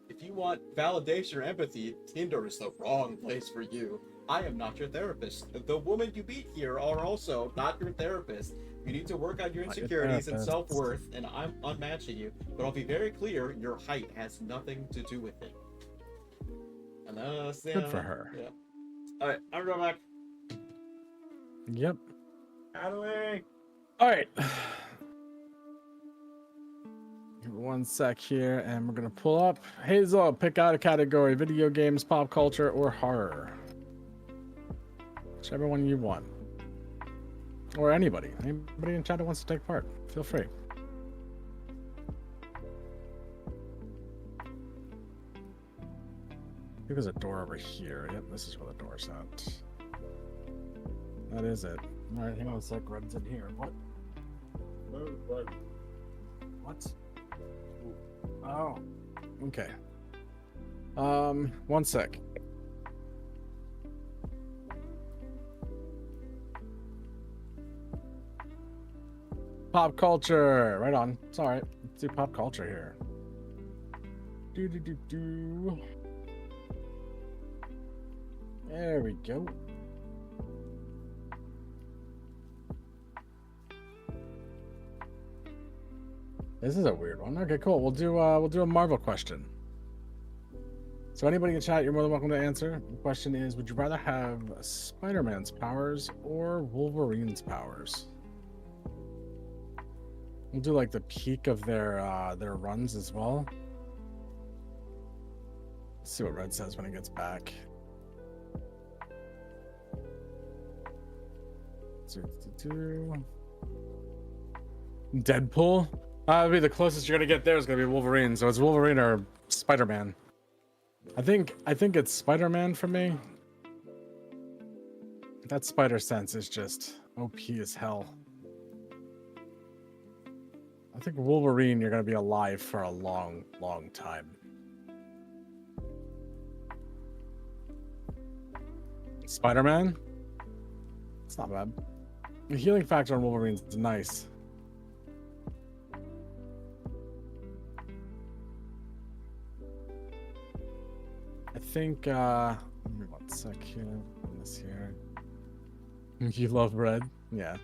If you want validation or empathy, Tinder is the wrong place for you. I am not your therapist. The women you meet here are also not your therapist. You need to work on your insecurities and self-worth, and I'm unmatching you. But I'll be very clear, your height has nothing to do with it. And that's Good for her. Yeah. Alright, I'm going back. Yep. Out of the way. Alright. Give me 1 sec here, and we're gonna pull up. Hazel, pick out a category: video games, pop culture, or horror. Whichever one you want. Or anybody. Anybody in chat that wants to take part. Feel free. I think there's a door over here. Yep, this is where the door's at. That is it. Alright, hang on a sec. Red's in here. What? What? Oh. Okay. One sec. Pop culture. Right on. It's all right. Let's do pop culture here. Do. There we go. This is a weird one. Okay, cool. We'll do a Marvel question. So anybody in chat, you're more than welcome to answer. The question is, would you rather have Spider-Man's powers or Wolverine's powers? We'll do like the peak of their runs as well. Let's see what Red says when he gets back. Deadpool? It'll be the closest you're gonna get there is gonna be Wolverine. So it's Wolverine or Spider-Man. I think it's Spider-Man for me. That spider sense is just OP as hell. I think Wolverine, you're gonna be alive for a long, long time. Spider-Man? It's not bad. The healing factor on Wolverine is nice. I think, let me 1 sec here. This here. You love Red? Yeah.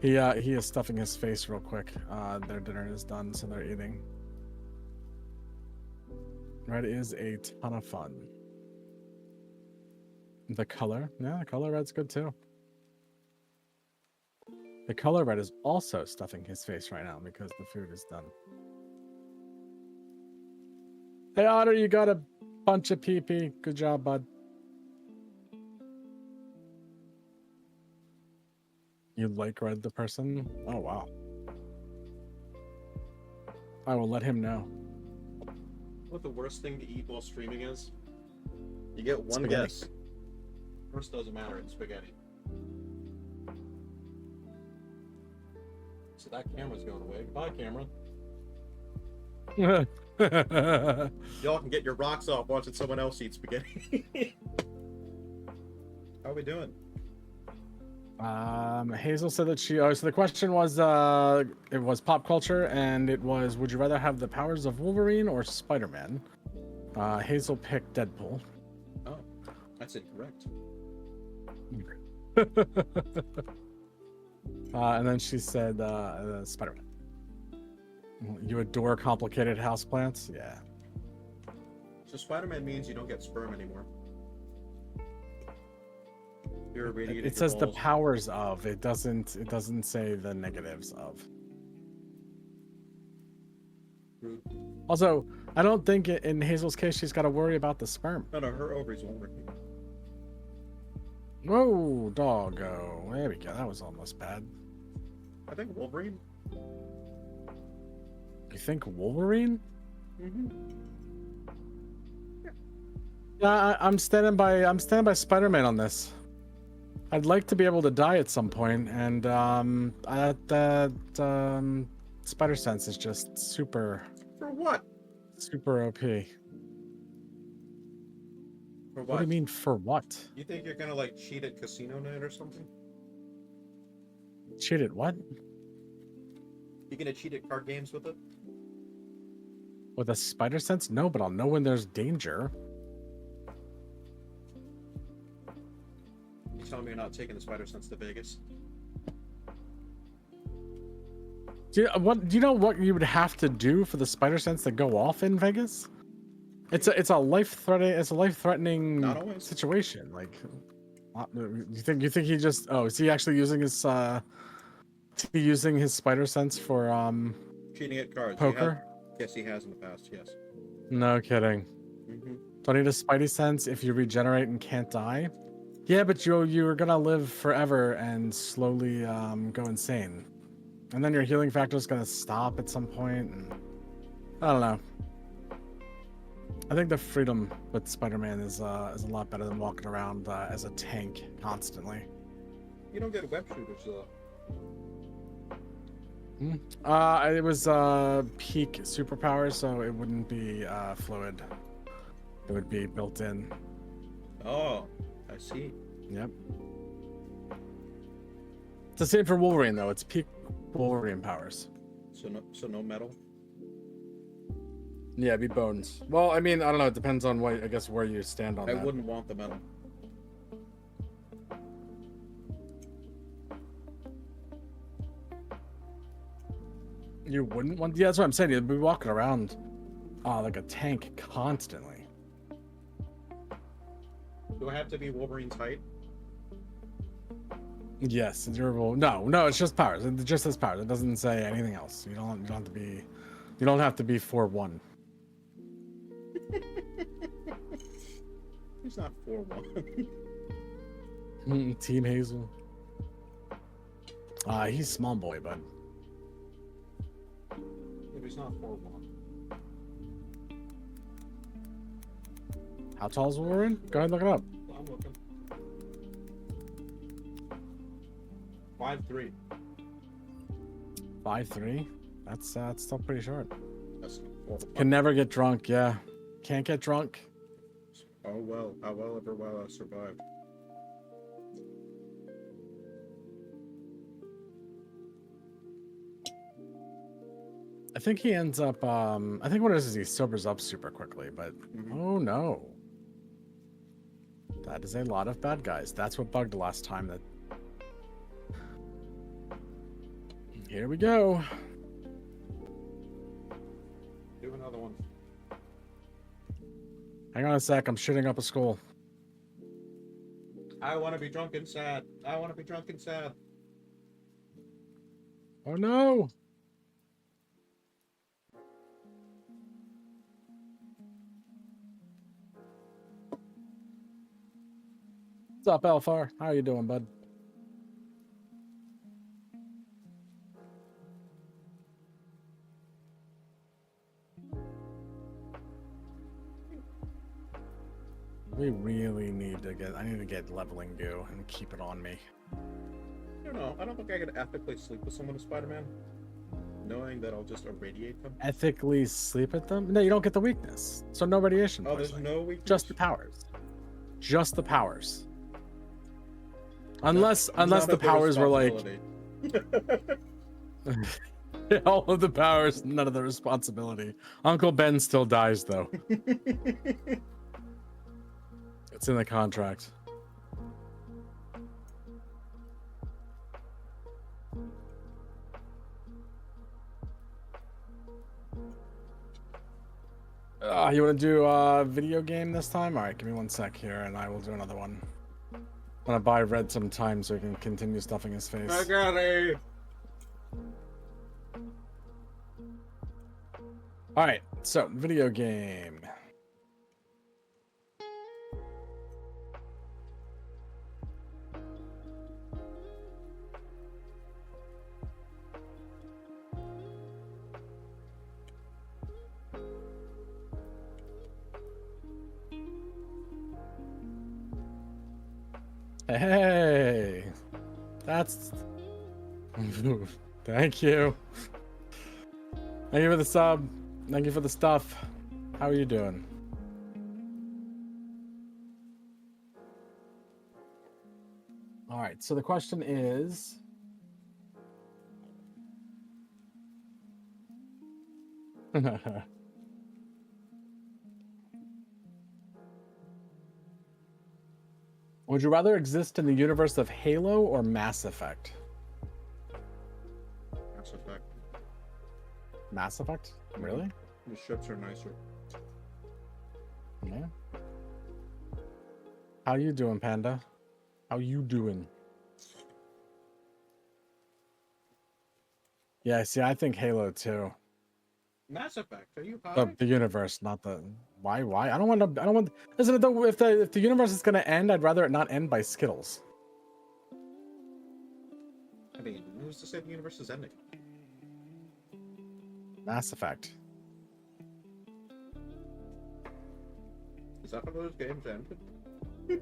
He is stuffing his face real quick. Their dinner is done, so they're eating. Red is a ton of fun. The color? Yeah, the color Red's good too. The color Red is also stuffing his face right now because the food is done. Hey Otter, you got a bunch of pee-pee. Good job, bud. You like Red the person? Oh, wow. I will let him know. What the worst thing to eat while streaming is? You get one Spaghetti. guess. First doesn't matter, it's spaghetti. So that camera's going away. Bye, camera. Y'all can get your rocks off watching someone else eat spaghetti. How are we doing? Hazel said that she. Oh, so the question was, it was pop culture, and it was, would you rather have the powers of Wolverine or Spider-Man? Hazel picked Deadpool. Oh, that's incorrect. And then she said, Spider-Man. You adore complicated houseplants? Yeah. So Spider-Man means you don't get sperm anymore. You're irradiated. It says the powers of. It doesn't say the negatives of. Rude. Also, I don't think in Hazel's case she's got to worry about the sperm. No, her ovaries won't work. Whoa, doggo. There we go. That was almost bad. I think Wolverine. You think Wolverine? Mm-hmm. Yeah, I'm standing by Spider-Man on this. I'd like to be able to die at some point, and spider sense is just super. For what? Super OP. For what? What do you mean for what? You think you're gonna like cheat at casino night or something? Cheat at what? You gonna cheat at card games with it? With a spider sense? No, but I'll know when there's danger. You telling me you're not taking the spider sense to Vegas? Do you know what you would have to do for the spider sense to go off in Vegas? It's a life-threatening Not always. situation. Like, you think he just? Oh, is he actually using his spider sense for Cheating at cards. poker? Yes, he has in the past. Yes. No kidding. Mm-hmm. Don't need a spidey sense if you regenerate and can't die. Yeah, but you're gonna live forever and slowly go insane, and then your healing factor is gonna stop at some point. And I don't know. I think the freedom with Spider-Man is a lot better than walking around as a tank constantly. You don't get web shooters though. It was peak superpower, so it wouldn't be fluid. It would be built in. Oh, I see. Yep. It's the same for Wolverine though. It's peak Wolverine powers. So no metal. Yeah, it'd be bones. Well, I mean, I don't know. It depends on what I guess where you stand on I that. wouldn't want the metal. You wouldn't want? Yeah, that's what I'm saying. You'd be walking around like a tank constantly. Do I have to be Wolverine's height? Yes, durable. No, it's just powers. It just says powers. It doesn't say anything else. You don't have to be. You don't have to be 4'1". He's not 4'1". Team Hazel. He's small boy, bud. If he's not 4'1". How tall is Wolverine? Go ahead and look it up. I'm looking. 5'3". 5'3". That's still pretty short. That's 4. Can never get drunk. Yeah, can't get drunk. Oh well, how well ever will I survive? I think he ends up. I think what it is he sobers up super quickly. But oh no, that is a lot of bad guys. That's what bugged the last time. That. Here we go. Do another one. Hang on a sec. I'm shooting up a skull. I want to be drunk and sad. I want to be drunk and sad. Oh no. What's up, Alfar? How you doing, bud? We really need to get. I need to get leveling goo and keep it on me. I don't know. I don't think I could ethically sleep with someone as Spider-Man, knowing that I'll just irradiate them. Ethically sleep with them? No, you don't get the weakness. So no radiation. Oh, there's poisoning. no weakness. Just the powers. Just the powers. Unless the powers were like all of the powers, none of the responsibility. Uncle Ben still dies though. It's in the contract. You want to do a video game this time? All right, give me 1 sec here, and I will do another one. I'm gonna buy Red some time so he can continue stuffing his face. I got it. All right, so video game. Hey, that's thank you. Thank you for the sub. Thank you for the stuff. How are you doing? All right, so the question is would you rather exist in the universe of Halo or Mass Effect? Mass Effect. Mass Effect? Really? The ships are nicer. Yeah. How you doing, Panda? How you doing? Yeah, see, I think Halo too. Mass Effect. Are you high? The universe, not the why. I don't want to. I don't want. Listen, if the universe is gonna end, I'd rather it not end by Skittles. I mean, who's to say the universe is ending? Mass Effect. Is that how those games ended?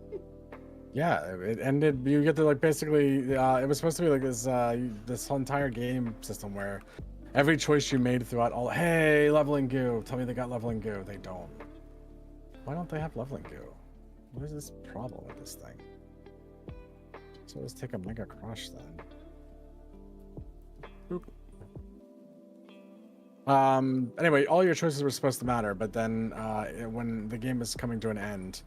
Yeah, it ended. You get to like basically. It was supposed to be like this whole entire game system where every choice you made throughout all. Hey, leveling goo. Tell me they got leveling goo. They don't. Why don't they have leveling goo? What is this problem with this thing? So let's take a Mega Crush then. Boop. Anyway, all your choices were supposed to matter, but then when the game is coming to an end,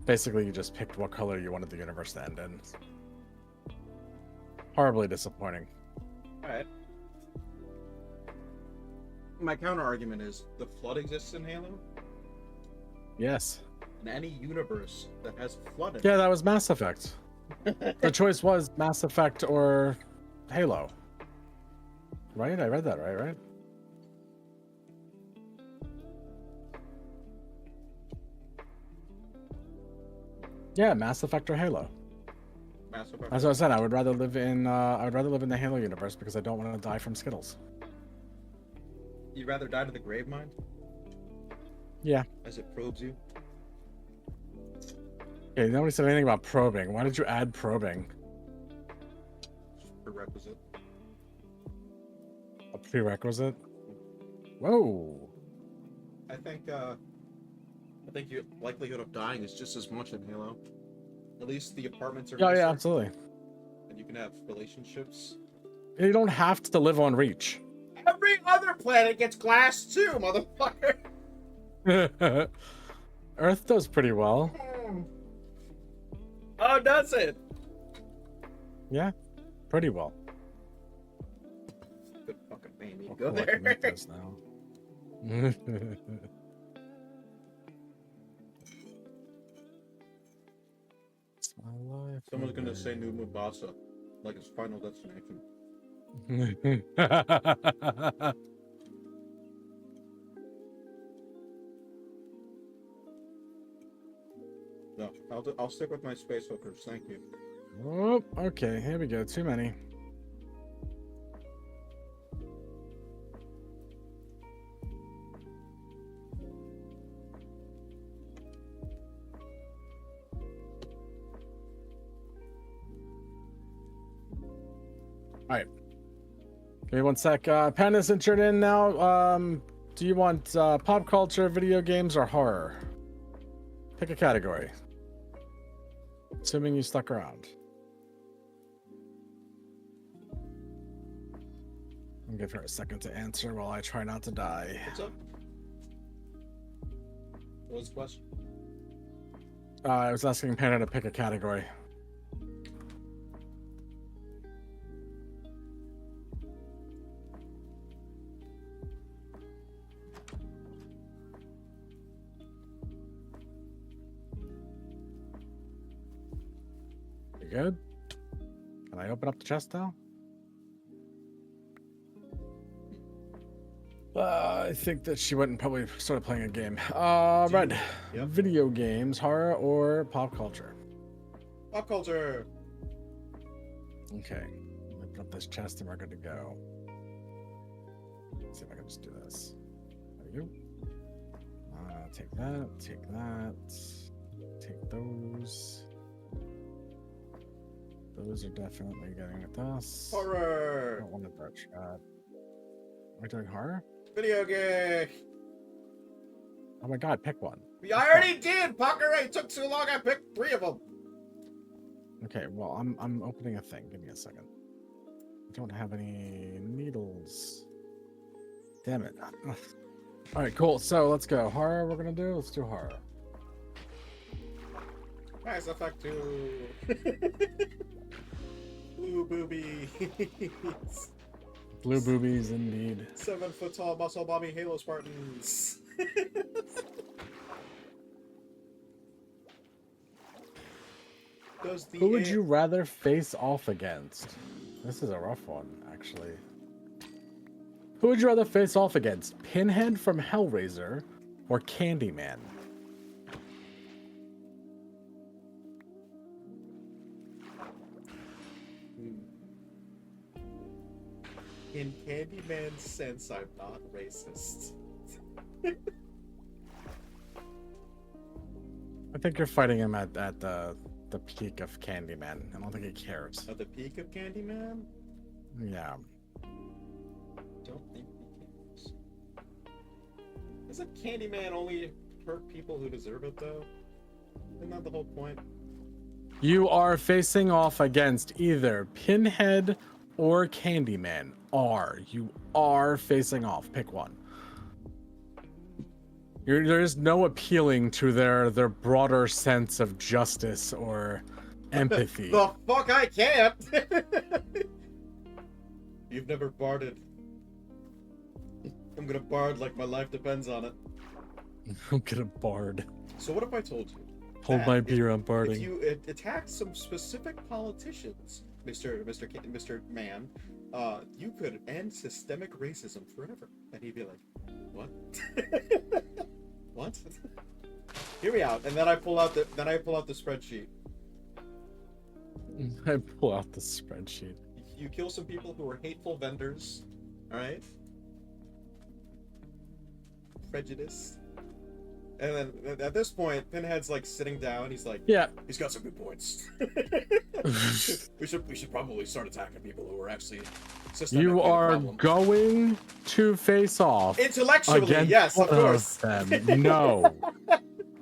basically you just picked what color you wanted the universe to end in. Horribly disappointing. Alright. My counter argument is the flood exists in Halo. Yes. In any universe that has flood in Yeah, that was Mass Effect. The choice was Mass Effect or Halo. Right? I read that right? Yeah, Mass Effect or Halo. Mass Effect. As I said, I would rather live in the Halo universe because I don't want to die from Skittles. You'd rather die to the grave mine? Yeah. As it probes you? Okay, nobody said anything about probing. Why did you add probing? Prerequisite. A prerequisite? Whoa. I think your likelihood of dying is just as much in Halo. At least the apartments are nicer, Yeah, absolutely. and you can have relationships. You don't have to live on Reach. Every other planet gets glass too, motherfucker. Earth does pretty well. Oh, does it? Yeah, pretty well. Good fucking name. You Oh, go cool, I there. can make this now. It's my life. Someone's gonna say New Mombasa, like it's Final Destination. No, I'll stick with my space hookers. Thank you. Oh, okay, here we go. Too many. All right. Give me one sec. Pen is entered in now. Do you want pop culture, video games, or horror? Pick a category. Assuming you stuck around. I'll give her a second to answer while I try not to die. What's up? What was the question? I was asking Panda to pick a category. You good? Can I open up the chest now? I think that she went and probably started playing a game. Red. Yep. Video games, horror, or pop culture? Pop culture. Okay. Open up this chest and we're good to go. Let's see if I can just do this. There you go. Take that. Take that. Take those. Those are definitely getting with us. I Horror. don't want to start chat. Are we doing horror? Video game. Oh my god, pick one. I already did, Pucker. It took too long. I picked 3 of them. Okay, well, I'm opening a thing. Give me a second. I don't have any needles. Damn it. All right, cool. So let's go. Horror we're going to do? Let's do horror. Mass Effect 2. Blue boobies. Blue boobies, indeed. 7 foot tall muscle mommy Halo Spartans. Who would you rather face off against? This is a rough one, actually. Who would you rather face off against? Pinhead from Hellraiser or Candyman? In Candyman's sense, I'm not racist. I think you're fighting him at the peak of Candyman. I don't think he cares. At the peak of Candyman? Yeah. Don't think he cares. Isn't Candyman only hurt people who deserve it, though? Isn't that the whole point? You are facing off against either Pinhead or Candyman. You are facing off. Pick one. There is no appealing to their broader sense of justice or empathy. The fuck I can't! You've never barded. I'm gonna bard like my life depends on it. I'm gonna bard. So what if I told you? Hold my beer, I'm barding. If you attack some specific politicians, Mr. Man, you could end systemic racism forever. And he'd be like, what? What? Hear me out. And then I pull out the spreadsheet. I pull out the spreadsheet. You kill some people who are hateful vendors, alright? Prejudiced. And then at this point, Pinhead's like sitting down. He's like, yeah, he's got some good points. we should probably start attacking people who are actually systemically you are going to face off intellectually. Yes, of course. Them. No,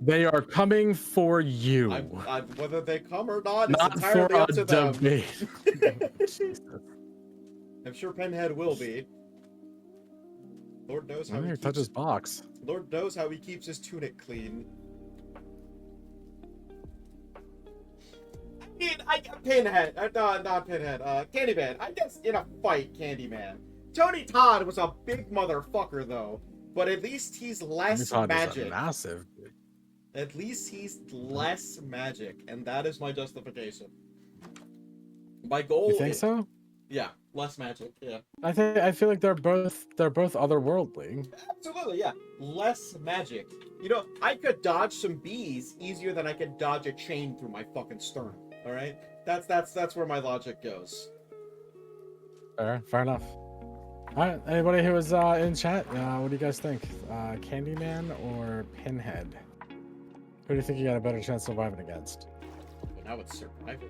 they are coming for you. Whether they come or not, it's not entirely for up to them. debate. I'm sure Pinhead will be. Lord knows how he touch his box. Lord knows how he keeps his tunic clean. I mean, Pinhead, not Pinhead, Candyman. I guess in a fight, Candyman. Tony Todd was a big motherfucker, though. But at least he's less magic. Massive. At least he's less magic, and that is my justification. My goal. You think so? Yeah, less magic. Yeah. I feel like they're both otherworldly. Absolutely, yeah. Less magic. You know, I could dodge some bees easier than I could dodge a chain through my fucking sternum. All right, that's where my logic goes. Fair enough. All right, anybody who was in chat, what do you guys think? Candyman or Pinhead? Who do you think you got a better chance of surviving against? Well, now it's surviving.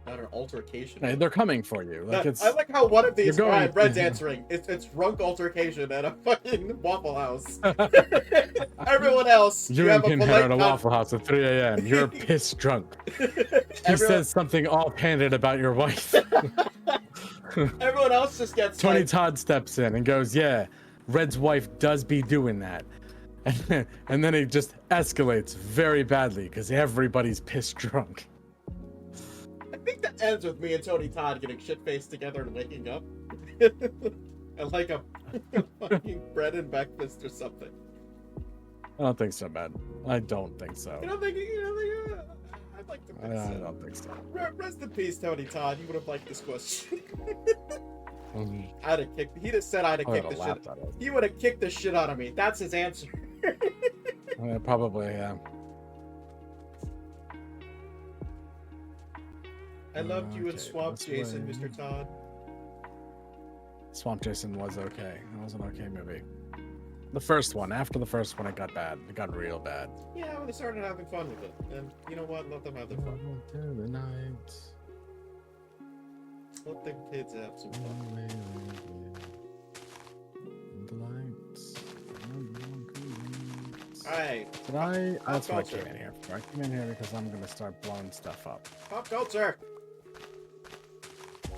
Not an altercation. Hey, they're coming for you. Like I like how one of these Red's answering. It's drunk altercation at a fucking Waffle House. Everyone else, you have a Pinhead polite at a Waffle House at 3 a.m. You're pissed drunk. He says something offhanded about your wife. Everyone else just gets Tony Todd steps in and goes, "Yeah, Red's wife does be doing that," and then it just escalates very badly because everybody's pissed drunk. I think that ends with me and Tony Todd getting shit-faced together and waking up. And like a fucking bread and breakfast or something. I don't think so, man. I don't think so. You don't think I'd like to think so. I don't think so. Rest in peace, Tony Todd. You would have liked this question. Mhm. I'd have kicked. He'd have said I'd have kicked the shit. He would have kicked the shit out of me. That's his answer. Probably, yeah. I loved you in Swamp Jason, Mr. Todd. Swamp Jason was okay. It was an okay movie. The first one. After the first one, it got bad. It got real bad. Yeah, well, they started having fun with it. And you know what? Let them have their fun. The night. Let the kids have some fun. The lights. Alright. That's what I came in here for. I came in here because I'm going to start blowing stuff up. Pop culture!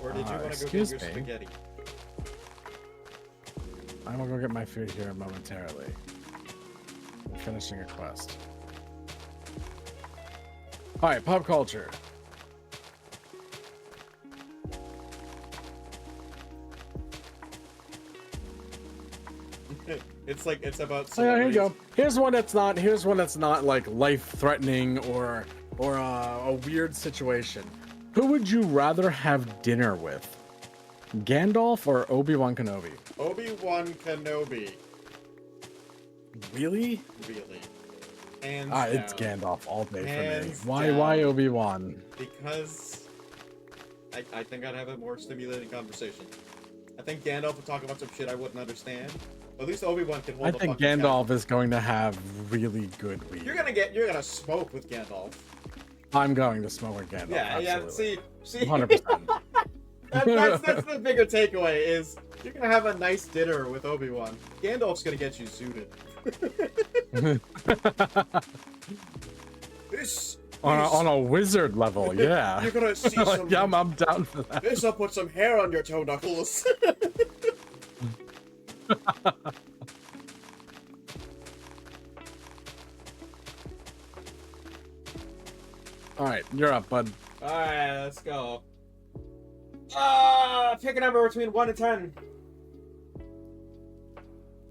Or did you want to go get your spaghetti? I will go get my food here momentarily. I'm finishing a quest. Alright, pop culture. It's about. Oh, yeah, here you go. Here's one that's not like life-threatening or a weird situation. Who would you rather have dinner with? Gandalf or Obi-Wan Kenobi? Obi-Wan Kenobi. Really? Really. Hands it's down. Gandalf all day Hands for me. down. Why Obi-Wan? Because I think I'd have a more stimulating conversation. I think Gandalf would talk about some shit I wouldn't understand. At least Obi-Wan can hold. I think Gandalf is going to have really good weed. You're gonna smoke with Gandalf. I'm going to smoke with Gandalf. Yeah, absolutely. yeah. See. 100%. That's the bigger takeaway is you're gonna have a nice dinner with Obi-Wan. Gandalf's gonna get you zooted. This on a wizard level, yeah. You're gonna see Like, some. yeah, I'm down for that. This will put some hair on your toe knuckles. All right, you're up, bud. Alright, let's go. Pick a number between 1 and 10.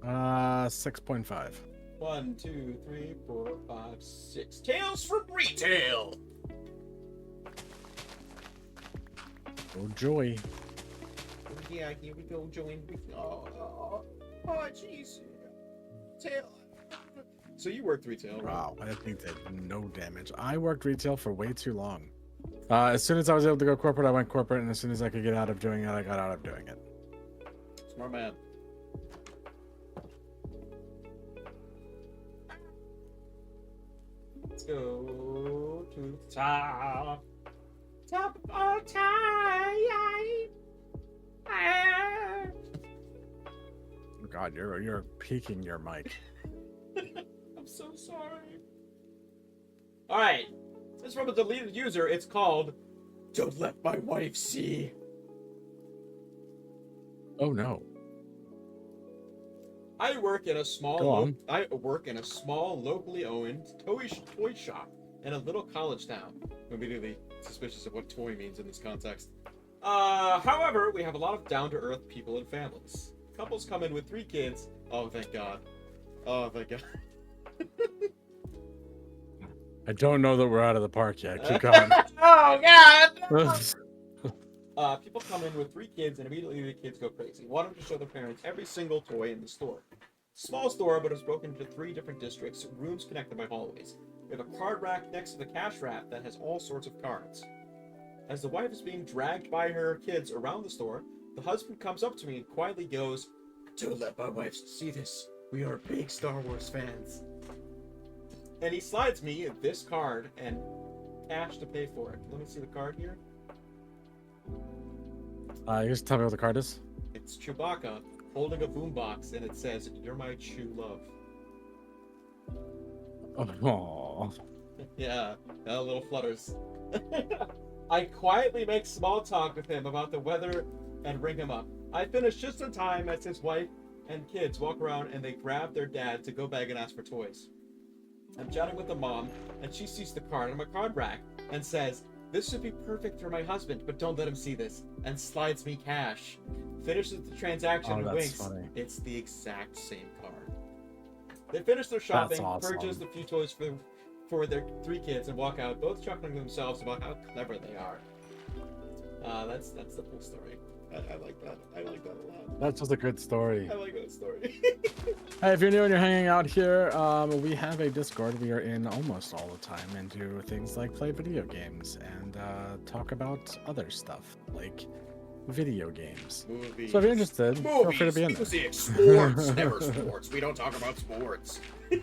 6.5. 1, 2, 3, 4, 5, 6. Tales from Retail! Oh, joy. Yeah, here we go, join. Oh, jeez. Tail. So you worked retail, right? Wow, I think they did no damage. I worked retail for way too long. As soon as I was able to go corporate, I went corporate, and as soon as I could get out of doing it, I got out of doing it. Smart man. Let's go to the top. Top of all time. Oh God, you're peeking your mic. I'm so sorry. Alright. This is from a deleted user. It's called Don't Let My Wife See. Oh no. I work in a small Go on. I work in a small locally owned toy shop in a little college town. I'm immediately suspicious of what toy means in this context. However, we have a lot of down-to-earth people and families. Couples come in with 3 kids. Oh, thank God. Oh, thank God. I don't know that we're out of the park yet. Keep going. Oh, God! People come in with 3 kids, and immediately the kids go crazy, wanting to show their parents every single toy in the store. Small store, but it's broken into 3 different districts, rooms connected by hallways. We have a card rack next to the cash wrap that has all sorts of cards. As the wife is being dragged by her kids around the store, the husband comes up to me and quietly goes, "Don't let my wife see this. We are big Star Wars fans." And he slides me this card and cash to pay for it. Let me see the card here. You just tell me what the card is. It's Chewbacca holding a boombox, and it says, "You're my true love." Oh. Yeah, a little flutters. I quietly make small talk with him about the weather and ring him up. I finish just in time as his wife and kids walk around and they grab their dad to go back and ask for toys. I'm chatting with the mom, and she sees the card on my card rack and says, "This should be perfect for my husband, but don't let him see this," and slides me cash. Finishes the transaction and that's winks. funny. It's the exact same card. They finish their shopping, awesome. purchase a few toys for their 3 kids, and walk out, both chuckling to themselves about how clever they are. That's the full story. I like that. I like that a lot. That's just a good story. I like that story. Hey, if you're new and you're hanging out here, we have a Discord we are in almost all the time and do things like play video games and talk about other stuff like video games. Movies. So if you're interested, feel free to be in there. Music, sports, never sports. We don't talk about sports.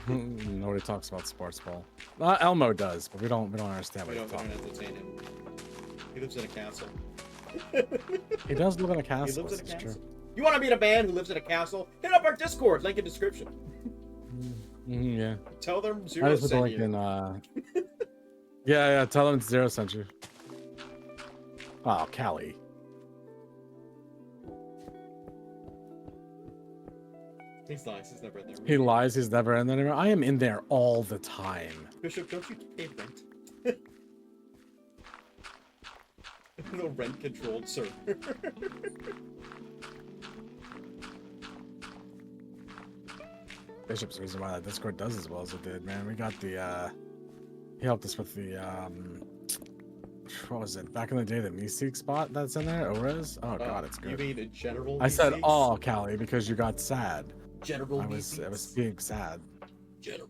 Nobody talks about sports ball. Elmo does, but we don't understand We what don't, he's we talking don't about. entertain him. He lives in a castle. He does live in a He castle. lives in a This is castle. true. You want to meet a man who lives in a castle? Hit up our Discord. Link in description. Yeah. Tell them I Zero just put the sent link you. in. Yeah. Tell them it's Zero sent you. Oh, Callie. He's nice. He's never in there. He lies. He's never in there anymore. I am in there all the time. Bishop, don't you pay rent? No rent-controlled server. Bishop's the reason why that Discord does as well as it did, man. We got the he helped us with the what was it? Back in the day, the Meeseek spot that's in there, Orez. Oh god, it's You good. mean a general? I said Meeseeks? all, Callie, because you got sad. General I was Meeseeks? being sad. General.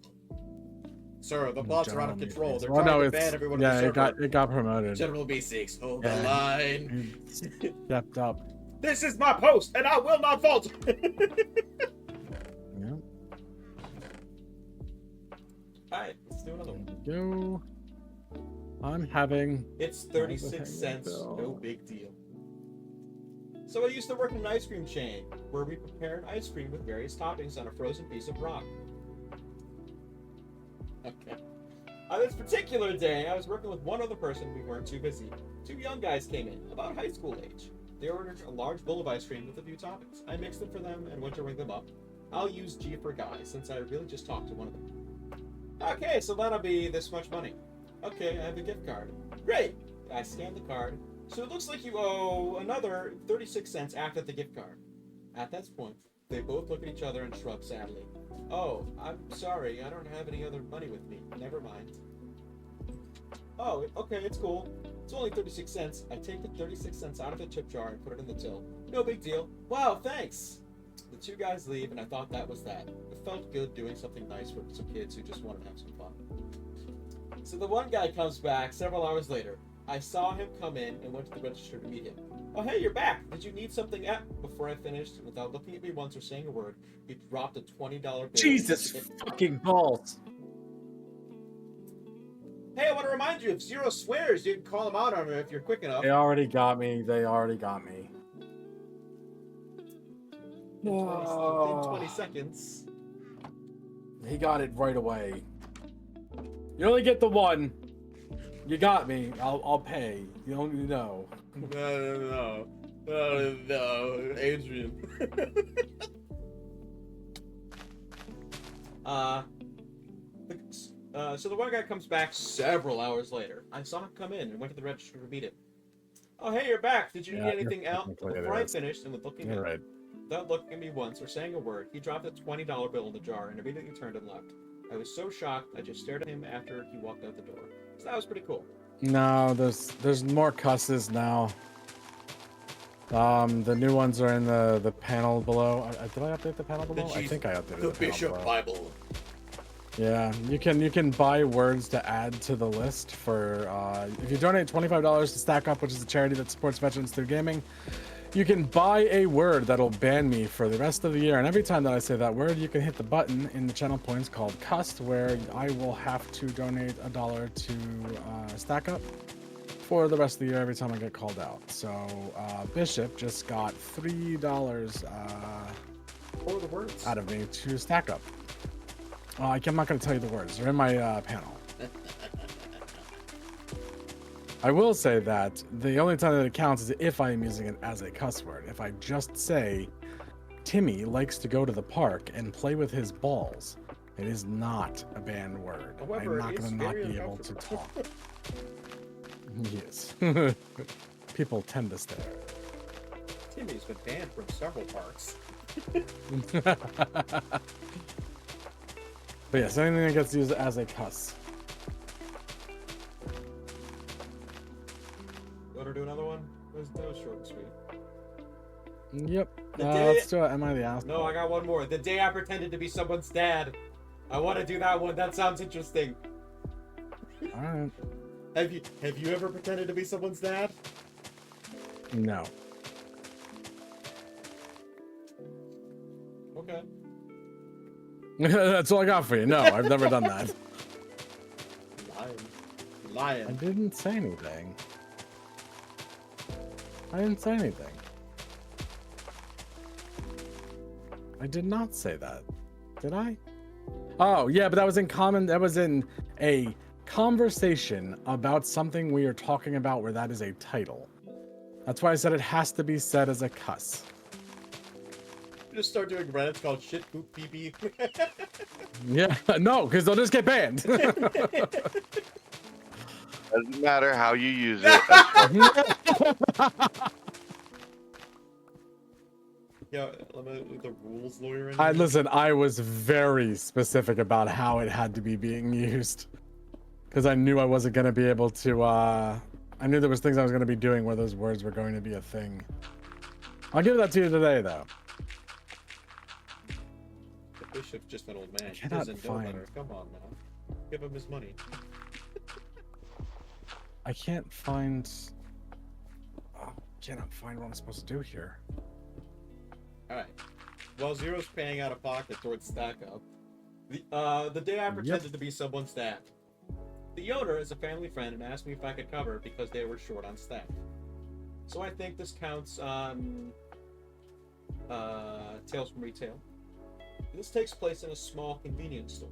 Sir, the bots are out of General control. Meeseeks. They're Well, trying no, to it's ban everyone yeah, on the it got server. it got promoted. General B6, hold Yeah. the line. He stepped up. This is my post, and I will not falter. Yeah. Alright, let's do another one. There we go. I'm having It's How's it 36 hanging, cents, Bill? no big deal. So I used to work in an ice cream chain, where we prepare an ice cream with various toppings on a frozen piece of rock. Okay. On this particular day, I was working with one other person. We weren't too busy. Two young guys came in, about high school age. They ordered a large bowl of ice cream with a few toppings. I mixed it for them and went to ring them up. I'll use G for guy, since I really just talked to one of them. Okay, so that'll be this much money. Okay, I have a gift card. Great! I scanned the card. So it looks like you owe another 36 cents after the gift card. At that point, they both look at each other and shrug sadly. Oh, I'm sorry, I don't have any other money with me. Never mind. Oh, okay, it's cool. It's only 36 cents. I take the 36 cents out of the tip jar and put it in the till. No big deal. Wow, thanks! The two guys leave, and I thought that was that. It felt good doing something nice for some kids who just wanted to have some fun. So the one guy comes back several hours later. I saw him come in and went to the register to meet him. Oh, hey, you're back. Did you need something? Before I finished, without looking at me once or saying a word, he dropped a $20 bill. Jesus fucking balls. Hey, I want to remind you, if Zero swears, you can call him out on it if you're quick enough. They already got me. They already got me. In 20 seconds. He got it right away. You only get the one. You got me. I'll pay. You don't know. No, Adrian. So the one guy comes back several hours later. I saw him come in and went to the register to meet him. Oh, hey, you're back. Did you need anything else? Before I finished and without looking at me once or saying a word, he dropped a $20 bill in the jar and immediately turned and left. I was so shocked, I just stared at him after he walked out the door. So that was pretty cool. No, there's more cusses now. The new ones are in the panel below. Did I update the panel below? I think I updated the Bishop panel below. Bible. Yeah, you can buy words to add to the list for if you donate $25 to Stack Up, which is a charity that supports veterans through gaming. You can buy a word that'll ban me for the rest of the year, and every time that I say that word, you can hit the button in the channel points called Cussed, where I will have to donate $1 to Stack Up for the rest of the year every time I get called out. So Bishop just got $3 What were the words? out of me to Stack Up. I'm not going to tell you the words. They're in my panel. I will say that the only time that it counts is if I am using it as a cuss word. If I just say, Timmy likes to go to the park and play with his balls, it is not a banned word. However, I'm not going to not be able to talk. Yes. People tend to stare. Timmy's been banned from several parks. But yes, anything that gets used as a cuss. You want to do another one? That was short and sweet. Yep. The day- Let's do it. Am I the asshole? No, I got one more. The day I pretended to be someone's dad. I want to do that one. That sounds interesting. All right. Have you ever pretended to be someone's dad? No. Okay. That's all I got for you. No, I've never done that. Lying. I didn't say anything. I didn't say anything. I did not say that. Did I? Oh, yeah, but that was in a conversation about something we are talking about where that is a title. That's why I said it has to be said as a cuss. Just start doing Reddit's called shit poop pee pee. Yeah, no, because they'll just get banned. Doesn't matter how you use it. Yeah, let me the rules lawyer in here. Listen, I was very specific about how it had to be being used. Because I knew I wasn't going to be able to, I knew there was things I was going to be doing where those words were going to be a thing. I'll give that to you today, though. The bishop's just an old man. He cannot doesn't know find- better. Come on now. Give him his money. I can't find... Oh, cannot find what I'm supposed to do here. Alright. While Zero's paying out of pocket towards Stack Up, the day I pretended to be someone's dad. The owner is a family friend and asked me if I could cover because they were short on staff. So I think this counts on Tales from Retail. This takes place in a small convenience store.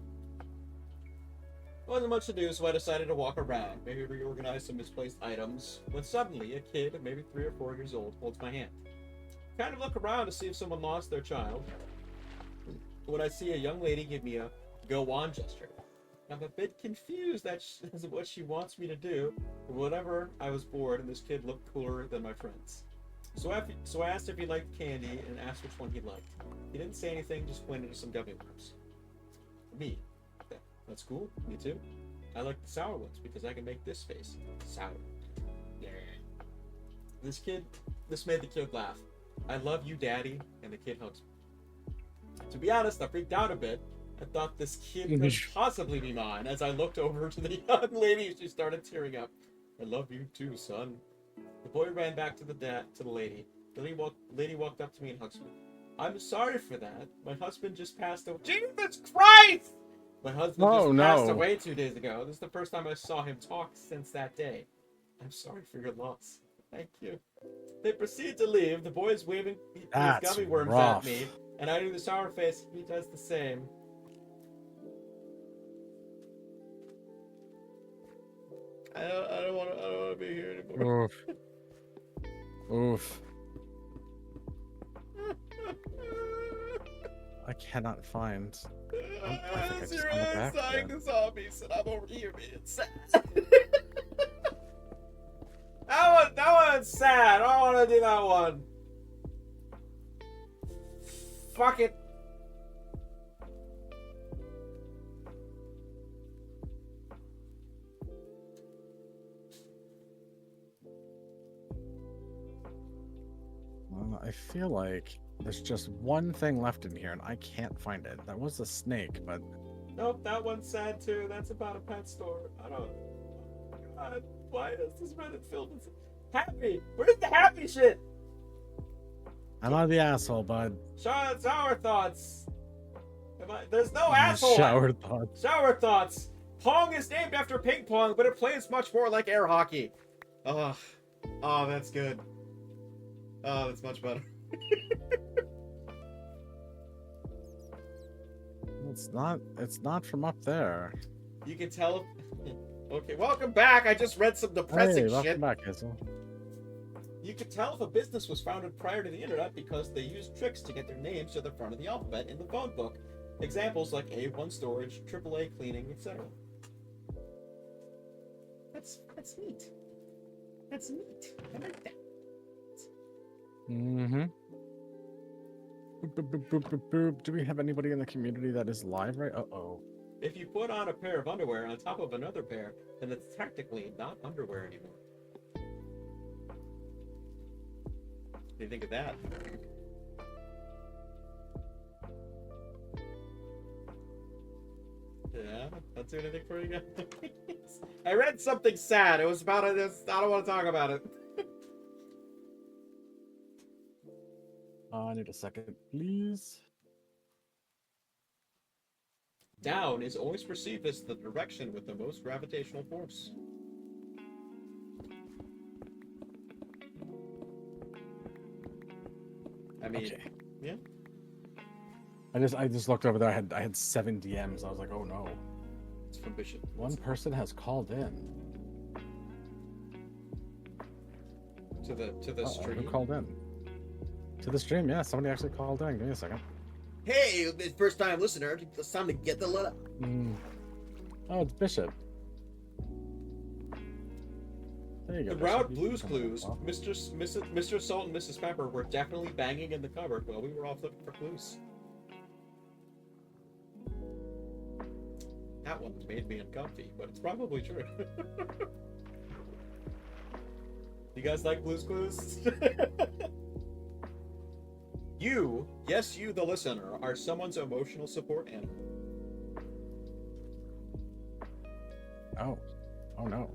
Wasn't much to do, so I decided to walk around, maybe reorganize some misplaced items, when suddenly a kid, maybe 3 or 4 years old, holds my hand. Kind of look around to see if someone lost their child, when I see a young lady give me a go on gesture. I'm a bit confused as what she wants me to do, but whatever, I was bored and this kid looked cooler than my friends. So I asked if he liked candy and asked which one he liked. He didn't say anything, just pointed to some gummy worms. Me. That's cool. Me too. I like the sour ones because I can make this face. Sour. Yeah. This made the kid laugh. I love you, Daddy, and the kid hugs me. To be honest, I freaked out a bit. I thought this kid could possibly be mine. As I looked over to the young lady, she started tearing up. I love you too, son. The boy ran back to the lady. The lady walked up to me and hugged me. I'm sorry for that. My husband just passed away. Jesus Christ! My husband just passed away 2 days ago. This is the first time I saw him talk since that day. I'm sorry for your loss. Thank you. They proceed to leave. The boy is waving his gummy worms at me, and I do the sour face. He does the same. I don't want to be here anymore. Oof. I cannot find. I think I just found it back Dying there. to zombies, and I'm over here being sad. that one's sad. I don't want to do that one. Fuck it. I feel like there's just one thing left in here, and I can't find it. That was a snake, but Nope, that one's sad too. That's about a pet store. I don't. God, why is this Reddit filled with happy? Where's the happy shit? I'm not the asshole, bud. Sour thoughts. There's no asshole. Shower thoughts. Sour thoughts. Pong is named after ping pong, but it plays much more like air hockey. Oh, that's good. Oh, that's much better. It's not from up there. You can tell. Okay, welcome back. I just read some depressing Hey, welcome shit. back, Hazel. You could tell if a business was founded prior to the internet because they used tricks to get their names to the front of the alphabet in the phone book. Examples like A1 storage, AAA cleaning, etc. That's neat. That's neat. I like that. Mm-hmm. Boop, boop, boop, boop, boop, boop. Do we have anybody in the community that is live right? Uh-oh. If you put on a pair of underwear on top of another pair, then it's technically not underwear anymore. What do you think of that? Yeah, not do anything for you guys. I read something sad. It was about this. I don't want to talk about it. I need a second, please. Down is always perceived as the direction with the most gravitational force. I mean, Okay. yeah. I just looked over there. I had 7 DMs. I was like, oh no. It's from Bishop. One person has called in. To the Who stream. called in? To the stream, yeah. Somebody actually called in. Give me a second. Hey, first time listener. It's time to get the letter. Oh, it's Bishop. There you go. The Bishop. Route You Blues can come Clues, up. Mr. Salt and Mrs. Pepper were definitely banging in the cupboard while we were off looking for clues. That one made me uncomfy, but it's probably true. You guys like Blues Clues? You, yes, you, the listener, are someone's emotional support animal. Oh no.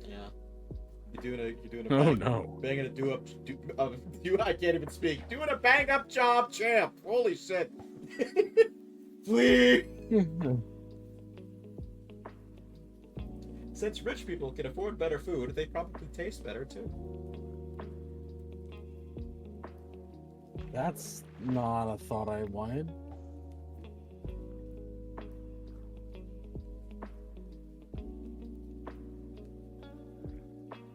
Yeah. You're doing a Oh, bang, no. banging a I can't even speak. Doing a bang up job, champ. Holy shit. Please. Since rich people can afford better food, they probably taste better too. That's not a thought I wanted.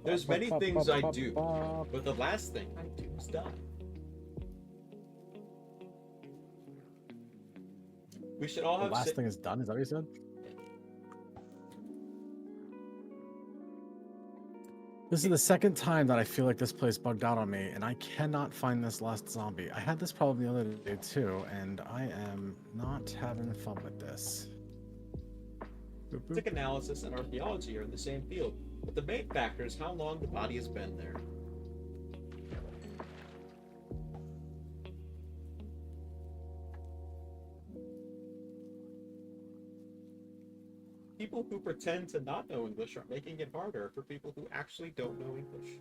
There's many things I do, but the last thing I do is die. We should all The have. last thing is done. Is that what you said? This is the second time that I feel like this place bugged out on me, and I cannot find this last zombie. I had this problem the other day too, and I am not having fun with this. Boop, boop. Forensic analysis and archaeology are in the same field, but the main factor is how long the body has been there. People who pretend to not know English are making it harder for people who actually don't know English.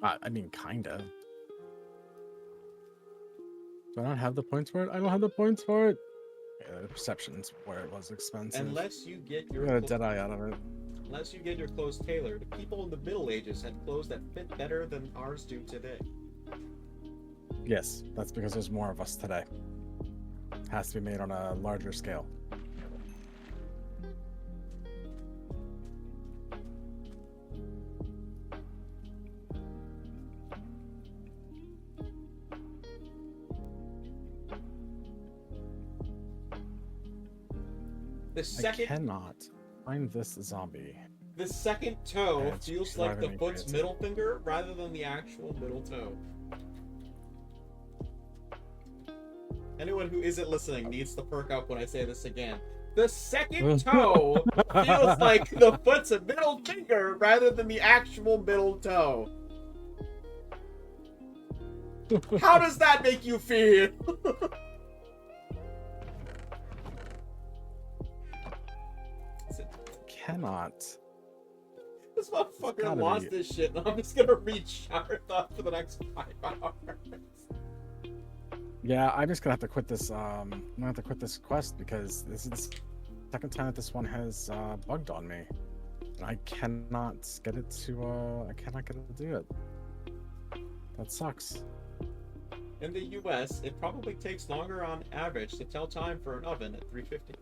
I mean, kinda. Do I not have the points for it? I don't have the points for it. Yeah, the perception's where it was expensive. Unless you get I your got a dead eye out of it. unless you get your clothes tailored, people in the Middle Ages had clothes that fit better than ours do today. Yes, that's because there's more of us today. Has to be made on a larger scale. The I second cannot find this zombie. the second toe Yeah, it's feels like the driving me foot's crazy. middle finger rather than the actual middle toe. Anyone who isn't listening needs to perk up when I say this again. The second toe feels like the foot's middle finger rather than the actual middle toe. How does that make you feel? Cannot. This motherfucker gotta lost be- this shit, and I'm just gonna read shower thought for the next 5 hours. Yeah, I'm just gonna have to quit this. I'm gonna have to quit this quest because this is the second time that this one has bugged on me, and I cannot get it to. I cannot get it to do it. That sucks. In the US, it probably takes longer on average to tell time for an oven at 350.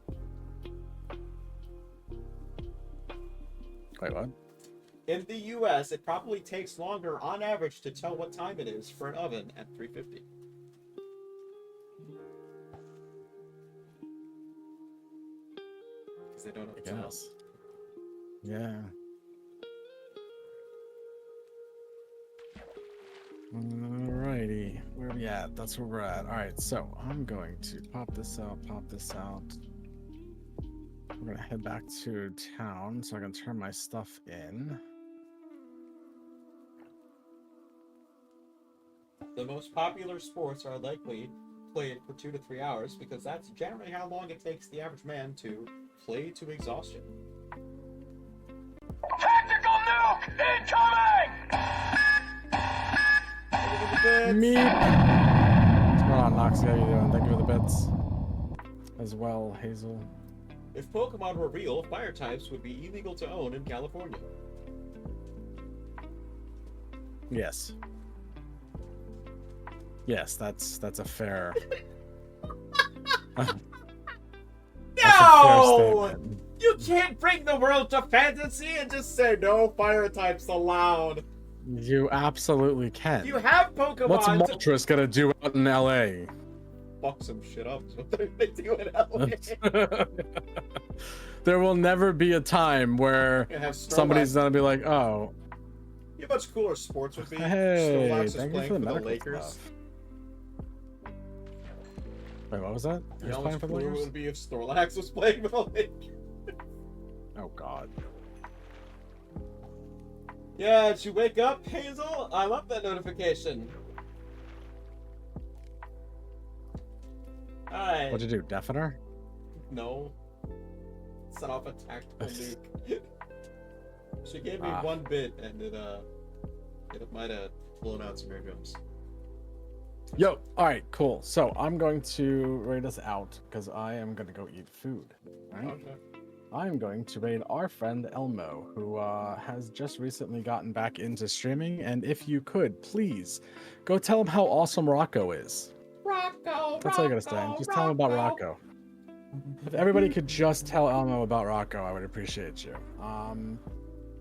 Wait, what? In the US, it probably takes longer on average to tell what time it is for an oven at 350. Because they don't know I what guess. Yeah. Alrighty, where are we at? That's where we're at. Alright, so I'm going to pop this out, pop this out. We're gonna head back to town so I can turn my stuff in. The most popular sports are likely played for 2 to 3 hours because that's generally how long it takes the average man to play to exhaustion. Tactical nuke incoming! Meep! What's going on, Noxy? How you doing? Thank you for the bits. As well, Hazel. If Pokemon were real, fire types would be illegal to own in California. Yes. Yes, that's a fair. That's a fair No! statement. You can't bring the world to fantasy and just say no fire types allowed. You absolutely can. You have Pokemon What's to Moltres gonna do out in LA? fuck some shit up. Is what they do in LA. There will never be a time where You have somebody's Snorlax. gonna be like, "Oh, You know how much cooler sports would be? hey, Snorlax was thank you playing for for the the medical Lakers. stuff." Wait, what was that? You Who's know how playing much for the cooler it Lakers? would be if Snorlax was playing for the Lakers? Oh God. Yeah, did you wake up, Hazel? I love that notification. Alright. What'd you do? Deafen her? No. Set off a tactical nuke. She gave me Ah. 1 bit and it might have blown out some eardrums. Yo, all right, cool. So I'm going to raid us out because I am going to go eat food. All right. Okay. I'm going to raid our friend Elmo, who has just recently gotten back into streaming. And if you could, please go tell him how awesome Rocco is. Rocco! That's all you gotta say. Just tell him about Rocco. If everybody could just tell Elmo about Rocco, I would appreciate you.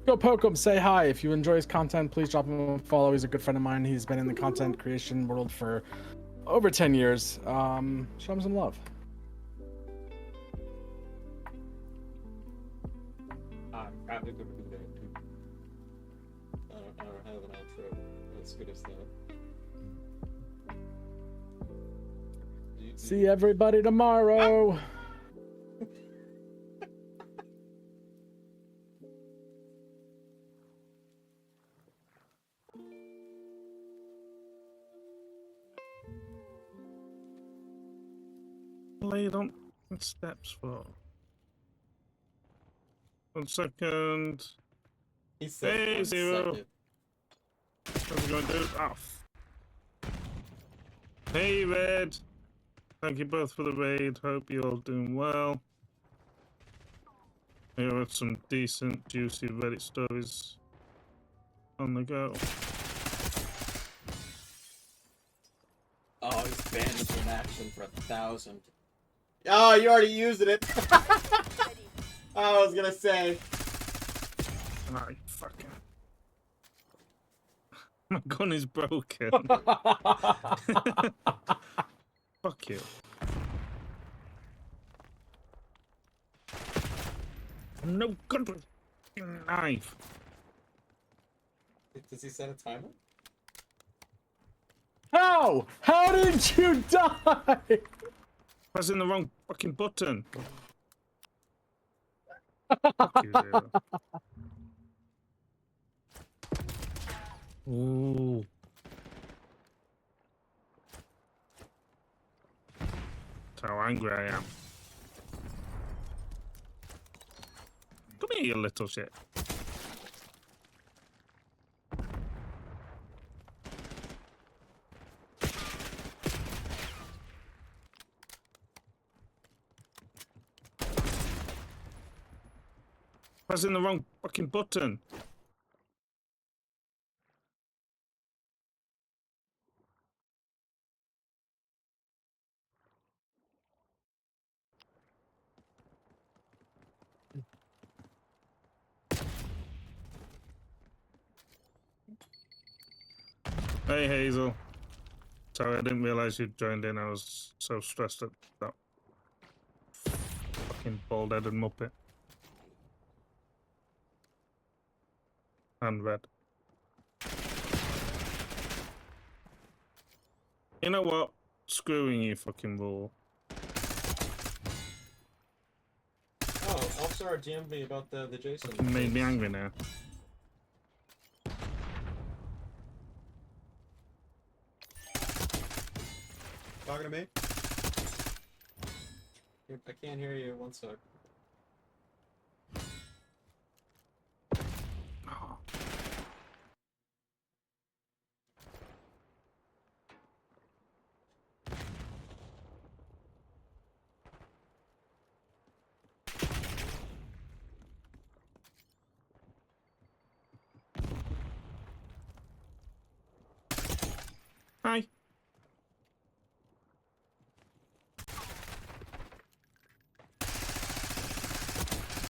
Go poke him, say hi. If you enjoy his content, please drop him a follow. He's a good friend of mine. He's been in the content creation world for over 10 years. Show him some love. I'm probably gonna do that too. I don't have an outro as good as that. See everybody tomorrow. Laid on steps for 1 second. He said Hey, 1 Zero. second. What are we gonna do? Off. Hey, Red. Thank you both for the raid. Hope you're all doing well. Here are some decent, juicy Reddit stories on the go. Oh, he's bandaged in action for 1,000. Oh, you already used it. I was gonna say. Ah, you fucking. My gun is broken. Fuck you. No gun with a knife. Does he set a timer? How? How did you die? Pressing the wrong fucking button. Fuck you, Zero. Ooh. That's how angry I am. Come here, you little shit. Pressing the wrong fucking button. Hey, Hazel. Sorry, I didn't realize you'd joined in. I was so stressed at that fucking bald-headed muppet. And Red. You know what? Screwing you, fucking rule. Oh, Officer DM'd me about the Jason. You made me angry now. Talking to me? I can't hear you. 1 sec.